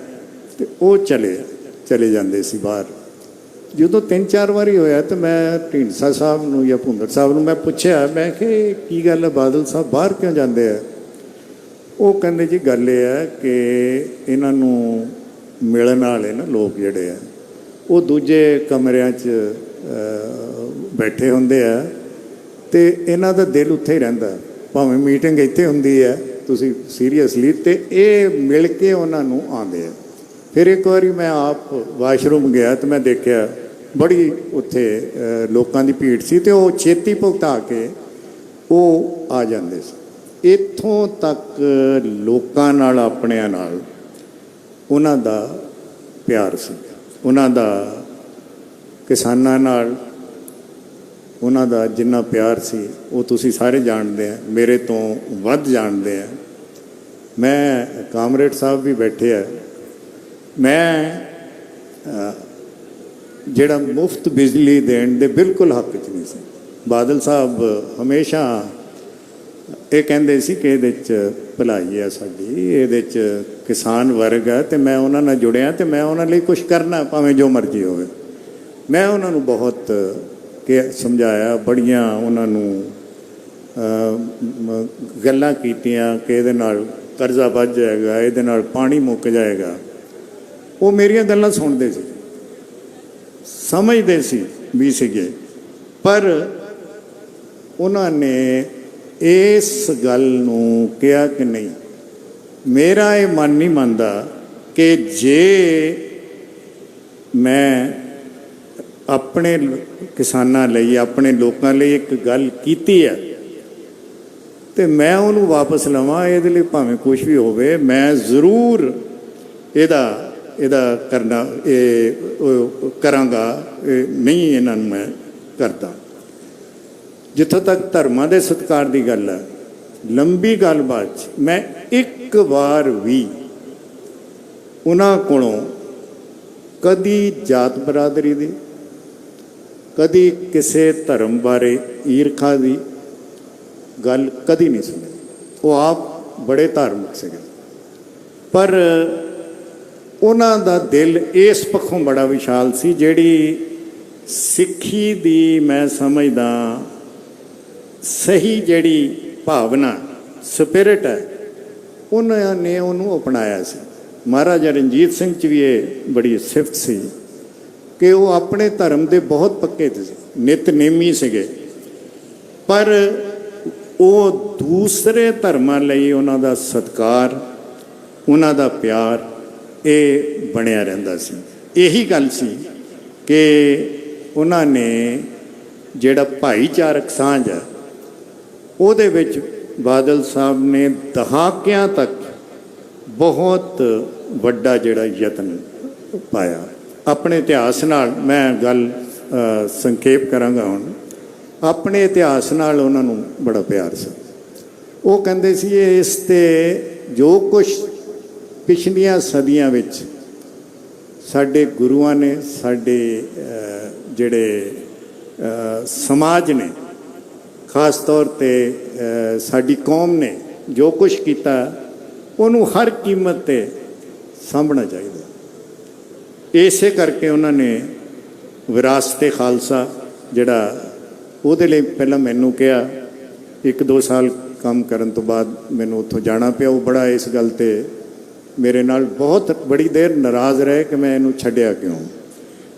ਤੇ ਉਹ ਚਲੇ ਜਾਂਦੇ ਸੀ ਬਾਹਰ। ਜਦੋਂ 3-4 ਵਾਰੀ ਹੋਇਆ ਤਾਂ ਮੈਂ ਢੀਂਡਸਾ ਸਾਹਿਬ ਨੂੰ ਜਾਂ ਭੁੰਦੜ ਸਾਹਿਬ ਨੂੰ ਮੈਂ ਪੁੱਛਿਆ, ਮੈਂ ਕਿਹਾ ਕੀ ਗੱਲ ਹੈ ਬਾਦਲ ਸਾਹਿਬ ਬਾਹਰ ਕਿਉਂ ਜਾਂਦੇ ਆ? ਉਹ ਕਹਿੰਦੇ ਜੀ ਗੱਲ ਇਹ ਹੈ ਕਿ ਇਹਨਾਂ ਨੂੰ ਮਿਲਣ ਵਾਲੇ ਨਾ ਲੋਕ ਜਿਹੜੇ ਆ ਉਹ ਦੂਜੇ ਕਮਰਿਆਂ 'ਚ ਬੈਠੇ ਹੁੰਦੇ ਆ ਤੇ ਇਹਨਾਂ ਦਾ ਦਿਲ ਉੱਥੇ ਹੀ ਰਹਿੰਦਾ, ਭਾਵੇਂ ਮੀਟਿੰਗ ਇੱਥੇ ਹੁੰਦੀ ਹੈ ਤੁਸੀਂ ਸੀਰੀਅਸਲੀ, ਤੇ ਇਹ ਮਿਲ ਕੇ ਉਹਨਾਂ ਨੂੰ ਆਉਂਦੇ ਆ। ਫਿਰ ਇੱਕ ਵਾਰੀ ਮੈਂ ਆਪ ਵਾਸ਼ਰੂਮ ਗਿਆ ਤੇ ਮੈਂ ਦੇਖਿਆ ਬੜੀ ਉੱਥੇ ਲੋਕਾਂ ਦੀ ਭੀੜ ਸੀ ਤੇ ਉਹ ਛੇਤੀ ਭੁਗਤਾ ਕੇ ਉਹ ਆ ਜਾਂਦੇ ਸੀ। ਇੱਥੋਂ ਤੱਕ ਲੋਕਾਂ ਨਾਲ, ਆਪਣਿਆਂ ਨਾਲ ਉਹਨਾਂ ਦਾ ਪਿਆਰ ਸੀ, ਉਹਨਾਂ ਦਾ ਕਿਸਾਨਾਂ ਨਾਲ ਉਹਨਾਂ ਦਾ ਜਿੰਨਾ ਪਿਆਰ ਸੀ ਉਹ ਤੁਸੀਂ ਸਾਰੇ ਜਾਣਦੇ ਆ, ਮੇਰੇ ਤੋਂ ਵੱਧ ਜਾਣਦੇ ਆ। ਮੈਂ ਕਾਮਰੇਡ ਸਾਹਿਬ ਵੀ ਬੈਠੇ ਆ। ਮੈਂ ਜਿਹੜਾ ਮੁਫਤ ਬਿਜਲੀ ਦੇਣ ਦੇ ਬਿਲਕੁਲ ਹੱਕ 'ਚ ਨਹੀਂ ਸੀ। ਬਾਦਲ ਸਾਹਿਬ ਹਮੇਸ਼ਾ ਇਹ ਕਹਿੰਦੇ ਸੀ ਕਿ ਇਹਦੇ 'ਚ ਭਲਾਈ ਹੈ ਸਾਡੀ, ਇਹਦੇ 'ਚ ਕਿਸਾਨ ਵਰਗ ਹੈ ਤੇ ਮੈਂ ਉਹਨਾਂ ਨਾਲ ਜੁੜਿਆ ਤੇ ਮੈਂ ਉਹਨਾਂ ਲਈ ਕੁਝ ਕਰਨਾ ਭਾਵੇਂ ਜੋ ਮਰਜ਼ੀ ਹੋਵੇ। ਮੈਂ ਉਹਨਾਂ ਨੂੰ ਬਹੁਤ ਸਮਝਾਇਆ, ਬੜੀਆਂ ਉਹਨਾਂ ਨੂੰ ਗੱਲਾਂ ਕੀਤੀਆਂ ਕਿ ਇਹਦੇ ਨਾਲ ਕਰਜ਼ਾ ਵੱਧ ਜਾਏਗਾ, ਇਹਦੇ ਨਾਲ ਪਾਣੀ ਮੁੱਕ ਜਾਏਗਾ। ਉਹ ਮੇਰੀਆਂ ਗੱਲਾਂ ਸੁਣਦੇ ਸੀ, ਸਮਝਦੇ ਸੀ ਵੀ ਸੀਗੇ, ਪਰ ਉਹਨਾਂ ਨੇ ਇਸ ਗੱਲ ਨੂੰ ਕਿਹਾ ਕਿ ਨਹੀਂ, ਮੇਰਾ ਇਹ ਮਨ ਨਹੀਂ ਮੰਨਦਾ ਕਿ ਜੇ ਮੈਂ ਆਪਣੇ ਕਿਸਾਨਾਂ ਲਈ, ਆਪਣੇ ਲੋਕਾਂ ਲਈ ਇੱਕ ਗੱਲ ਕੀਤੀ ਹੈ ਤੇ ਮੈਂ ਉਹਨੂੰ ਵਾਪਸ ਲਵਾਂ। ਇਹਦੇ ਲਈ ਭਾਵੇਂ ਕੁਝ ਵੀ ਹੋਵੇ, ਮੈਂ ਜ਼ਰੂਰ ਇਹਦਾ ਕਰਨਾ ਕਰਾਂਗਾ। ਨਹੀਂ, ਇਹਨਾਂ ਨੂੰ ਮੈਂ ਕਰਦਾ। ਜਿੱਥੋਂ ਤੱਕ ਧਰਮਾਂ ਦੇ ਸਤਿਕਾਰ ਦੀ ਗੱਲ ਹੈ, ਲੰਬੀ ਗੱਲਬਾਤ 'ਚ ਮੈਂ ਇੱਕ ਵਾਰ ਵੀ ਉਹਨਾਂ ਕੋਲੋਂ ਕਦੀ ਜਾਤ ਬਰਾਦਰੀ ਦੀ, ਕਦੀ ਕਿਸੇ ਧਰਮ ਬਾਰੇ ਈਰਖਾ ਦੀ ਗੱਲ ਕਦੀ ਨਹੀਂ ਸੁਣੀ। ਉਹ ਆਪ ਬੜੇ ਧਾਰਮਿਕ ਸੀਗੇ, ਪਰ ਉਹਨਾਂ ਦਾ ਦਿਲ ਇਸ ਪੱਖੋਂ ਬੜਾ ਵਿਸ਼ਾਲ ਸੀ। ਜਿਹੜੀ ਸਿੱਖੀ ਦੀ ਮੈਂ ਸਮਝਦਾ ਸਹੀ ਜਿਹੜੀ ਭਾਵਨਾ, ਸਪਿਰਿਟ ਹੈ, ਉਹਨਾਂ ਨੇ ਉਹਨੂੰ ਅਪਣਾਇਆ ਸੀ। ਮਹਾਰਾਜਾ ਰਣਜੀਤ ਸਿੰਘ 'ਚ ਵੀ ਇਹ ਬੜੀ ਸਿਫਤ ਸੀ ਕਿ ਉਹ ਆਪਣੇ ਧਰਮ ਦੇ ਬਹੁਤ ਪੱਕੇ ਸੀ, ਨਿਤਨੇਮੀ ਸੀਗੇ, ਪਰ ਉਹ ਦੂਸਰੇ ਧਰਮਾਂ ਲਈ ਉਹਨਾਂ ਦਾ ਸਤਿਕਾਰ, ਉਹਨਾਂ ਦਾ ਪਿਆਰ ਇਹ ਬਣਿਆ ਰਹਿੰਦਾ ਸੀ। ਇਹੀ ਗੱਲ ਸੀ ਕਿ ਉਹਨਾਂ ਨੇ ਜਿਹੜਾ ਭਾਈਚਾਰਕ ਸਾਂਝ ਹੈ ਉਹਦੇ ਵਿੱਚ ਬਾਦਲ ਸਾਹਿਬ ਨੇ ਦਹਾਕਿਆਂ ਤੱਕ ਬਹੁਤ ਵੱਡਾ ਜਿਹੜਾ ਯਤਨ ਪਾਇਆ। ਆਪਣੇ ਇਤਿਹਾਸ ਨਾਲ ਮੈਂ ਗੱਲ ਸੰਖੇਪ ਕਰਾਂਗਾ ਹੁਣ। ਆਪਣੇ ਇਤਿਹਾਸ ਨਾਲ ਉਹਨਾਂ ਨੂੰ ਬੜਾ ਪਿਆਰ ਸੀ। ਉਹ ਕਹਿੰਦੇ ਸੀ ਇਸ 'ਤੇ ਜੋ ਕੁਝ ਪਿਛਲੀਆਂ ਸਦੀਆਂ ਵਿੱਚ ਸਾਡੇ ਗੁਰੂਆਂ ਨੇ, ਸਾਡੇ ਜਿਹੜੇ ਸਮਾਜ ਨੇ, ਖਾਸ ਤੌਰ 'ਤੇ ਸਾਡੀ ਕੌਮ ਨੇ ਜੋ ਕੁਝ ਕੀਤਾ, ਉਹਨੂੰ ਹਰ ਕੀਮਤ 'ਤੇ ਸਾਂਭਣਾ ਚਾਹੀਦਾ। ਇਸੇ ਕਰਕੇ ਉਹਨਾਂ ਨੇ ਵਿਰਾਸਤ ਖਾਲਸਾ ਜਿਹੜਾ ਉਹਦੇ ਲਈ ਪਹਿਲਾਂ ਮੈਨੂੰ ਕਿਹਾ, 1-2 ਸਾਲ ਕੰਮ ਕਰਨ ਤੋਂ ਬਾਅਦ ਮੈਨੂੰ ਉੱਥੋਂ ਜਾਣਾ ਪਿਆ। ਉਹ ਬੜਾ ਇਸ ਗੱਲ 'ਤੇ ਮੇਰੇ ਨਾਲ ਬਹੁਤ ਬੜੀ ਦੇਰ ਨਾਰਾਜ਼ ਰਹੇ ਕਿ ਮੈਂ ਇਹਨੂੰ ਛੱਡਿਆ ਕਿਉਂ।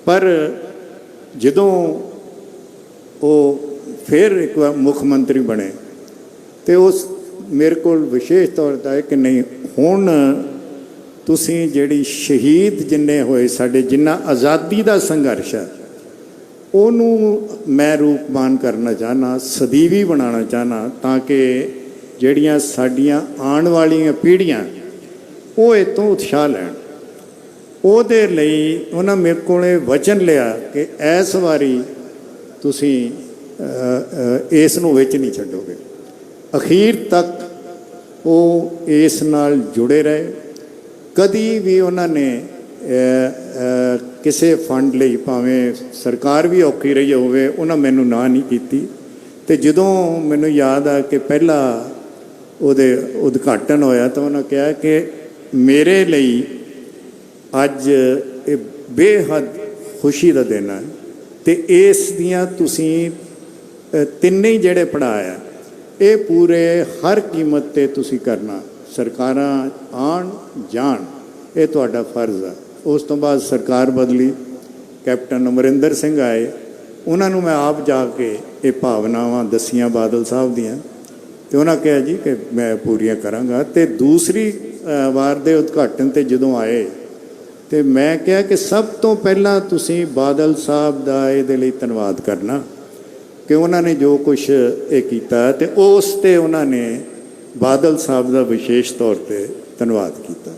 ਪਰ ਜਦੋਂ ਉਹ ਫਿਰ ਇੱਕ ਵਾਰ ਮੁੱਖ ਮੰਤਰੀ ਬਣੇ ਤੇ ਉਸ ਮੇਰੇ ਕੋਲ ਵਿਸ਼ੇਸ਼ ਤੌਰ 'ਤੇ ਹੈ ਕਿ ਨਹੀਂ, ਹੁਣ ਤੁਸੀਂ ਜਿਹੜੀ ਸ਼ਹੀਦ ਜਿੰਨੇ ਹੋਏ ਸਾਡੇ, ਜਿੰਨਾ ਆਜ਼ਾਦੀ ਦਾ ਸੰਘਰਸ਼ ਹੈ, ਉਹਨੂੰ ਮੈਂ ਰੂਪਮਾਨ ਕਰਨਾ ਚਾਹੁੰਦਾ, ਸਦੀਵੀ ਬਣਾਉਣਾ ਚਾਹੁੰਦਾ, ਤਾਂ ਕਿ ਜਿਹੜੀਆਂ ਸਾਡੀਆਂ ਆਉਣ ਵਾਲੀਆਂ ਪੀੜ੍ਹੀਆਂ ਉਹ ਇਹ ਤੋਂ ਉਤਸ਼ਾਹ ਲੈਣ। ਉਹਦੇ ਲਈ ਉਹਨਾਂ ਮੇਰੇ ਕੋਲ ਇਹ ਵਚਨ ਲਿਆ ਕਿ ਇਸ ਵਾਰੀ ਤੁਸੀਂ ਇਸ ਨੂੰ ਵਿੱਚ ਨਹੀਂ ਛੱਡੋਗੇ। ਅਖੀਰ ਤੱਕ ਉਹ ਇਸ ਨਾਲ ਜੁੜੇ ਰਹੇ। ਕਦੀ ਵੀ ਉਹਨਾਂ ਨੇ ਕਿਸੇ ਫੰਡ ਲਈ, ਭਾਵੇਂ ਸਰਕਾਰ ਵੀ ਔਖੀ ਰਹੀ ਹੋਵੇ, ਉਹਨਾਂ ਮੈਨੂੰ ਨਾ ਨਹੀਂ ਕੀਤੀ। ਤੇ ਜਦੋਂ ਮੈਨੂੰ ਯਾਦ ਆ ਕਿ ਪਹਿਲਾ ਉਹਦੇ ਉਦਘਾਟਨ ਹੋਇਆ ਤਾਂ ਉਹਨਾਂ ਕਿਹਾ ਕਿ ਮੇਰੇ ਲਈ ਅੱਜ ਇਹ ਬੇਹੱਦ ਖੁਸ਼ੀ ਦਾ ਦਿਨ ਹੈ ਤੇ ਇਸ ਦੀਆਂ ਤੁਸੀਂ ਤਿੰਨੇ ਜਿਹੜੇ ਪੜਾਇਆ ਇਹ ਪੂਰੇ ਹਰ ਕੀਮਤ ਤੇ ਤੁਸੀਂ ਕਰਨਾ। ਸਰਕਾਰਾਂ ਆਉਣ ਜਾਣ, ਇਹ ਤੁਹਾਡਾ ਫਰਜ਼ ਹੈ। ਉਸ ਤੋਂ ਬਾਅਦ ਸਰਕਾਰ ਬਦਲੀ, ਕੈਪਟਨ ਅਮਰਿੰਦਰ ਸਿੰਘ ਆਏ, ਉਹਨਾਂ ਨੂੰ ਮੈਂ ਆਪ ਜਾ ਕੇ ਇਹ ਭਾਵਨਾਵਾਂ ਦੱਸੀਆਂ ਬਾਦਲ ਸਾਹਿਬ ਦੀਆਂ, ਤੇ ਉਹਨਾਂ ਕਿਹਾ ਜੀ ਕਿ ਮੈਂ ਪੂਰੀਆਂ ਕਰਾਂਗਾ। ਤੇ ਦੂਸਰੀ ਵਾਰ ਦੇ ਉਦਘਾਟਨ ਤੇ ਜਦੋਂ ਆਏ ਤੇ ਮੈਂ ਕਿਹਾ ਕਿ ਸਭ ਤੋਂ ਪਹਿਲਾਂ ਤੁਸੀਂ ਬਾਦਲ ਸਾਹਿਬ ਦਾ ਇਹਦੇ ਲਈ ਧੰਨਵਾਦ ਕਰਨਾ ਕਿ ਉਹਨਾਂ ਨੇ ਜੋ ਕੁਛ ਇਹ ਕੀਤਾ, ਤੇ ਉਸ ਤੇ ਉਹਨਾਂ ਨੇ ਬਾਦਲ ਸਾਹਿਬ ਦਾ ਵਿਸ਼ੇਸ਼ ਤੌਰ ਤੇ ਧੰਨਵਾਦ ਕੀਤਾ।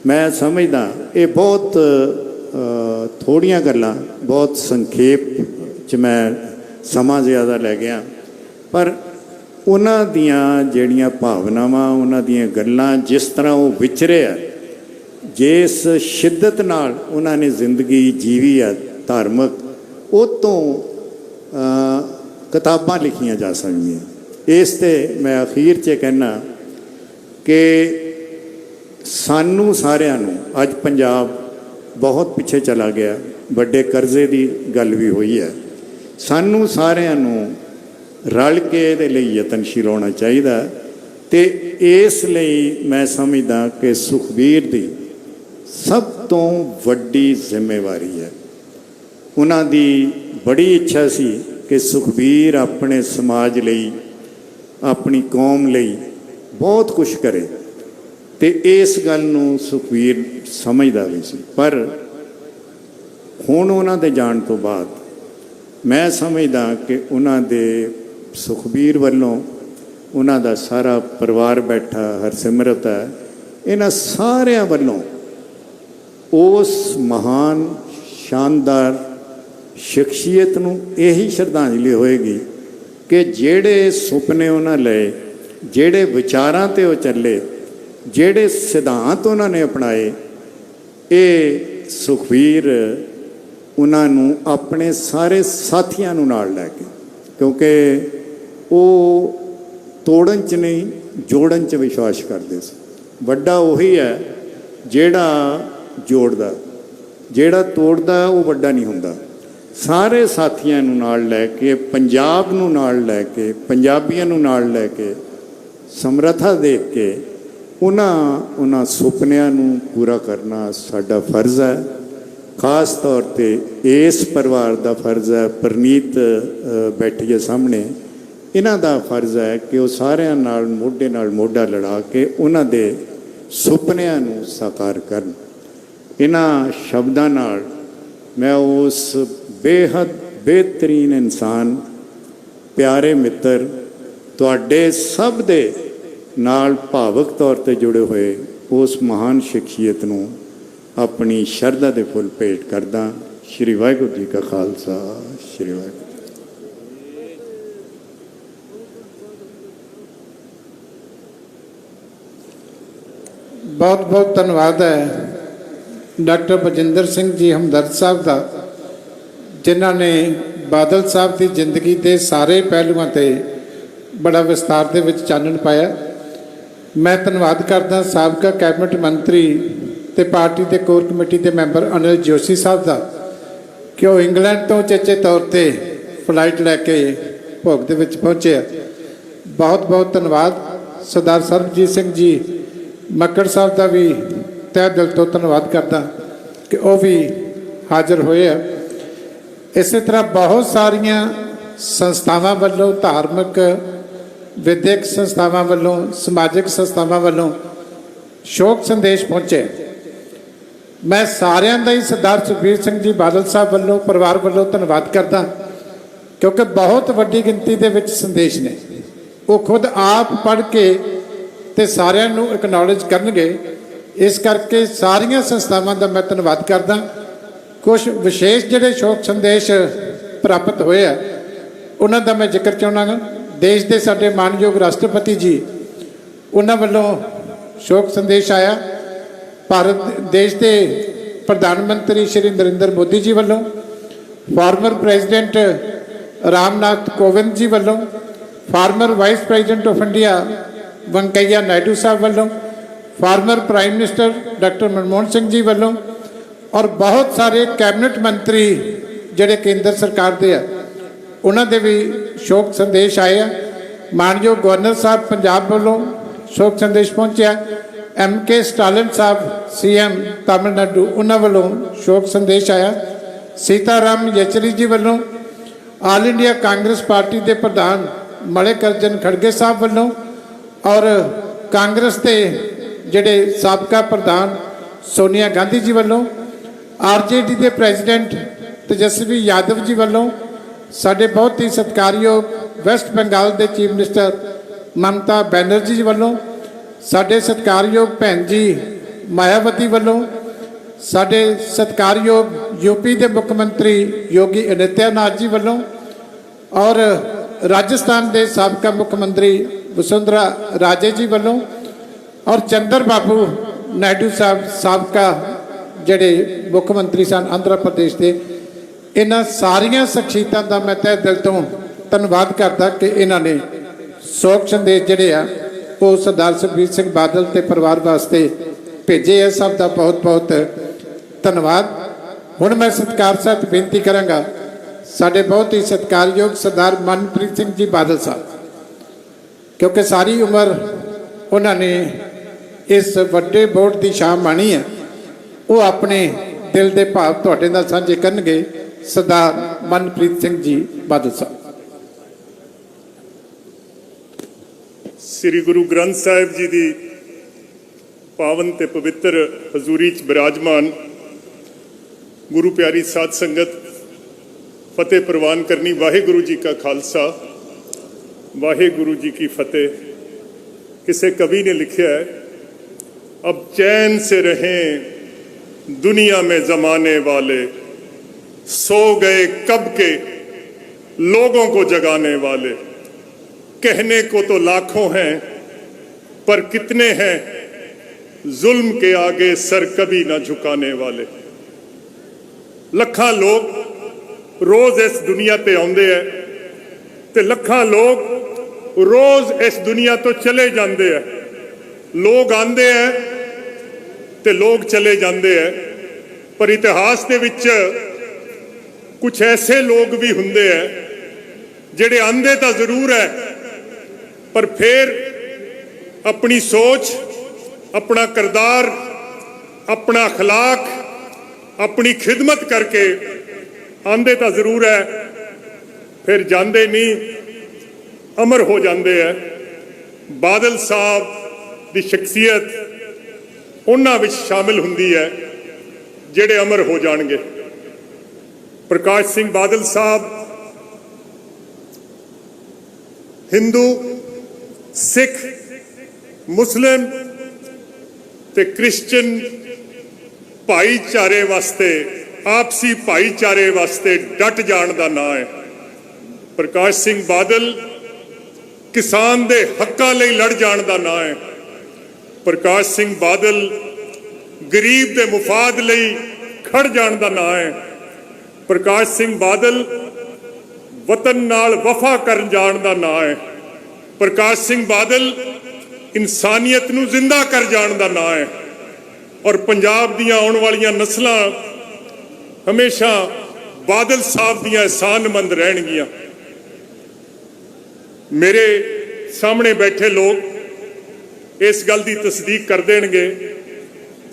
ਮੈਂ ਸਮਝਦਾ ਇਹ ਬਹੁਤ ਥੋੜ੍ਹੀਆਂ ਗੱਲਾਂ, ਬਹੁਤ ਸੰਖੇਪ 'ਚ ਮੈਂ ਸਮਾਂ ਜ਼ਿਆਦਾ ਲੈ ਗਿਆ, ਪਰ ਉਹਨਾਂ ਦੀਆਂ ਜਿਹੜੀਆਂ ਭਾਵਨਾਵਾਂ, ਉਹਨਾਂ ਦੀਆਂ ਗੱਲਾਂ, ਜਿਸ ਤਰ੍ਹਾਂ ਉਹ ਵਿਚਰੇ ਆ, ਜਿਸ ਸ਼ਿੱਦਤ ਨਾਲ ਉਹਨਾਂ ਨੇ ਜ਼ਿੰਦਗੀ ਜੀਵੀ ਆ ਧਾਰਮਿਕ, ਉਹ ਤੋਂ ਕਿਤਾਬਾਂ ਲਿਖੀਆਂ ਜਾ ਸਕਦੀਆਂ। ਇਸ ਤੇ ਮੈਂ ਅਖੀਰ 'ਚ ਕਹਿਣਾ ਕਿ ਸਾਨੂੰ ਸਾਰਿਆਂ ਨੂੰ, ਅੱਜ ਪੰਜਾਬ ਬਹੁਤ ਪਿੱਛੇ ਚਲਾ ਗਿਆ, ਵੱਡੇ ਕਰਜ਼ੇ ਦੀ ਗੱਲ ਵੀ ਹੋਈ ਹੈ, ਸਾਨੂੰ ਸਾਰਿਆਂ ਨੂੰ ਰਲ ਕੇ ਇਹਦੇ ਲਈ ਯਤਨਸ਼ੀਲ ਹੋਣਾ ਚਾਹੀਦਾ। ਤੇ ਇਸ ਲਈ ਮੈਂ ਸਮਝਦਾ ਕਿ ਸੁਖਬੀਰ ਦੀ ਸਭ ਤੋਂ ਵੱਡੀ ਜ਼ਿੰਮੇਵਾਰੀ ਹੈ। ਉਹਨਾਂ ਦੀ ਬੜੀ ਇੱਛਾ ਸੀ ਕਿ ਸੁਖਬੀਰ ਆਪਣੇ ਸਮਾਜ ਲਈ, ਆਪਣੀ ਕੌਮ ਲਈ ਬਹੁਤ ਕੁਝ ਕਰੇ, ਤੇ ਇਸ ਗੱਲ ਨੂੰ ਸੁਖਬੀਰ ਸਮਝਦਾ ਵੀ ਸੀ। ਪਰ ਹੁਣ ਉਹਨਾਂ ਦੇ ਜਾਣ ਤੋਂ ਬਾਅਦ ਮੈਂ ਸਮਝਦਾ ਕਿ ਉਹਨਾਂ ਦੇ ਸੁਖਬੀਰ ਵੱਲੋਂ, ਉਹਨਾਂ ਦਾ ਸਾਰਾ ਪਰਿਵਾਰ ਬੈਠਾ, ਹਰਸਿਮਰਤ ਹੈ, ਇਹਨਾਂ ਸਾਰਿਆਂ ਵੱਲੋਂ ਉਸ ਮਹਾਨ ਸ਼ਾਨਦਾਰ ਸ਼ਖਸੀਅਤ ਨੂੰ ਇਹੀ ਸ਼ਰਧਾਂਜਲੀ ਹੋਏਗੀ ਕਿ ਜਿਹੜੇ ਸੁਪਨੇ ਉਹਨਾਂ ਲਏ, ਜਿਹੜੇ ਵਿਚਾਰਾਂ ਤੇ ਉਹ ਚੱਲੇ, ਜਿਹੜੇ ਸਿਧਾਂਤ ਉਹਨਾਂ ਨੇ ਅਪਣਾਏ, ਇਹ ਸੁਖਬੀਰ ਉਹਨਾਂ ਨੂੰ ਆਪਣੇ ਸਾਰੇ ਸਾਥੀਆਂ ਨੂੰ ਨਾਲ ਲੈ ਕੇ, ਕਿਉਂਕਿ ਉਹ ਤੋੜਨ 'ਚ ਨਹੀਂ ਜੋੜਨ 'ਚ ਵਿਸ਼ਵਾਸ ਕਰਦੇ ਸੀ। ਵੱਡਾ ਉਹੀ ਹੈ ਜਿਹੜਾ ਜੋੜਦਾ, ਜਿਹੜਾ ਤੋੜਦਾ ਉਹ ਵੱਡਾ ਨਹੀਂ ਹੁੰਦਾ। ਸਾਰੇ ਸਾਥੀਆਂ ਨੂੰ ਨਾਲ ਲੈ ਕੇ, ਪੰਜਾਬ ਨੂੰ ਨਾਲ ਲੈ ਕੇ, ਪੰਜਾਬੀਆਂ ਨੂੰ ਨਾਲ ਲੈ ਕੇ, ਸਮਰੱਥਾ ਦੇਖ ਕੇ ਉਹਨਾਂ ਸੁਪਨਿਆਂ ਨੂੰ ਪੂਰਾ ਕਰਨਾ ਸਾਡਾ ਫਰਜ਼ ਹੈ। ਖਾਸ ਤੌਰ ਤੇ ਇਸ ਪਰਿਵਾਰ ਦਾ ਫਰਜ਼ ਹੈ, ਪ੍ਰਨੀਤ ਬੈਠੀ ਹੈ ਸਾਹਮਣੇ, ਇਹਨਾਂ ਦਾ ਫਰਜ਼ ਹੈ ਕਿ ਉਹ ਸਾਰਿਆਂ ਨਾਲ ਮੋਢਾ ਲੜਾ ਕੇ ਉਹਨਾਂ ਦੇ ਸੁਪਨਿਆਂ ਨੂੰ ਸਾਕਾਰ ਕਰਨ। ਇਹਨਾਂ ਸ਼ਬਦਾਂ ਨਾਲ ਮੈਂ ਉਸ ਬੇਹੱਦ ਬਿਹਤਰੀਨ ਇਨਸਾਨ, ਪਿਆਰੇ ਮਿੱਤਰ, ਤੁਹਾਡੇ ਸਭ ਦੇ ਨਾਲ ਭਾਵਕ ਤੌਰ ਤੇ ਜੁੜੇ ਹੋਏ ਉਸ ਮਹਾਨ ਸ਼ਖਸੀਅਤ ਨੂੰ ਆਪਣੀ ਸ਼ਰਧਾ ਦੇ ਫੁੱਲ ਭੇਟ ਕਰਦਾ। ਸ਼੍ਰੀ ਵਾਹਿਗੁਰੂ ਜੀ ਕਾ ਖਾਲਸਾ, ਸ਼੍ਰੀ ਵਾਹਿਗੁਰੂ। ਬਹੁਤ ਬਹੁਤ ਧੰਨਵਾਦ ਹੈ ਡਾਕਟਰ ਬਜਿੰਦਰ ਸਿੰਘ ਜੀ ਹਮਦਰਦ ਸਾਹਿਬ ਦਾ, ਜਿਨ੍ਹਾਂ ਨੇ ਬਾਦਲ ਸਾਹਿਬ ਦੀ ਜ਼ਿੰਦਗੀ ਦੇ ਸਾਰੇ ਪਹਿਲੂਆਂ ਤੇ ਬੜਾ ਵਿਸਤਾਰ ਦੇ ਵਿੱਚ ਚਾਨਣ ਪਾਇਆ। ਮੈਂ ਧੰਨਵਾਦ ਕਰਦਾ ਸਾਬਕਾ ਕੈਬਨਿਟ ਮੰਤਰੀ ਤੇ ਪਾਰਟੀ ਦੇ ਕੋਰ ਕਮੇਟੀ ਦੇ ਮੈਂਬਰ ਅਨਿਲ ਜੋਸ਼ੀ ਸਾਹਿਬ ਦਾ ਕਿ ਉਹ ਇੰਗਲੈਂਡ ਤੋਂ ਚੇਚੇ ਤੌਰ ਤੇ ਫਲਾਈਟ ਲੈ ਕੇ ਭੋਗ ਦੇ ਵਿੱਚ ਪਹੁੰਚੇ ਆ। ਬਹੁਤ ਬਹੁਤ ਧੰਨਵਾਦ। ਸਰਦਾਰ ਸਰਬਜੀਤ ਸਿੰਘ ਜੀ ਮੱਕੜ ਸਾਹਿਬ ਦਾ ਵੀ ਤਹਿ ਦਿਲ ਤੋਂ ਧੰਨਵਾਦ ਕਰਦਾ ਕਿ ਉਹ ਵੀ ਹਾਜ਼ਰ ਹੋਏ ਆ। ਇਸੇ ਤਰ੍ਹਾਂ ਬਹੁਤ ਸਾਰੀਆਂ ਸੰਸਥਾਵਾਂ ਵੱਲੋਂ, ਧਾਰਮਿਕ ਵਿਦਿਅਕ ਸੰਸਥਾਵਾਂ ਵੱਲੋਂ, ਸਮਾਜਿਕ ਸੰਸਥਾਵਾਂ ਵੱਲੋਂ ਸ਼ੋਕ ਸੰਦੇਸ਼ ਪਹੁੰਚੇ। ਮੈਂ ਸਾਰਿਆਂ ਦਾ ਹੀ ਸਰਦਾਰ ਸੁਖਬੀਰ ਸਿੰਘ ਜੀ ਬਾਦਲ ਸਾਹਿਬ ਵੱਲੋਂ, ਪਰਿਵਾਰ ਵੱਲੋਂ ਧੰਨਵਾਦ ਕਰਦਾ ਕਿਉਂਕਿ ਬਹੁਤ ਵੱਡੀ ਗਿਣਤੀ ਦੇ ਵਿੱਚ ਸੰਦੇਸ਼ ਨੇ। ਉਹ ਖੁਦ ਆਪ ਪੜ੍ਹ ਕੇ ਤੇ ਸਾਰਿਆਂ ਨੂੰ ਐਕਨੋਲੇਜ ਕਰਨਗੇ। ਇਸ ਕਰਕੇ ਸਾਰੀਆਂ ਸੰਸਥਾਵਾਂ ਦਾ ਮੈਂ ਧੰਨਵਾਦ ਕਰਦਾ। ਕੁਝ ਵਿਸ਼ੇਸ਼ ਜਿਹੜੇ ਸ਼ੋਕ ਸੰਦੇਸ਼ ਪ੍ਰਾਪਤ ਹੋਏ ਆ ਉਹਨਾਂ ਦਾ ਮੈਂ ਜ਼ਿਕਰ ਚਾਹੁੰਦਾ ਹਾਂ। ਦੇਸ਼ ਦੇ ਸਾਡੇ ਮਾਨਯੋਗ ਰਾਸ਼ਟਰਪਤੀ ਜੀ, ਉਹਨਾਂ ਵੱਲੋਂ ਸ਼ੋਕ ਸੰਦੇਸ਼ ਆਇਆ। ਭਾਰਤ ਦੇਸ਼ ਦੇ ਪ੍ਰਧਾਨ ਮੰਤਰੀ ਸ਼੍ਰੀ ਨਰਿੰਦਰ ਮੋਦੀ ਜੀ ਵੱਲੋਂ, ਫਾਰਮਰ ਪ੍ਰੈਜ਼ੀਡੈਂਟ ਰਾਮਨਾਥ ਕੋਵਿੰਦ ਜੀ ਵੱਲੋਂ, farmer vice president of India Venkaiah Naidu ਸਾਹਿਬ ਵੱਲੋਂ, farmer prime minister doctor Manmohan Singh ji ਵੱਲੋਂ, ਔਰ ਬਹੁਤ ਸਾਰੇ ਕੈਬਨਿਟ ਮੰਤਰੀ ਜਿਹੜੇ ਕੇਂਦਰ ਸਰਕਾਰ ਦੇ ਆ ਉਹਨਾਂ ਦੇ ਵੀ ਸ਼ੋਕ ਸੰਦੇਸ਼ ਆਏ ਆ। ਮਾਨਯੋਗ ਗਵਰਨਰ ਸਾਹਿਬ ਪੰਜਾਬ ਵੱਲੋਂ ਸ਼ੋਕ ਸੰਦੇਸ਼ ਪਹੁੰਚਿਆ। MK ਸਟਾਲਿਨ ਸਾਹਿਬ CM ਤਾਮਿਲਨਾਡੂ, ਉਹਨਾਂ ਵੱਲੋਂ ਸ਼ੋਕ ਸੰਦੇਸ਼ ਆਇਆ। ਸੀਤਾਰਾਮ ਯੇਚੁਰੀ ਜੀ ਵੱਲੋਂ, ਆਲ ਇੰਡੀਆ ਕਾਂਗਰਸ ਪਾਰਟੀ ਦੇ ਪ੍ਰਧਾਨ ਮਲਿਕਾਰਜੁਨ ਖੜਗੇ ਸਾਹਿਬ ਵੱਲੋਂ, ਔਰ ਕਾਂਗਰਸ ਦੇ ਜਿਹੜੇ ਸਾਬਕਾ ਪ੍ਰਧਾਨ ਸੋਨੀਆ ਗਾਂਧੀ ਜੀ ਵੱਲੋਂ, RJD ਦੇ ਪ੍ਰੈਜ਼ੀਡੈਂਟ ਤੇਜਸਵੀ ਯਾਦਵ ਜੀ ਵੱਲੋਂ, ਸਾਡੇ ਬਹੁਤ ਹੀ ਸਤਿਕਾਰਯੋਗ ਵੈਸਟ ਬੰਗਾਲ ਦੇ ਚੀਫ ਮਿਨਿਸਟਰ ਮਮਤਾ ਬੈਨਰਜੀ ਜੀ ਵੱਲੋਂ, ਸਾਡੇ ਸਤਿਕਾਰਯੋਗ ਭੈਣ ਜੀ ਮਾਇਆਵਤੀ ਵੱਲੋਂ, ਸਾਡੇ ਸਤਿਕਾਰਯੋਗ UP ਦੇ ਮੁੱਖ ਮੰਤਰੀ ਯੋਗੀ ਆਦਿੱਤਿਆਨਾਥ ਜੀ ਵੱਲੋਂ, ਔਰ ਰਾਜਸਥਾਨ ਦੇ ਸਾਬਕਾ ਮੁੱਖ ਮੰਤਰੀ ਵਸੁੰਧਰਾ ਰਾਜੇ ਜੀ ਵੱਲੋਂ, ਔਰ ਚੰਦਰ ਬਾਬੂ ਨਾਇਡੂ ਸਾਹਿਬ ਸਾਬਕਾ ਜਿਹੜੇ ਮੁੱਖ ਮੰਤਰੀ ਸਨ ਆਂਧਰਾ ਪ੍ਰਦੇਸ਼ ਦੇ। ਇਹਨਾਂ ਸਾਰੀਆਂ ਸ਼ਖਸੀਅਤਾਂ ਦਾ ਮੈਂ ਤਹਿ ਦਿਲ ਤੋਂ ਧੰਨਵਾਦ ਕਰਦਾ ਕਿ ਇਹਨਾਂ ਨੇ ਸ਼ੋਕ ਸੰਦੇਸ਼ ਜਿਹੜੇ ਆ ਉਹ ਸਰਦਾਰ ਸੁਖਬੀਰ ਸਿੰਘ ਬਾਦਲ ਤੇ ਪਰਿਵਾਰ ਵਾਸਤੇ ਭੇਜੇ ਆ। ਸਭ ਦਾ ਬਹੁਤ ਬਹੁਤ ਧੰਨਵਾਦ। ਹੁਣ ਮੈਂ ਸਤਿਕਾਰ ਸਹਿਤ ਬੇਨਤੀ ਕਰਾਂਗਾ ਸਾਡੇ ਬਹੁਤ ਹੀ ਸਤਿਕਾਰਯੋਗ ਸਰਦਾਰ ਮਨਪ੍ਰੀਤ ਸਿੰਘ ਜੀ ਬਾਦਲ ਸਾਹਿਬ, ਕਿਉਂਕਿ ਸਾਰੀ ਉਮਰ ਉਹਨਾਂ ਨੇ ਇਸ ਵੱਡੇ ਬੋਰਡ ਦੀ ਸ਼ਾਨ ਮਾਣੀ ਹੈ, ਉਹ ਆਪਣੇ ਦਿਲ ਦੇ ਭਾਵ ਤੁਹਾਡੇ ਨਾਲ ਸਾਂਝੇ ਕਰਨਗੇ। ਸਰਦਾਰ ਮਨਪ੍ਰੀਤ ਸਿੰਘ ਜੀ ਬਾਦਲ ਸਾਹਿਬ। ਸ੍ਰੀ ਗੁਰੂ ਗ੍ਰੰਥ ਸਾਹਿਬ ਜੀ ਦੀ ਪਾਵਨ ਤੇ ਪਵਿੱਤਰ ਹਜ਼ੂਰੀ 'ਚ ਬਿਰਾਜਮਾਨ ਗੁਰੂ ਪਿਆਰੀ ਸਾਧ ਸੰਗਤ, ਫਤਿਹ ਪ੍ਰਵਾਨ ਕਰਨੀ। ਵਾਹਿਗੁਰੂ ਜੀ ਕਾ ਖਾਲਸਾ, ਵਾਹਿਗੁਰੂ ਜੀ ਕੀ ਫਤਿਹ। किसी कवि ने लिखा है, अब चैन से रहें दुनिया में जमाने वाले, सो गए कब के लोगों को जगाने वाले। कहने को तो लाखों हैं पर कितने हैं जुल्म के आगे सर कभी ना झुकाने वाले। लखां लोग रोज इस दुनिया ते आउंदे है ते लखां लोग रोज इस दुनिया तो चले जाते हैं। लोग आते हैं ते लोग चले जाते हैं, पर इतिहास के विच कुछ ऐसे लोग भी हुंदे हैं जिहड़े आंदे तो जरूर है पर फिर अपनी सोच, अपना किरदार, अपना अखलाक, अपनी खिदमत करके आंदे तो जरूर है, फिर जाते नहीं, अमर हो जाते हैं। बादल साहब की शख्सियत उन्हां विच शामिल हुंदी है जिहड़े अमर हो जाणगे। प्रकाश सिंह बादल साहब हिंदू, सिख, मुस्लिम ते क्रिश्चियन भाईचारे वास्ते, आपसी भाईचारे वास्ते डट जाण दा नां है। प्रकाश सिंह बादल किसान दे हक्कां लई लड़ जाण दा नां है। प्रकाश सिंह बादल गरीब दे मुफाद लई खड़ जाण दा नां है। प्रकाश सिंह बादल वतन नाल वफा कर जाण दा नां है। प्रकाश सिंह बादल इंसानियत नूं जिंदा कर जाण दा नां है। ਔਰ ਪੰਜਾਬ ਦੀਆਂ ਆਉਣ ਵਾਲੀਆਂ ਨਸਲਾਂ ਹਮੇਸ਼ਾ ਬਾਦਲ ਸਾਹਿਬ ਦੀਆਂ ਅਹਿਸਾਨਮੰਦ ਰਹਿਣਗੀਆਂ। ਮੇਰੇ ਸਾਹਮਣੇ ਬੈਠੇ ਲੋਕ ਇਸ ਗੱਲ ਦੀ ਤਸਦੀਕ ਕਰ ਦੇਣਗੇ,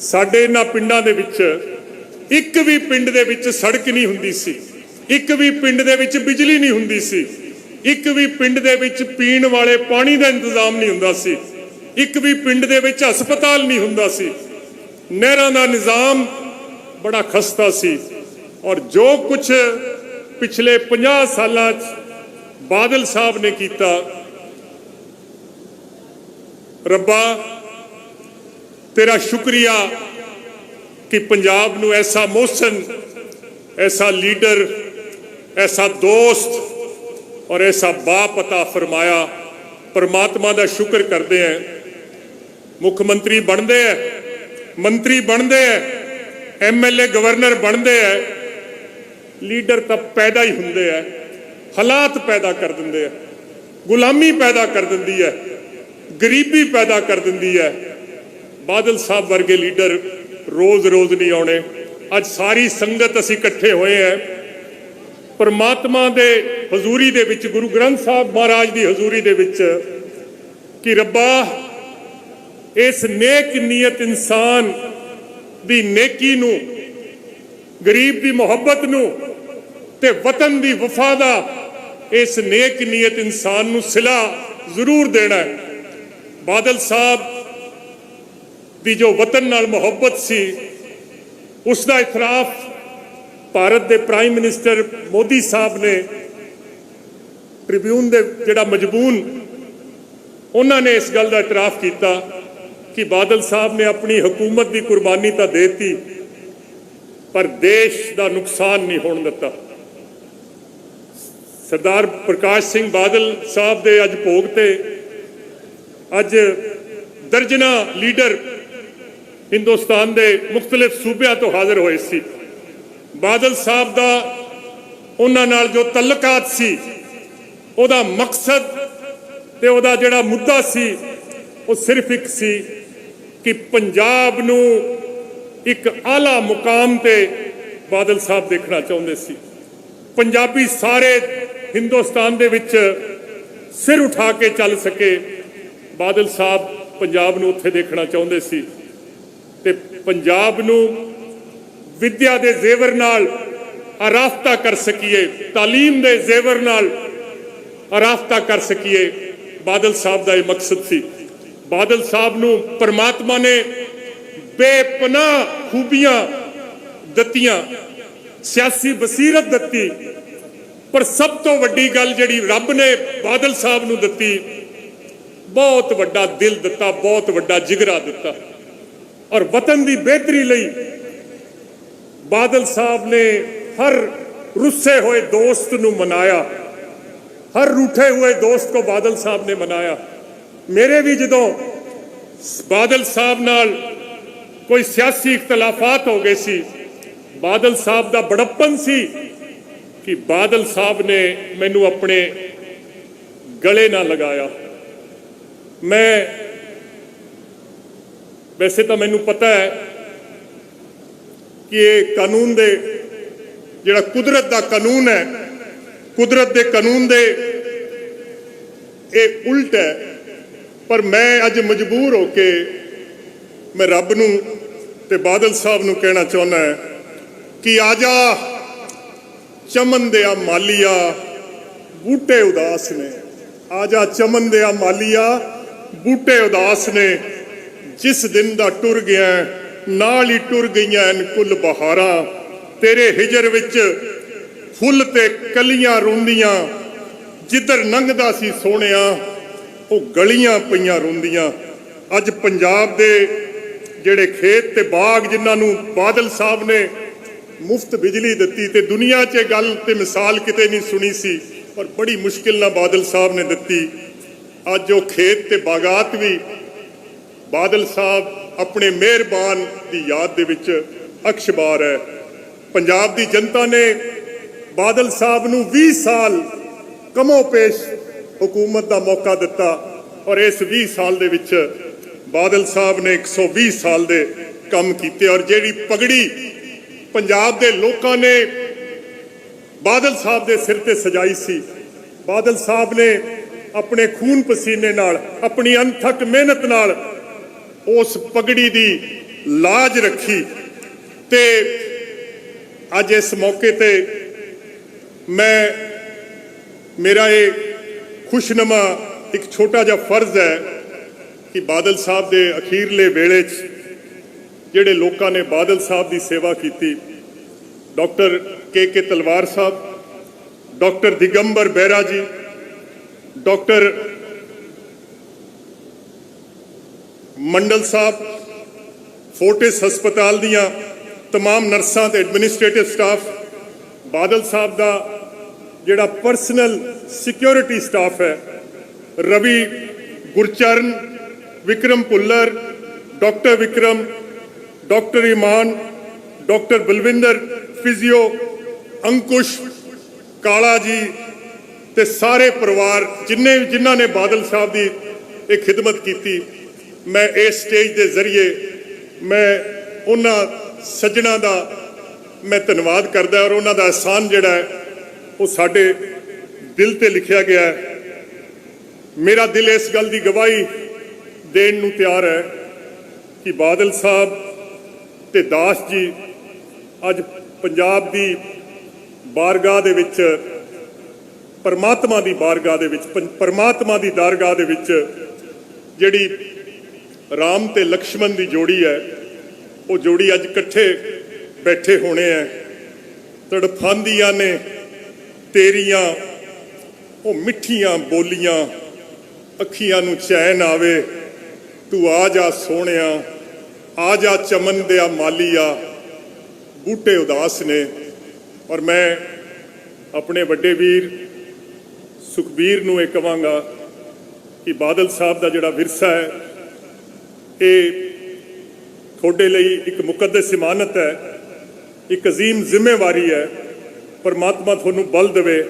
ਸਾਡੇ ਇਹਨਾਂ ਪਿੰਡਾਂ ਦੇ ਵਿੱਚ ਇੱਕ ਵੀ ਪਿੰਡ ਦੇ ਵਿੱਚ ਸੜਕ ਨਹੀਂ ਹੁੰਦੀ ਸੀ, ਇੱਕ ਵੀ ਪਿੰਡ ਦੇ ਵਿੱਚ ਬਿਜਲੀ ਨਹੀਂ ਹੁੰਦੀ ਸੀ, ਇੱਕ ਵੀ ਪਿੰਡ ਦੇ ਵਿੱਚ ਪੀਣ ਵਾਲੇ ਪਾਣੀ ਦਾ ਇੰਤਜ਼ਾਮ ਨਹੀਂ ਹੁੰਦਾ ਸੀ, ਇੱਕ ਵੀ ਪਿੰਡ ਦੇ ਵਿੱਚ ਹਸਪਤਾਲ ਨਹੀਂ ਹੁੰਦਾ ਸੀ, ਨਹਿਰਾਂ ਦਾ ਨਿਜ਼ਾਮ ਬੜਾ ਖਸਤਾ ਸੀ। ਔਰ ਜੋ ਕੁਝ ਪਿਛਲੇ 50 ਸਾਲਾਂ 'ਚ ਬਾਦਲ ਸਾਹਿਬ ਨੇ ਕੀਤਾ, ਰੱਬਾ तेरा शुक्रिया कि पंजाब नू ऐसा मोहसन, ऐसा लीडर, ऐसा दोस्त और ऐसा बाप अता फरमाया। परमात्मा का शुक्र करते हैं। मुख्यमंत्री बनते हैं, मंत्री बनते हैं, MLA गवर्नर बनते हैं, लीडर तो पैदा ही होंगे है, हालात पैदा कर देंगे है, गुलामी पैदा कर देंदी है, गरीबी पैदा कर देंदी है। बादल साहब वर्गे लीडर रोज रोज नहीं आने। अज सारी संगत असी इकट्ठे हुए हैं परमात्मा दे हजूरी दे विच, गुरु ग्रंथ साहब महाराज की हजूरी दे विच कि रब्बा इस नेक नीयत इंसान दी नेकी नू, गरीब दी मोहब्बत नू ते वतन दी वफा दा इस नेक नीयत इंसान नू सिला जरूर देना है। बादल साहब दी जो वतन नाल मोहब्बत सी, उसका इतराफ भारत के प्राइम मिनिस्टर मोदी साहब ने ट्रिब्यून दे जिहड़ा मजबून उन्होंने इस गल का इतराफ किया कि बादल साहब ने अपनी हुकूमत की कुर्बानी तो देती पर देश का नुकसान नहीं होने दिता। सरदार प्रकाश सिंह बादल साहब के अज भोग ते अज दर्जना लीडर हिंदुस्तान के मुख्तलिफ सूबे तो हाजिर हुए सी। बादल साहब का उन्हां नाल जो तल्लकात सी, उहदा मकसद ते उहदा जिहड़ा मुद्दा सी वो सिर्फ एक सी कि पंजाब नू एक आला मुकाम ते बादल साहब देखना चाहते सी। पंजाबी सारे हिंदुस्तान दे विच सिर उठा के चल सके, बादल साहब पंजाब नू उत्थे देखना चाहते सी ते पंजाब नू विद्या दे जेवर नाल आराफ्ता कर सकीए, तालीम दे जेवर नाल आराफ्ता कर सकीए। बादल साहब का यह मकसद सी। बादल साहब नू परमात्मा ने बेपनाह खूबियां दत्तियां, सियासी बसीरत दत्ती, पर सब तो वड्डी गल जिहड़ी रब ने बादल साहब नू दत्ती, बहुत वड्डा दिल दिता, बहुत वड्डा जिगरा दिता। और वतन की बेहतरी लई बादल साहब ने हर रुस्से हुए दोस्त नू मनाया, हर रूठे हुए दोस्त को बादल साहब ने मनाया। मेरे भी जदों बादल साहब नाल कोई सियासी इख्तलाफात हो गए सी, बादल साहब का बड़प्पन सी कि बादल साहब ने मैनू अपने गले ना लगाया। मैं वैसे तो मैनू पता है कि ये कानून दे जिहड़ा कुदरत का कानून है, कुदरत के कानून दे एक उल्ट है, पर मैं अज मजबूर होके मैं रब नू ते बादल साहब नू कहना चाहना है कि आजा चमन दिया मालिया बूटे उदास ने, आजा चमन दिया मालिया बूटे उदास ने, जिस दिन दा टुर गया नाल ही टुर गईयां कुल बहारां, तेरे हिजर विच फुल ते कलियां रोंदियां, जिधर लंघदा सी सोहणिया वो गलियां पईयां रोंदियां। अज पंजाब दे जिहड़े खेत ते बाग जिन्हां नूं बादल साहब ने मुफ्त बिजली दित्ती ते दुनिया च गल ते मिसाल किते नहीं सुनी सी और बड़ी मुश्किल नाल बादल साहब ने दित्ती। अज वो खेत ते बागात भी बादल साहब अपने मेहरबान की याद दे विच अक्षबार है। पंजाब की जनता ने बादल साहब नूं 20 साल कमो पेश हुकूमत का मौका दिता और इस 20 साल दे विच बादल साहब ने 120 साल दे ਕੰਮ ਕੀਤੇ ਔਰ ਜਿਹੜੀ ਪਗੜੀ ਪੰਜਾਬ ਦੇ ਲੋਕਾਂ ਨੇ ਬਾਦਲ ਸਾਹਿਬ ਦੇ ਸਿਰ ਤੇ ਸਜਾਈ ਸੀ, ਬਾਦਲ ਸਾਹਿਬ ਨੇ ਆਪਣੇ ਖੂਨ ਪਸੀਨੇ ਨਾਲ, ਆਪਣੀ ਅਣਥੱਕ ਮਿਹਨਤ ਨਾਲ ਉਸ ਪਗੜੀ ਦੀ ਲਾਜ ਰੱਖੀ। ਤੇ ਅੱਜ ਇਸ ਮੌਕੇ ਤੇ ਮੇਰਾ ਇਹ ਖੁਸ਼ਨੁਮਾ ਇੱਕ ਛੋਟਾ ਜਿਹਾ ਫਰਜ਼ ਹੈ ਕਿ ਬਾਦਲ ਸਾਹਿਬ ਦੇ ਅਖੀਰਲੇ ਵੇਲੇ 'ਚ ਜਿਹੜੇ ਲੋਕਾਂ ਨੇ ਬਾਦਲ ਸਾਹਿਬ ਦੀ ਸੇਵਾ ਕੀਤੀ, ਡਾਕਟਰ ਕੇ ਤਲਵਾਰ ਸਾਹਿਬ, ਡਾਕਟਰ ਦਿਗੰਬਰ ਬਹਿਰਾ ਜੀ, ਡਾਕਟਰ ਮੰਡਲ ਸਾਹਿਬ, ਫੋਰਟਿਸ ਹਸਪਤਾਲ ਦੀਆਂ तमाम ਨਰਸਾਂ ਤੇ ਐਡਮਿਨਿਸਟ੍ਰੇਟਿਵ ਸਟਾਫ, ਬਾਦਲ ਸਾਹਿਬ ਦਾ ਜਿਹੜਾ ਪਰਸਨਲ ਸਿਕਿਉਰਿਟੀ ਸਟਾਫ ਹੈ, Ravi Gurcharan, Vikram Bhullar, doctor Vikram, doctor Iman, doctor Balwinder, physio Ankush, Kala ji ਤੇ ਸਾਰੇ ਪਰਿਵਾਰ ਜਿਨ੍ਹਾਂ ਨੇ ਬਾਦਲ ਸਾਹਿਬ ਦੀ ਇਹ ਖਿਦਮਤ ਕੀਤੀ। ਮੈਂ ਇਸ ਸਟੇਜ ਦੇ ਜ਼ਰੀਏ ਮੈਂ ਉਹਨਾਂ ਸੱਜਣਾ ਦਾ ਮੈਂ ਧੰਨਵਾਦ ਕਰਦਾ ਔਰ ਉਹਨਾਂ ਦਾ ਅਹਿਸਾਨ ਜਿਹੜਾ ਹੈ ਉਹ ਸਾਡੇ ਦਿਲ ਤੇ ਲਿਖਿਆ ਗਿਆ ਹੈ। ਮੇਰਾ ਦਿਲ ਇਸ ਗੱਲ ਦੀ ਗਵਾਹੀ ਦੇਣ ਨੂੰ ਤਿਆਰ ਹੈ ਕਿ ਬਾਦਲ ਸਾਹਿਬ ਤੇ ਦਾਸ ਜੀ ਅੱਜ ਪੰਜਾਬ ਦੀ ਬਾਰਗਾਹ ਦੇ ਵਿੱਚ, ਪਰਮਾਤਮਾ ਦੀ ਬਾਰਗਾਹ ਦੇ ਵਿੱਚ, ਪਰਮਾਤਮਾ ਦੀ ਦਰਗਾਹ ਦੇ ਵਿੱਚ ਜਿਹੜੀ ਰਾਮ ਤੇ ਲਕਸ਼ਮਣ ਦੀ ਜੋੜੀ ਹੈ, ਉਹ ਜੋੜੀ ਅੱਜ ਇਕੱਠੇ ਬੈਠੇ ਹੋਣੇ ਹੈ। ਤੜਫਾਂਦੀਆਂ ਨੇ ਤੇਰੀਆਂ ਉਹ ਮਿੱਠੀਆਂ ਬੋਲੀਆਂ, ਅੱਖੀਆਂ ਨੂੰ ਚੈਨ ਆਵੇ, ਤੂੰ ਆ ਜਾ ਸੋਹਣਿਆ, ਆ ਜਾ ਚਮਨ ਦਿਆ ਮਾਲੀਆ, ਬੂਟੇ ਉਦਾਸ ਨੇ। ਔਰ ਮੈਂ ਆਪਣੇ ਵੱਡੇ ਵੀਰ ਸੁਖਬੀਰ ਨੂੰ ਇਹ ਕਹਾਂਗਾ ਕਿ ਬਾਦਲ ਸਾਹਿਬ ਦਾ ਜਿਹੜਾ ਵਿਰਸਾ ਹੈ ਇਹ ਤੁਹਾਡੇ ਲਈ ਇੱਕ ਮੁਕੱਦਸ ਇਮਾਨਤ ਹੈ, ਇੱਕ ਅਜ਼ੀਮ ਜ਼ਿੰਮੇਵਾਰੀ ਹੈ। ਪਰਮਾਤਮਾ ਤੁਹਾਨੂੰ ਬਲ ਦੇਵੇ,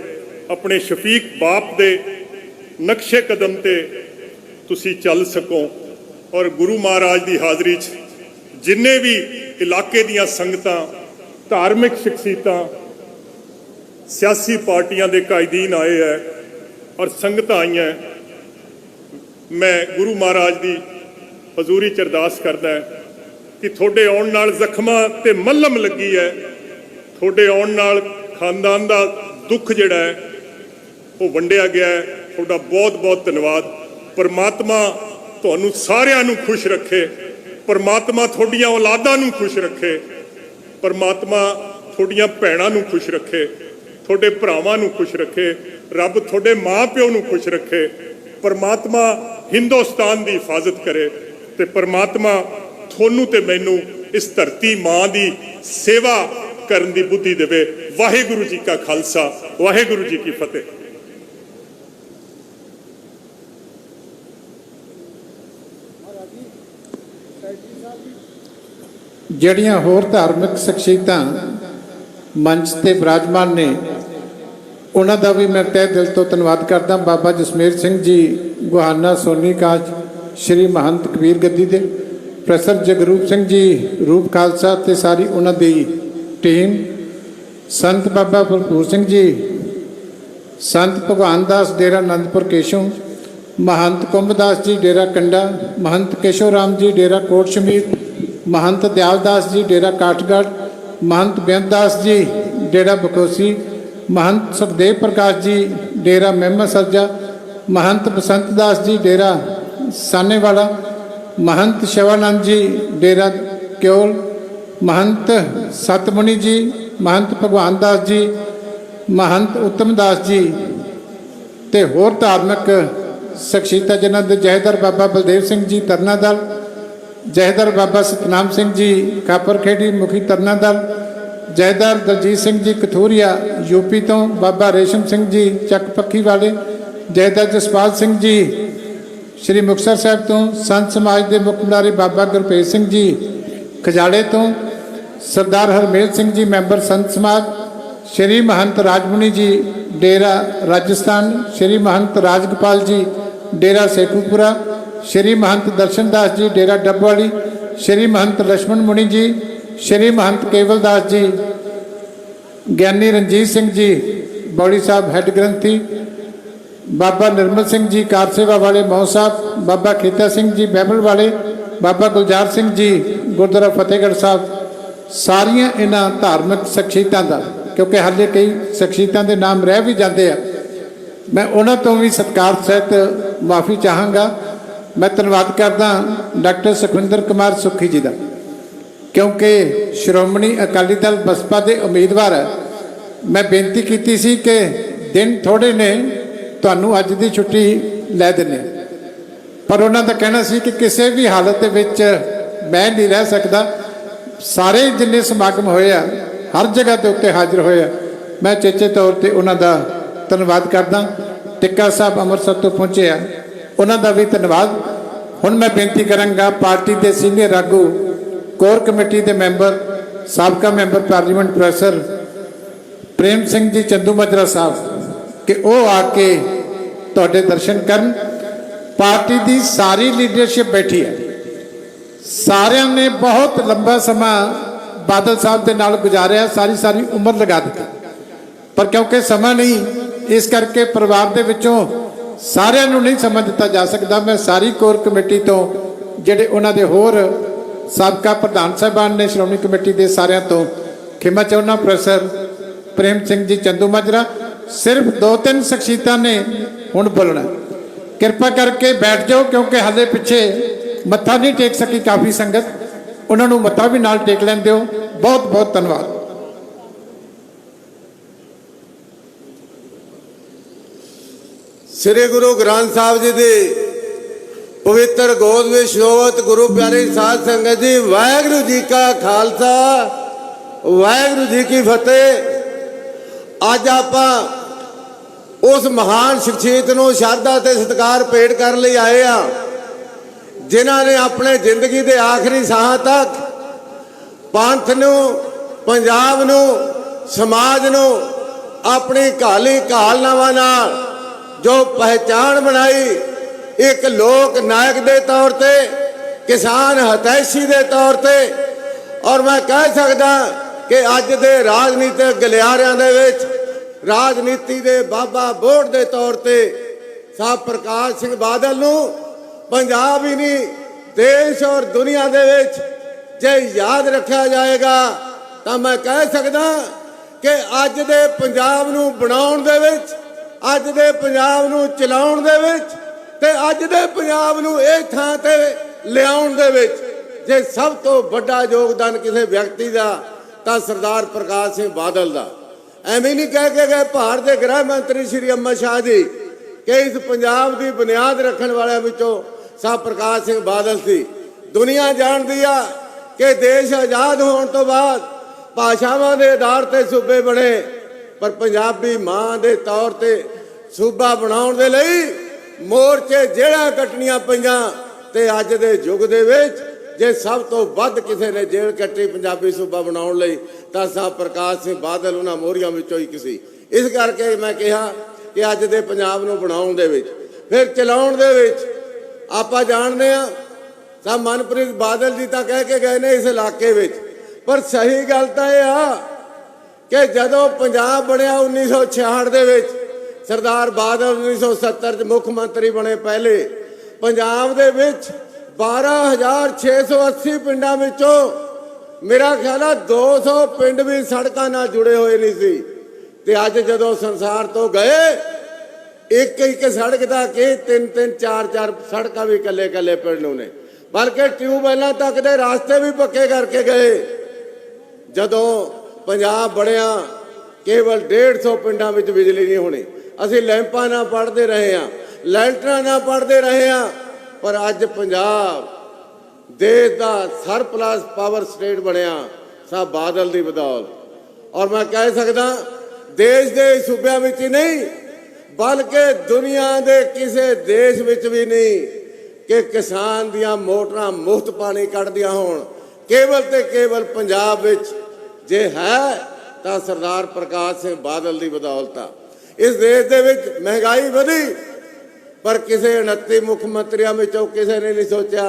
ਆਪਣੇ ਸ਼ਫੀਕ ਬਾਪ ਦੇ ਨਕਸ਼ੇ ਕਦਮ ਤੇ ਤੁਸੀਂ ਚੱਲ ਸਕੋ ਔਰ ਗੁਰੂ ਮਹਾਰਾਜ ਦੀ ਹਾਜ਼ਰੀ 'ਚ ਜਿੰਨੇ ਵੀ ਇਲਾਕੇ ਦੀਆਂ ਸੰਗਤਾਂ, ਧਾਰਮਿਕ ਸ਼ਖਸੀਅਤਾਂ, ਸਿਆਸੀ ਪਾਰਟੀਆਂ ਦੇ ਕਾਇਦੀਨ ਆਏ ਹੈ ਔਰ ਸੰਗਤਾਂ ਆਈਆਂ, ਮੈਂ ਗੁਰੂ ਮਹਾਰਾਜ ਦੀ ਹਜ਼ੂਰੀ 'ਚ ਅਰਦਾਸ ਕਰਦਾ ਕਿ ਤੁਹਾਡੇ ਆਉਣ ਨਾਲ ਜ਼ਖਮਾਂ ਤੇ ਮੱਲਮ ਲੱਗੀ ਹੈ, ਤੁਹਾਡੇ ਆਉਣ ਨਾਲ ਖਾਨਦਾਨ ਦਾ ਦੁੱਖ ਜਿਹੜਾ ਹੈ ਉਹ ਵੰਡਿਆ ਗਿਆ ਹੈ। ਤੁਹਾਡਾ ਬਹੁਤ ਬਹੁਤ ਧੰਨਵਾਦ। ਪਰਮਾਤਮਾ ਤੁਹਾਨੂੰ ਸਾਰਿਆਂ ਨੂੰ ਖੁਸ਼ ਰੱਖੇ, ਪਰਮਾਤਮਾ ਤੁਹਾਡੀਆਂ ਔਲਾਦਾਂ ਨੂੰ ਖੁਸ਼ ਰੱਖੇ, ਪਰਮਾਤਮਾ ਤੁਹਾਡੀਆਂ ਭੈਣਾਂ ਨੂੰ ਖੁਸ਼ ਰੱਖੇ, ਤੁਹਾਡੇ ਭਰਾਵਾਂ ਨੂੰ ਖੁਸ਼ ਰੱਖੇ, ਰੱਬ ਤੁਹਾਡੇ ਮਾਂ ਪਿਓ ਨੂੰ ਖੁਸ਼ ਰੱਖੇ, ਪਰਮਾਤਮਾ ਹਿੰਦੁਸਤਾਨ ਦੀ ਹਿਫਾਜ਼ਤ ਕਰੇ ਤੇ ਪਰਮਾਤਮਾ ਤੁਹਾਨੂੰ ਤੇ ਮੈਨੂੰ ਇਸ ਧਰਤੀ ਮਾਂ ਦੀ ਸੇਵਾ ਕਰਨ ਦੀ ਬੁੱਧੀ ਦੇਵੇ। ਵਾਹਿਗੁਰੂ ਜੀ ਕਾ ਖਾਲਸਾ, ਵਾਹਿਗੁਰੂ ਜੀ ਕੀ ਫਤਿਹ। ਜਿਹੜੀਆਂ ਹੋਰ ਧਾਰਮਿਕ ਸ਼ਖਸੀਅਤਾਂ ਮੰਚ ਤੇ ਵਿਰਾਜਮਾਨ ਨੇ ਉਹਨਾਂ ਦਾ ਵੀ ਮੈਂ ਤਹਿ ਦਿਲ ਤੋਂ ਧੰਨਵਾਦ ਕਰਦਾ। ਬਾਬਾ ਜਸਮੇਰ ਸਿੰਘ ਜੀ ਗੁਹਾਨਾ ਸੋਨੀ ਕਾਜ, ਸ਼੍ਰੀ ਮਹੰਤ ਕਬੀਰ ਗੱਦੀ ਦੇ, ਪ੍ਰੋਫੈਸਰ ਜਗਰੂਪ ਸਿੰਘ ਜੀ ਰੂਪ ਖਾਲਸਾ ਤੇ ਸਾਰੀ ਉਹਨਾਂ ਦੀ ਟੀਮ, ਸੰਤ ਬਾਬਾ ਭਰਪੂਰ ਸਿੰਘ ਜੀ, ਸੰਤ ਭਗਵਾਨ ਦਾਸ ਡੇਰਾ ਆਨੰਦਪੁਰ ਕੇਸ਼ੋਂ, ਮਹੰਤ ਕੁੰਭਦਾਸ ਜੀ ਡੇਰਾ ਕੰਡਾ, ਮਹੰਤ ਕੇਸ਼ੋ ਰਾਮ ਜੀ ਡੇਰਾ ਕੋਟ ਸ਼ਮੀਰ, ਮਹੰਤ ਦਿਆਲਦਾਸ ਜੀ ਡੇਰਾ ਕਾਠਗੜ੍ਹ, ਮਹੰਤ ਬੇਅੰਤਦਾਸ ਜੀ ਡੇਰਾ ਬਕੋਸੀ, महंत सुखदेव प्रकाश जी डेरा मेहमा सरजा, महंत बसंत दास जी डेरा सानेवाला, महंत शिवानंद जी डेरा क्योल, महंत सतमुनि जी, महंत भगवान दास जी, महंत उत्तम दास जी ते होर धार्मिक शख्सियतां जिन्हां दे जहेदार बाबा बलदेव सिंह जी तरना दल, जहेदार बाबा सतनाम सिंह जी कापरखेड़ी मुखी तरना दल, जयदार दलजीत सिंह जी कथूरिया यूपी तो, बाबा रेशम सिंह जी चक पक्खी वाले, जयदार जसपाल सिंह जी श्री मुक्तसर साहब तो, संत समाज के मुख बुलारे बाबा गुरभेज सिंह जी खजाड़े तो, सरदार हरमेल सिंह जी मैंबर संत समाज, श्री महंत राजमुनि जी डेरा राजस्थान, श्री महंत राजगोपाल जी डेरा सेखूपुरा, श्री महंत दर्शन दास जी डेरा डबवाली, श्री महंत लक्ष्मण मुनि जी, श्री महंत केवलदास जी, ज्ञानी रणजीत सिंह जी बौड़ी साहब हैड ग्रंथी, बाबा निर्मल सिंह जी कार सेवा वाले मौ साहब, बाबा खेता सिंह जी बाइबल वाले, बाबा गुलजार सिंह जी गुरुद्वारा फतेहगढ़ साहब, सारिया इन्हां धार्मिक शख्सियतां दा, क्योंकि हाले कई शख्सियतां दे नाम रह भी जाते हैं, मैं उन्हां तो भी सत्कार सहित माफ़ी चाहांगा। मैं धन्यवाद करदा डॉक्टर सुखविंदर कुमार सुखी जी का, क्योंकि श्रोमणी अकाली दल बसपा के उम्मीदवार है। मैं बेनती की सी कि दिन थोड़े ने, तुहानूं अज दी छुट्टी लै दिंदे, पर उन्हां दा कहना सी कि किसी भी हालत दे विच मैं नहीं रह सकदा। सारे जिन्ने समागम होए आ हर जगह के उत्ते हाजिर होए आ, मैं चेचे तौर पर उन्हां दा धन्यवाद करदा। टिक्का साहब अमृतसर तो पहुंचे आ, उन्हां दा भी धन्यवाद। हुण मैं बेनती करांगा पार्टी के सीनियर आगू, कोर कमेटी के मैंबर, साबका member parliament professor Prem Singh ji Chandu मजरा साहब कि वो आके तुहाडे दर्शन करन। पार्टी की सारी लीडरशिप बैठी है, सारिਆਂ ने बहुत लंबा समा बादल साहब के नाल गुजारिया, सारी सारी उम्र लगा दी, पर क्योंकि समा नहीं, इस करके परिवार के विचों सारिਆਂ ਨੂੰ नहीं समझ दिता जा सकता। मैं सारी कोर कमेटी तो ਜਿਹੜੇ ਉਹਨਾਂ ਦੇ ਹੋਰ ਸਾਬਕਾ ਪ੍ਰਧਾਨ ਸਾਹਿਬਾਨ ਨੇ ਸ਼੍ਰੋਮਣੀ ਕਮੇਟੀ ਦੇ ਸਾਰਿਆਂ ਤੋਂ ਖਿਮਾ ਚਾਹੁੰਦਾ। ਪ੍ਰੋਫੈਸਰ ਪ੍ਰੇਮ ਸਿੰਘ ਜੀ ਚੰਦੂ ਮਾਜਰਾ, सिर्फ 2-3 शख्सियतां ने हुण बोलना, कृपा करके बैठ जाओ, क्योंकि हाले पिछे मत्था नहीं टेक सकी काफ़ी संगत, उन्होंने मत्था भी नाल टेक लैन दिओ। बहुत बहुत धन्यवाद। श्री गुरु ग्रंथ साहब जी की पवित्र गोद में शोभत गुरु प्यारी साध संगत जी, वाहिगुरू जी का खालसा वाहिगुरू जी की फतेह। अज आपां उस महान शख्सियत नूं शरधा ते सत्कार भेंट कर लई आए आ जिन्हां ने अपने जिंदगी के आखिरी साह तक पंथ नूं, पंजाब नूं, समाज नूं अपनी घाली घालनावां नाल जो पहचान बनाई, एक लोक नायक के तौर पर, किसान हतैषी के तौर पर, और मैं कह सकदा कि अज दे राजनीतिक गलियारियां दे विच राजनीति के बाबा बोर्ड के तौर पर साहब प्रकाश सिंह बादल नूं पंजाब ही नहीं देश और दुनिया दे विच जे याद रखा जाएगा तो मैं कह सकदा कि अज दे पंजाब नूं बनाउण दे विच, अज दे पंजाब नूं चलाउण दे विच ते अज दे पंजाब नूं इह थां ते लिआउण दे विच जे सब तो वड्डा योगदान किसी व्यक्ति का तो सरदार प्रकाश सिंह बादल का। एवं नहीं कह के गए भारत के गृह मंत्री श्री अमित शाह जी कि इस पंजाब की बुनियाद रखने वाले विचों साहब प्रकाश सिंह बादल सी। दुनिया जानती है कि देश आज़ाद होने तो बाद भाषावां के आधार पर सूबे बने, पर पंजाबी मां के तौर पर सूबा बनाउण दे लई मोर्चे जेड़ा कटनियां पईयां ते अज दे युग दे विच जे सब तो वध किसी ने जेल कट्टी पंजाबी सूबा बनाउण लई तां साहब प्रकाश सिंह बादल उन्हां मोहरियां विचों ही सी। इस करके मैं कहा कि अज दे पंजाब नूं बनाउण दे विच फिर चलाउण दे विच आपां जाणदे आ साहब मनप्रीत बादल जी तां कह के गए ने इस इलाके विच, पर सही गल तां इह आ कि जदों पंजाब बनिया 1966 दे विच सरदार बादल 1970 च मुख मंत्री बने, पहले पंजाब दे विच 12,680 पिंडां विचों मेरा ख्याल है 200 पिंड भी सड़कों नाल जुड़े हुए नहीं सी। ते अज जदों संसार तो गए एक एक सड़क का कि 3-3 4-4 सड़क भी कले कले पिंड ने, बल्कि ट्यूबवैलों तक के रास्ते भी पक्के करके गए। जदों पंजाब बढ़िया केवल 150 पिंडां विच बिजली नहीं होनी, असीं लैंपां ना पढ़ते रहे हैं, लैंटरां ना पढ़ते रहे हैं, पर अज पंजाब देश का सरप्लस पावर स्टेट बनया साहब बादल की बदौलत। और मैं कह सकदा देश के सूबे में ही नहीं बल्कि दुनिया के किसी देश में भी नहीं कि किसान दियां मोटरां मुफ्त पानी कढ़दियां होण, केवल ते केवल पंजाब विच जे है तो सरदार प्रकाश सिंह बादल की बदौलत। इस देश दे विच महंगाई वधी, पर किसी 29 मुख्यमंत्रियों में किसी ने नहीं सोचा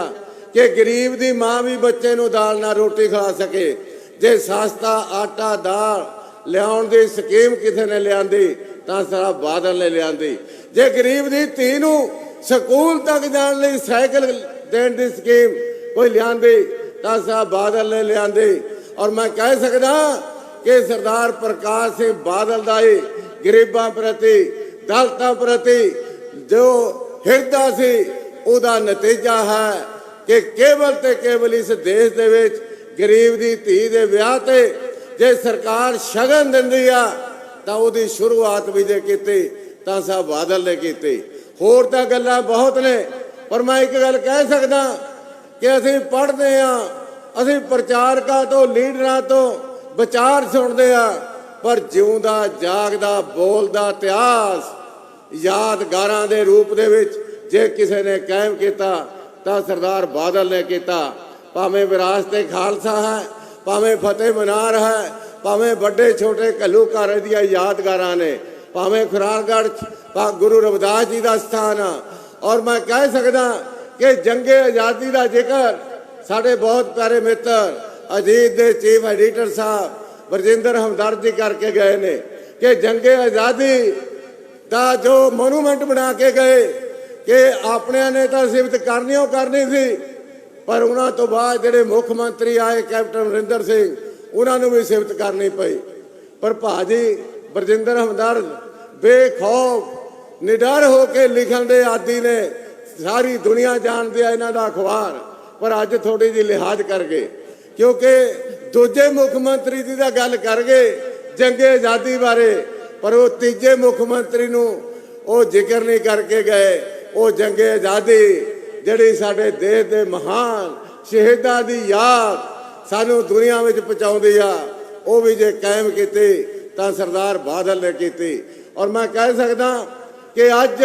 ਕਿ ਗਰੀਬ ਦੀ ਮਾਂ ਵੀ ਬੱਚੇ ਨੂੰ ਦਾਲ ਨਾਲ ਰੋਟੀ ਖਵਾ ਸਕੇ। ਜੇ ਸਸਤਾ ਆਟਾ ਦਾਲ ਲਿਆਉਣ ਦੀ ਸਕੀਮ ਕਿਸੇ ਨੇ ਲਿਆਂਦੀ ਤਾਂ ਸਰਦਾਰ ਬਾਦਲ ਨੇ ਲਿਆਂਦੀ। ਜੇ ਗਰੀਬ ਦੀ ਧੀ ਨੂੰ ਸਕੂਲ ਤੱਕ ਜਾਣ ਲਈ ਸਾਈਕਲ ਦੇਣ ਦੀ ਸਕੀਮ ਕੋਈ ਲਿਆਂਦੀ ਤਾਂ ਸਰਦਾਰ ਬਾਦਲ ਨੇ ਲਿਆਂਦੀ। ਔਰ ਮੈਂ ਕਹਿ ਸਕਦਾ ਕਿ ਸਰਦਾਰ ਪ੍ਰਕਾਸ਼ ਸਿੰਘ ਬਾਦਲ ਦਾ ਹੀ ਗਰੀਬਾਂ ਪ੍ਰਤੀ ਦਲਿਤਾਂ ਪ੍ਰਤੀ ਜੋ ਹਿਰਦਾ ਸੀ ਉਹਦਾ ਨਤੀਜਾ ਹੈ ਕਿ ਕੇਵਲ ਤੇ ਕੇਵਲ ਇਸ ਦੇਸ਼ ਦੇ ਵਿੱਚ ਗਰੀਬ ਦੀ ਧੀ ਦੇ ਵਿਆਹ ਤੇ ਜੇ ਸਰਕਾਰ ਸ਼ਗਨ ਦਿੰਦੀ ਆ ਤਾਂ ਉਹਦੀ ਸ਼ੁਰੂਆਤ ਵੀ ਜੇ ਕੀਤੀ ਤਾਂ ਸਾਹਿਬ ਬਾਦਲ ਨੇ ਕੀਤੀ। ਹੋਰ ਤਾਂ ਗੱਲਾਂ ਬਹੁਤ ਨੇ, ਪਰ ਮੈਂ ਇੱਕ ਗੱਲ ਕਹਿ ਸਕਦਾ ਕਿ ਅਸੀਂ ਪੜ੍ਹਦੇ ਆ, ਅਸੀਂ ਪ੍ਰਚਾਰਕਾਂ ਤੋਂ ਲੀਡਰਾਂ ਤੋਂ ਵਿਚਾਰ ਸੁਣਦੇ ਆ, ਪਰ ਜਿਉਂਦਾ ਜਾਗਦਾ ਬੋਲਦਾ ਇਤਿਹਾਸ ਯਾਦਗਾਰਾਂ ਦੇ ਰੂਪ ਦੇ ਵਿੱਚ ਜੇ ਕਿਸੇ ਨੇ ਕਾਇਮ ਕੀਤਾ ਤਾਂ ਸਰਦਾਰ ਬਾਦਲ ਨੇ ਕੀਤਾ। ਭਾਵੇਂ ਵਿਰਾਸਤ-ਏ ਖਾਲਸਾ ਹੈ, ਭਾਵੇਂ ਫਤਿਹ ਮਨਾਰ ਹੈ, ਭਾਵੇਂ ਵੱਡੇ ਛੋਟੇ ਘੱਲੂਘਾਰੇ ਦੀਆਂ ਯਾਦਗਾਰਾਂ ਨੇ, ਭਾਵੇਂ ਖੁਰਾਰਗੜ੍ਹ ਗੁਰੂ ਰਵਿਦਾਸ ਜੀ ਦਾ ਸਥਾਨ ਆ। ਔਰ ਮੈਂ ਕਹਿ ਸਕਦਾ ਕਿ ਜੰਗੇ ਆਜ਼ਾਦੀ ਦਾ ਜ਼ਿਕਰ ਸਾਡੇ ਬਹੁਤ ਪਿਆਰੇ ਮਿੱਤਰ ਅਜੀਤ ਦੇ ਚੀਫ ਐਡੀਟਰ ਸਾਹਿਬ ਬਰਜਿੰਦਰ ਹਮਦਰਦ ਜੀ ਕਰਕੇ ਗਏ ਨੇ ਕਿ ਜੰਗੇ ਆਜ਼ਾਦੀ ਦਾ ਜੋ ਮੋਨੂਮੈਂਟ ਬਣਾ ਕੇ ਗਏ ਕਿ ਆਪਣਿਆਂ ਨੇ ਤਾਂ ਸਿਫਤ ਕਰਨੀ ਸੀ, ਪਰ ਉਹਨਾਂ ਤੋਂ ਬਾਅਦ ਜਿਹੜੇ ਮੁੱਖ ਮੰਤਰੀ ਆਏ ਕੈਪਟਨ ਅਮਰਿੰਦਰ ਸਿੰਘ ਉਹਨਾਂ ਨੂੰ ਵੀ ਸਿਫਤ ਕਰਨੀ ਪਈ। ਪਰ ਭਾਜੀ ਬਰਜਿੰਦਰ ਹਮਦਰਦ ਬੇਖੌਫ ਨਿਡਰ ਹੋ ਕੇ ਲਿਖਣ ਦੇ ਆਦੀ ਨੇ, ਸਾਰੀ ਦੁਨੀਆ ਜਾਣਦੀ ਆ ਇਹਨਾਂ ਦਾ ਅਖਬਾਰ। ਪਰ ਅੱਜ ਥੋੜੀ ਜਿਹੀ ਲਿਹਾਜ਼ ਕਰ ਗਏ ਕਿਉਂਕਿ ਦੂਜੇ ਮੁੱਖ ਮੰਤਰੀ ਦੀ ਤਾਂ ਗੱਲ ਕਰ ਗਏ ਜੰਗੇ ਆਜ਼ਾਦੀ ਬਾਰੇ, ਪਰ ਉਹ ਤੀਜੇ ਮੁੱਖ ਮੰਤਰੀ ਨੂੰ ਉਹ ਜ਼ਿਕਰ ਨਹੀਂ ਕਰਕੇ ਗਏ। ਉਹ ਜੰਗੇ ਆਜ਼ਾਦੀ ਜਿਹੜੀ ਸਾਡੇ ਦੇਸ਼ ਦੇ ਮਹਾਨ ਸ਼ਹੀਦਾਂ ਦੀ ਯਾਦ ਸਾਨੂੰ ਦੁਨੀਆ ਵਿੱਚ ਪਹੁੰਚਾਉਂਦੀ ਆ, ਉਹ ਵੀ ਜੇ ਕਾਇਮ ਕੀਤੀ ਤਾਂ ਸਰਦਾਰ ਬਾਦਲ ਨੇ ਕੀਤੀ। ਔਰ ਮੈਂ ਕਹਿ ਸਕਦਾ ਕਿ ਅੱਜ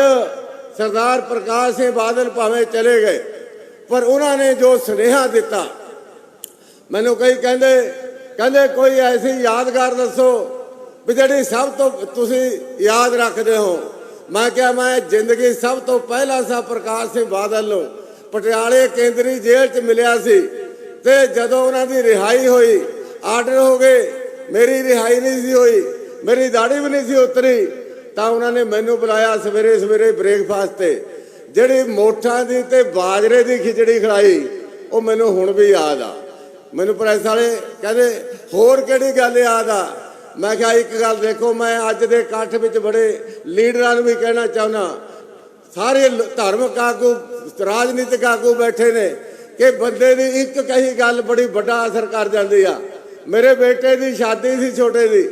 ਸਰਦਾਰ ਪ੍ਰਕਾਸ਼ ਸਿੰਘ ਬਾਦਲ ਭਾਵੇਂ ਚਲੇ ਗਏ, ਪਰ ਉਹਨਾਂ ਨੇ ਜੋ ਸੁਨੇਹਾ ਦਿੱਤਾ, ਮੈਨੂੰ ਕਈ ਕਹਿੰਦੇ ਕੋਈ ਐਸੀ ਯਾਦਗਾਰ ਦੱਸੋ ਵੀ ਜਿਹੜੀ ਸਭ ਤੋਂ ਤੁਸੀਂ ਯਾਦ ਰੱਖਦੇ ਹੋ। ਮੈਂ ਕਿਹਾ ਮੈਂ ਜ਼ਿੰਦਗੀ ਸਭ ਤੋਂ ਪਹਿਲਾਂ ਸਾਹਿਬ ਪ੍ਰਕਾਸ਼ ਸਿੰਘ ਬਾਦਲ ਨੂੰ ਪਟਿਆਲੇ ਕੇਂਦਰੀ ਜੇਲ੍ਹ 'ਚ ਮਿਲਿਆ ਸੀ ਤੇ ਜਦੋਂ ਉਹਨਾਂ ਦੀ ਰਿਹਾਈ ਹੋਈ, ਆਰਡਰ ਹੋ ਗਏ, ਮੇਰੀ ਰਿਹਾਈ ਨਹੀਂ ਸੀ ਹੋਈ, ਮੇਰੀ ਦਾੜੀ ਵੀ ਨਹੀਂ ਸੀ ਉਤਰੀ, ਤਾਂ ਉਹਨਾਂ ਨੇ ਮੈਨੂੰ ਬੁਲਾਇਆ ਸਵੇਰੇ ਬ੍ਰੇਕਫਾਸਟ ਤੇ। ਜਿਹੜੀ ਮੋਠਾਂ ਦੀ ਤੇ ਬਾਜਰੇ ਦੀ ਖਿਚੜੀ ਖਿਲਾਈ ਉਹ ਮੈਨੂੰ ਹੁਣ ਵੀ ਯਾਦ ਆ। ਮੈਨੂੰ ਪ੍ਰੈਸ ਵਾਲੇ ਕਹਿੰਦੇ ਹੋਰ ਕਿਹੜੀ ਗੱਲ ਯਾਦ ਆ। ਮੈਂ ਕਿਹਾ ਇੱਕ ਗੱਲ ਦੇਖੋ, ਮੈਂ ਅੱਜ ਦੇ ਇਕੱਠ ਵਿੱਚ ਬੜੇ ਲੀਡਰਾਂ ਨੂੰ ਵੀ ਕਹਿਣਾ ਚਾਹੁੰਦਾ, ਸਾਰੇ ਧਾਰਮਿਕ ਆਗੂ ਰਾਜਨੀਤਿਕ ਆਗੂ ਬੈਠੇ ਨੇ ਕਿ ਬੰਦੇ ਦੀ ਇੱਕ ਕਹੀ ਗੱਲ ਬੜੀ ਵੱਡਾ ਅਸਰ ਕਰ ਜਾਂਦੀ ਆ। ਮੇਰੇ ਬੇਟੇ ਦੀ ਸ਼ਾਦੀ ਸੀ ਛੋਟੇ ਦੀ,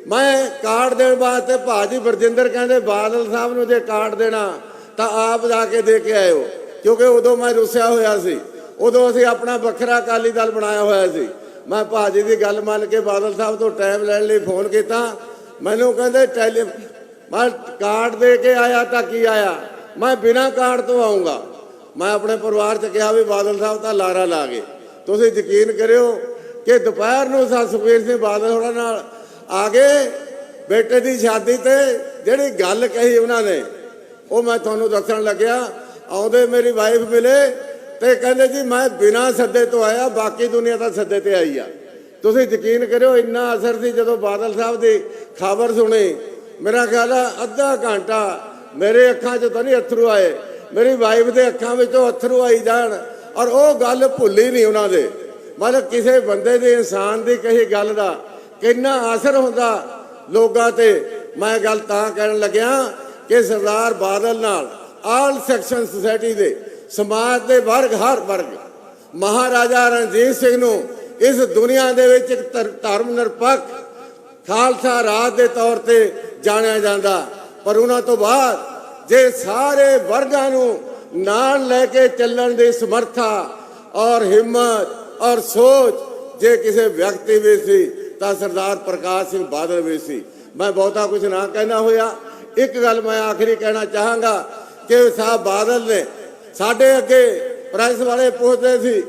ਮੈਂ ਕਾਰਡ ਦੇਣ ਵਾਸਤੇ ਭਾਜੀ ਬਰਜਿੰਦਰ ਕਹਿੰਦੇ ਬਾਦਲ ਸਾਹਿਬ ਨੂੰ ਜੇ ਕਾਰਡ ਦੇਣਾ ਤਾਂ ਆਪ ਜਾ ਕੇ ਦੇ ਕੇ ਆਇਓ, ਕਿਉਂਕਿ ਉਦੋਂ ਮੈਂ ਰੁੱਸਿਆ ਹੋਇਆ ਸੀ, ਉਦੋਂ ਅਸੀਂ ਆਪਣਾ ਵੱਖਰਾ ਅਕਾਲੀ ਦਲ ਬਣਾਇਆ ਹੋਇਆ ਸੀ। ਮੈਂ ਭਾਜੀ ਦੀ ਗੱਲ ਮੰਨ ਕੇ ਬਾਦਲ ਸਾਹਿਬ ਤੋਂ ਟਾਈਮ ਲੈਣ ਲਈ ਫੋਨ ਕੀਤਾ, ਮੈਨੂੰ ਕਹਿੰਦੇ ਮੈਂ ਕਾਰਡ ਦੇ ਕੇ ਆਇਆ ਤਾਂ ਕੀ ਆਇਆ, ਮੈਂ ਬਿਨਾਂ ਕਾਰਡ ਤੋਂ ਆਊਂਗਾ। ਮੈਂ ਆਪਣੇ ਪਰਿਵਾਰ 'ਚ ਕਿਹਾ ਵੀ ਬਾਦਲ ਸਾਹਿਬ ਤਾਂ ਲਾਰਾ ਲਾ ਗਏ। ਤੁਸੀਂ ਯਕੀਨ ਕਰਿਓ ਕਿ ਦੁਪਹਿਰ ਨੂੰ ਸੁਖਬੀਰ ਸਿੰਘ ਬਾਦਲ ਹੋਰਾਂ ਨਾਲ ਆ ਗਏ ਬੇਟੇ ਦੀ ਸ਼ਾਦੀ ਤੇ, ਜਿਹੜੀ ਗੱਲ ਕਹੀ ਉਹਨਾਂ ਨੇ ਉਹ ਮੈਂ ਤੁਹਾਨੂੰ ਦੱਸਣ ਲੱਗਿਆ। ਆਉਂਦੇ ਮੇਰੀ ਵਾਈਫ ਮਿਲੇ ਤੇ ਕਹਿੰਦੇ ਜੀ ਮੈਂ ਬਿਨਾਂ ਸੱਦੇ ਤੋਂ ਆਇਆ, ਬਾਕੀ ਦੁਨੀਆ ਤਾਂ ਸੱਦੇ ਤੇ ਆਈ ਆ। ਤੁਸੀਂ ਯਕੀਨ ਕਰਿਓ ਇੰਨਾ ਅਸਰ ਸੀ ਜਦੋਂ ਬਾਦਲ ਸਾਹਿਬ ਦੀ ਖਬਰ ਸੁਣੀ। ਮੇਰਾ ਖਿਆਲ ਆ ਅੱਧਾ ਘੰਟਾ ਮੇਰੇ ਅੱਖਾਂ 'ਚ ਤਾਂ ਨਹੀਂ ਅਥਰੂ ਆਏ, ਮੇਰੀ ਵਾਈਫ ਦੇ ਅੱਖਾਂ ਵਿੱਚੋਂ ਅਥਰੂ ਆਈ ਜਾਣ, ਔਰ ਉਹ ਗੱਲ ਭੁੱਲੀ ਨਹੀਂ ਉਹਨਾਂ ਦੇ। ਮਤਲਬ ਕਿਸੇ ਬੰਦੇ ਦੇ ਇਨਸਾਨ ਦੀ ਕਹੀ ਗੱਲ ਦਾ ਕਿੰਨਾ ਅਸਰ ਹੁੰਦਾ ਲੋਕਾਂ ਤੇ। ਮੈਂ ਗੱਲ ਤਾਂ ਕਰਨ ਲੱਗਿਆ ਕਿ ਸਰਦਾਰ ਬਾਦਲ ਨਾਲ ਆਲ ਸੈਕਸ਼ਨ ਸੁਸਾਇਟੀ ਦੇ ਸਮਾਜ ਦੇ ਹਰ ਵਰਗ ਮਹਾਰਾਜਾ ਰਣਜੀਤ ਸਿੰਘ ਨੂੰ ਇਸ ਦੁਨੀਆ ਦੇ ਵਿੱਚ ਇੱਕ ਧਰਮ ਨਿਰਪੱਖ ਖਾਲਸਾ ਰਾਜ ਦੇ ਤੌਰ ਤੇ ਜਾਣਿਆ ਜਾਂਦਾ। ਪਰ ਉਹਨਾਂ ਤੋਂ ਬਾਅਦ ਜੇ ਸਾਰੇ ਵਰਗਾਂ ਨੂੰ ਨਾਲ ਲੈ ਕੇ ਚੱਲਣ ਦੀ ਸਮਰੱਥਾ ਔਰ ਹਿੰਮਤ ਔਰ ਸੋਚ ਜੇ ਕਿਸੇ ਵਿਅਕਤੀ ਵਿੱਚ ਸੀ ਤਾਂ ਸਰਦਾਰ ਪ੍ਰਕਾਸ਼ ਸਿੰਘ ਬਾਦਲ ਵਿੱਚ ਸੀ। ਮੈਂ ਬਹੁਤਾ ਕੁਝ ਨਾ ਕਹਿਣਾ ਹੋਇਆ, ਇੱਕ ਗੱਲ ਮੈਂ ਆਖਰੀ ਕਹਿਣਾ ਚਾਹਾਂਗਾ ਕਿ ਸਾਹਿਬ ਬਾਦਲ ਨੇ ਸਾਡੇ ਅੱਗੇ ਪ੍ਰੈਸ ਵਾਲੇ ਪੁੱਛਦੇ ਸੀ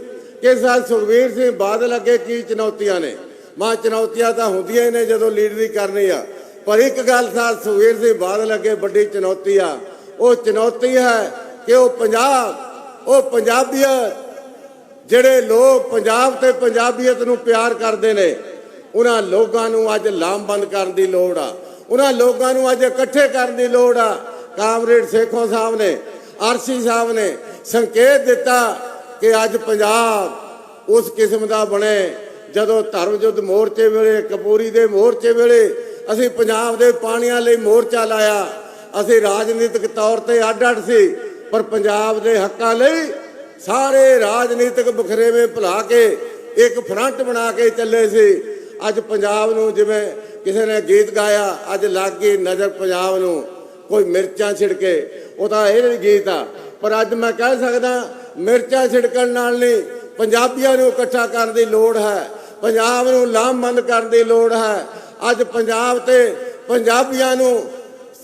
ਕਿ ਸਾਹਿਬ ਸੁਖਬੀਰ ਸਿੰਘ ਬਾਦਲ ਅੱਗੇ ਕੀ ਚੁਣੌਤੀਆਂ ਨੇ। ਮਾਂ ਚੁਣੌਤੀਆਂ ਤਾਂ ਹੁੰਦੀਆਂ ਹੀ ਨੇ ਜਦੋਂ ਲੀਡਰੀ ਕਰਨੀ ਆ, ਪਰ ਇੱਕ ਗੱਲ ਸਾਹਿਬ ਸੁਖਬੀਰ ਸਿੰਘ ਬਾਦਲ ਅੱਗੇ ਵੱਡੀ ਚੁਣੌਤੀ ਆ। ਉਹ ਚੁਣੌਤੀ ਹੈ ਕਿ ਉਹ ਪੰਜਾਬ, ਉਹ ਪੰਜਾਬੀਅਤ, ਜਿਹੜੇ ਲੋਕ ਪੰਜਾਬ ਤੇ ਪੰਜਾਬੀਅਤ ਨੂੰ ਪਿਆਰ ਕਰਦੇ ਨੇ, ਉਹਨਾਂ ਲੋਕਾਂ ਨੂੰ ਅੱਜ ਲਾਮਬੰਦ ਕਰਨ ਦੀ ਲੋੜ ਆ। ਉਹਨਾਂ ਲੋਕਾਂ ਨੂੰ ਅੱਜ ਇਕੱਠੇ ਕਰਨ ਦੀ ਲੋੜ ਆ। ਕਾਮਰੇਡ ਸੇਖੋਂ ਸਾਹਿਬ ਨੇ, ਆਰਸੀ ਸਾਹਿਬ ਨੇ ਸੰਕੇਤ ਦਿੱਤਾ ਕਿ ਅੱਜ ਪੰਜਾਬ ਉਸ ਕਿਸਮ ਦਾ ਬਣੇ ਜਦੋਂ ਧਰਮ ਯੁੱਧ ਮੋਰਚੇ ਵੇਲੇ, ਕਪੂਰੀ ਦੇ ਮੋਰਚੇ ਵੇਲੇ ਅਸੀਂ ਪੰਜਾਬ ਦੇ ਪਾਣੀਆਂ ਲਈ ਮੋਰਚਾ ਲਾਇਆ। ਅਸੀਂ ਰਾਜਨੀਤਿਕ ਤੌਰ ਤੇ ਅੱਡ-ਅੱਡ ਸੀ, ਪਰ ਪੰਜਾਬ ਦੇ ਹੱਕਾਂ ਲਈ ਸਾਰੇ ਰਾਜਨੀਤਿਕ ਬਖਰੇਵੇਂ ਭੁਲਾ ਕੇ ਇੱਕ ਫਰੰਟ ਬਣਾ ਕੇ ਚੱਲੇ ਸੀ। ਅੱਜ ਪੰਜਾਬ ਨੂੰ ਜਿਵੇਂ ਕਿਸੇ ਨੇ ਗੀਤ ਗਾਇਆ, ਅੱਜ ਲੱਗ ਗਈ ਨਜ਼ਰ ਪੰਜਾਬ ਨੂੰ ਕੋਈ ਮਿਰਚਾਂ ਛਿੜਕੇ, ਉਹ ਤਾਂ ਇਹ ਗੀਤ ਆ। ਪਰ ਅੱਜ ਮੈਂ ਕਹਿ ਸਕਦਾ ਮਿਰਚਾਂ ਛਿੜਕਣ ਨਾਲ ਨਹੀਂ, ਪੰਜਾਬੀਆਂ ਨੂੰ ਇਕੱਠਾ ਕਰਨ ਦੀ ਲੋੜ ਹੈ, ਪੰਜਾਬ ਨੂੰ ਲਾਮਬੰਦ ਕਰਨ ਦੀ ਲੋੜ ਹੈ। ਅੱਜ ਪੰਜਾਬ ਤੇ ਪੰਜਾਬੀਆਂ ਨੂੰ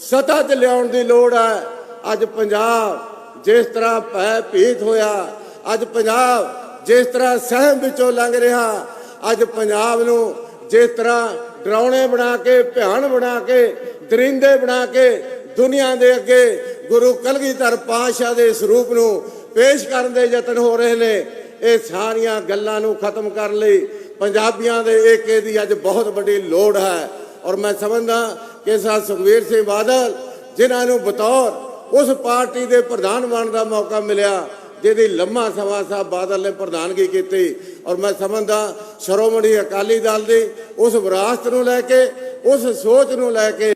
ਸੱਤਾ 'ਤੇ ਲਿਆਉਣ ਦੀ ਲੋੜ ਹੈ। ਅੱਜ ਪੰਜਾਬ ਜਿਸ ਤਰ੍ਹਾਂ ਭੈ ਭੀਤ ਹੋਇਆ, ਅੱਜ ਪੰਜਾਬ ਜਿਸ ਤਰ੍ਹਾਂ ਸਹਿਮ ਵਿੱਚੋਂ ਲੰਘ ਰਿਹਾ, ਅੱਜ ਪੰਜਾਬ ਨੂੰ ਜਿਸ ਤਰ੍ਹਾਂ ਡਰਾਉਣੇ ਬਣਾ ਕੇ, ਭਿਆਨ ਬਣਾ ਕੇ, ਦਰਿੰਦੇ ਬਣਾ ਕੇ ਦੁਨੀਆ ਦੇ ਅੱਗੇ ਗੁਰੂ ਕਲਗੀਧਰ ਪਾਤਸ਼ਾਹ ਦੇ ਸਰੂਪ ਨੂੰ ਪੇਸ਼ ਕਰਨ ਦੇ ਯਤਨ ਹੋ ਰਹੇ ਨੇ। ਇਹ ਸਾਰੀਆਂ ਗੱਲਾਂ ਨੂੰ ਖਤਮ ਕਰਨ ਲਈ ਪੰਜਾਬੀਆਂ ਦੇ ਏਕੇ ਦੀ ਅੱਜ ਬਹੁਤ ਵੱਡੀ ਲੋੜ ਹੈ। ਔਰ ਮੈਂ ਸਮਝਦਾ ਕਿ ਸੁਖਬੀਰ ਸਿੰਘ ਬਾਦਲ ਜਿਨ੍ਹਾਂ ਨੂੰ ਬਤੌਰ ਉਸ ਪਾਰਟੀ ਦੇ ਪ੍ਰਧਾਨ ਬਣਨ ਦਾ ਮੌਕਾ ਮਿਲਿਆ ਜਿਹਦੀ ਲੰਮਾ ਸਮਾਂ ਸਾਹਿਬ ਬਾਦਲ ਨੇ ਪ੍ਰਧਾਨਗੀ ਕੀਤੀ, ਔਰ ਮੈਂ ਸਮਝਦਾ ਸ਼੍ਰੋਮਣੀ ਅਕਾਲੀ ਦਲ ਦੀ ਉਸ ਵਿਰਾਸਤ ਨੂੰ ਲੈ ਕੇ, ਉਸ ਸੋਚ ਨੂੰ ਲੈ ਕੇ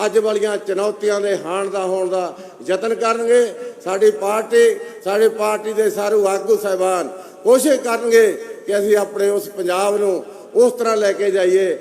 ਅੱਜ ਵਾਲੀਆਂ ਚੁਣੌਤੀਆਂ ਦੇ ਹਾਣ ਦਾ ਹੋਣ ਦਾ ਯਤਨ ਕਰਨਗੇ। ਸਾਡੀ ਪਾਰਟੀ ਦੇ ਸਾਰੇ ਆਗੂ ਸਾਹਿਬਾਨ ਕੋਸ਼ਿਸ਼ ਕਰਨਗੇ ਕਿ ਅਸੀਂ ਆਪਣੇ ਉਸ ਪੰਜਾਬ ਨੂੰ ਉਸ ਤਰ੍ਹਾਂ ਲੈ ਕੇ ਜਾਈਏ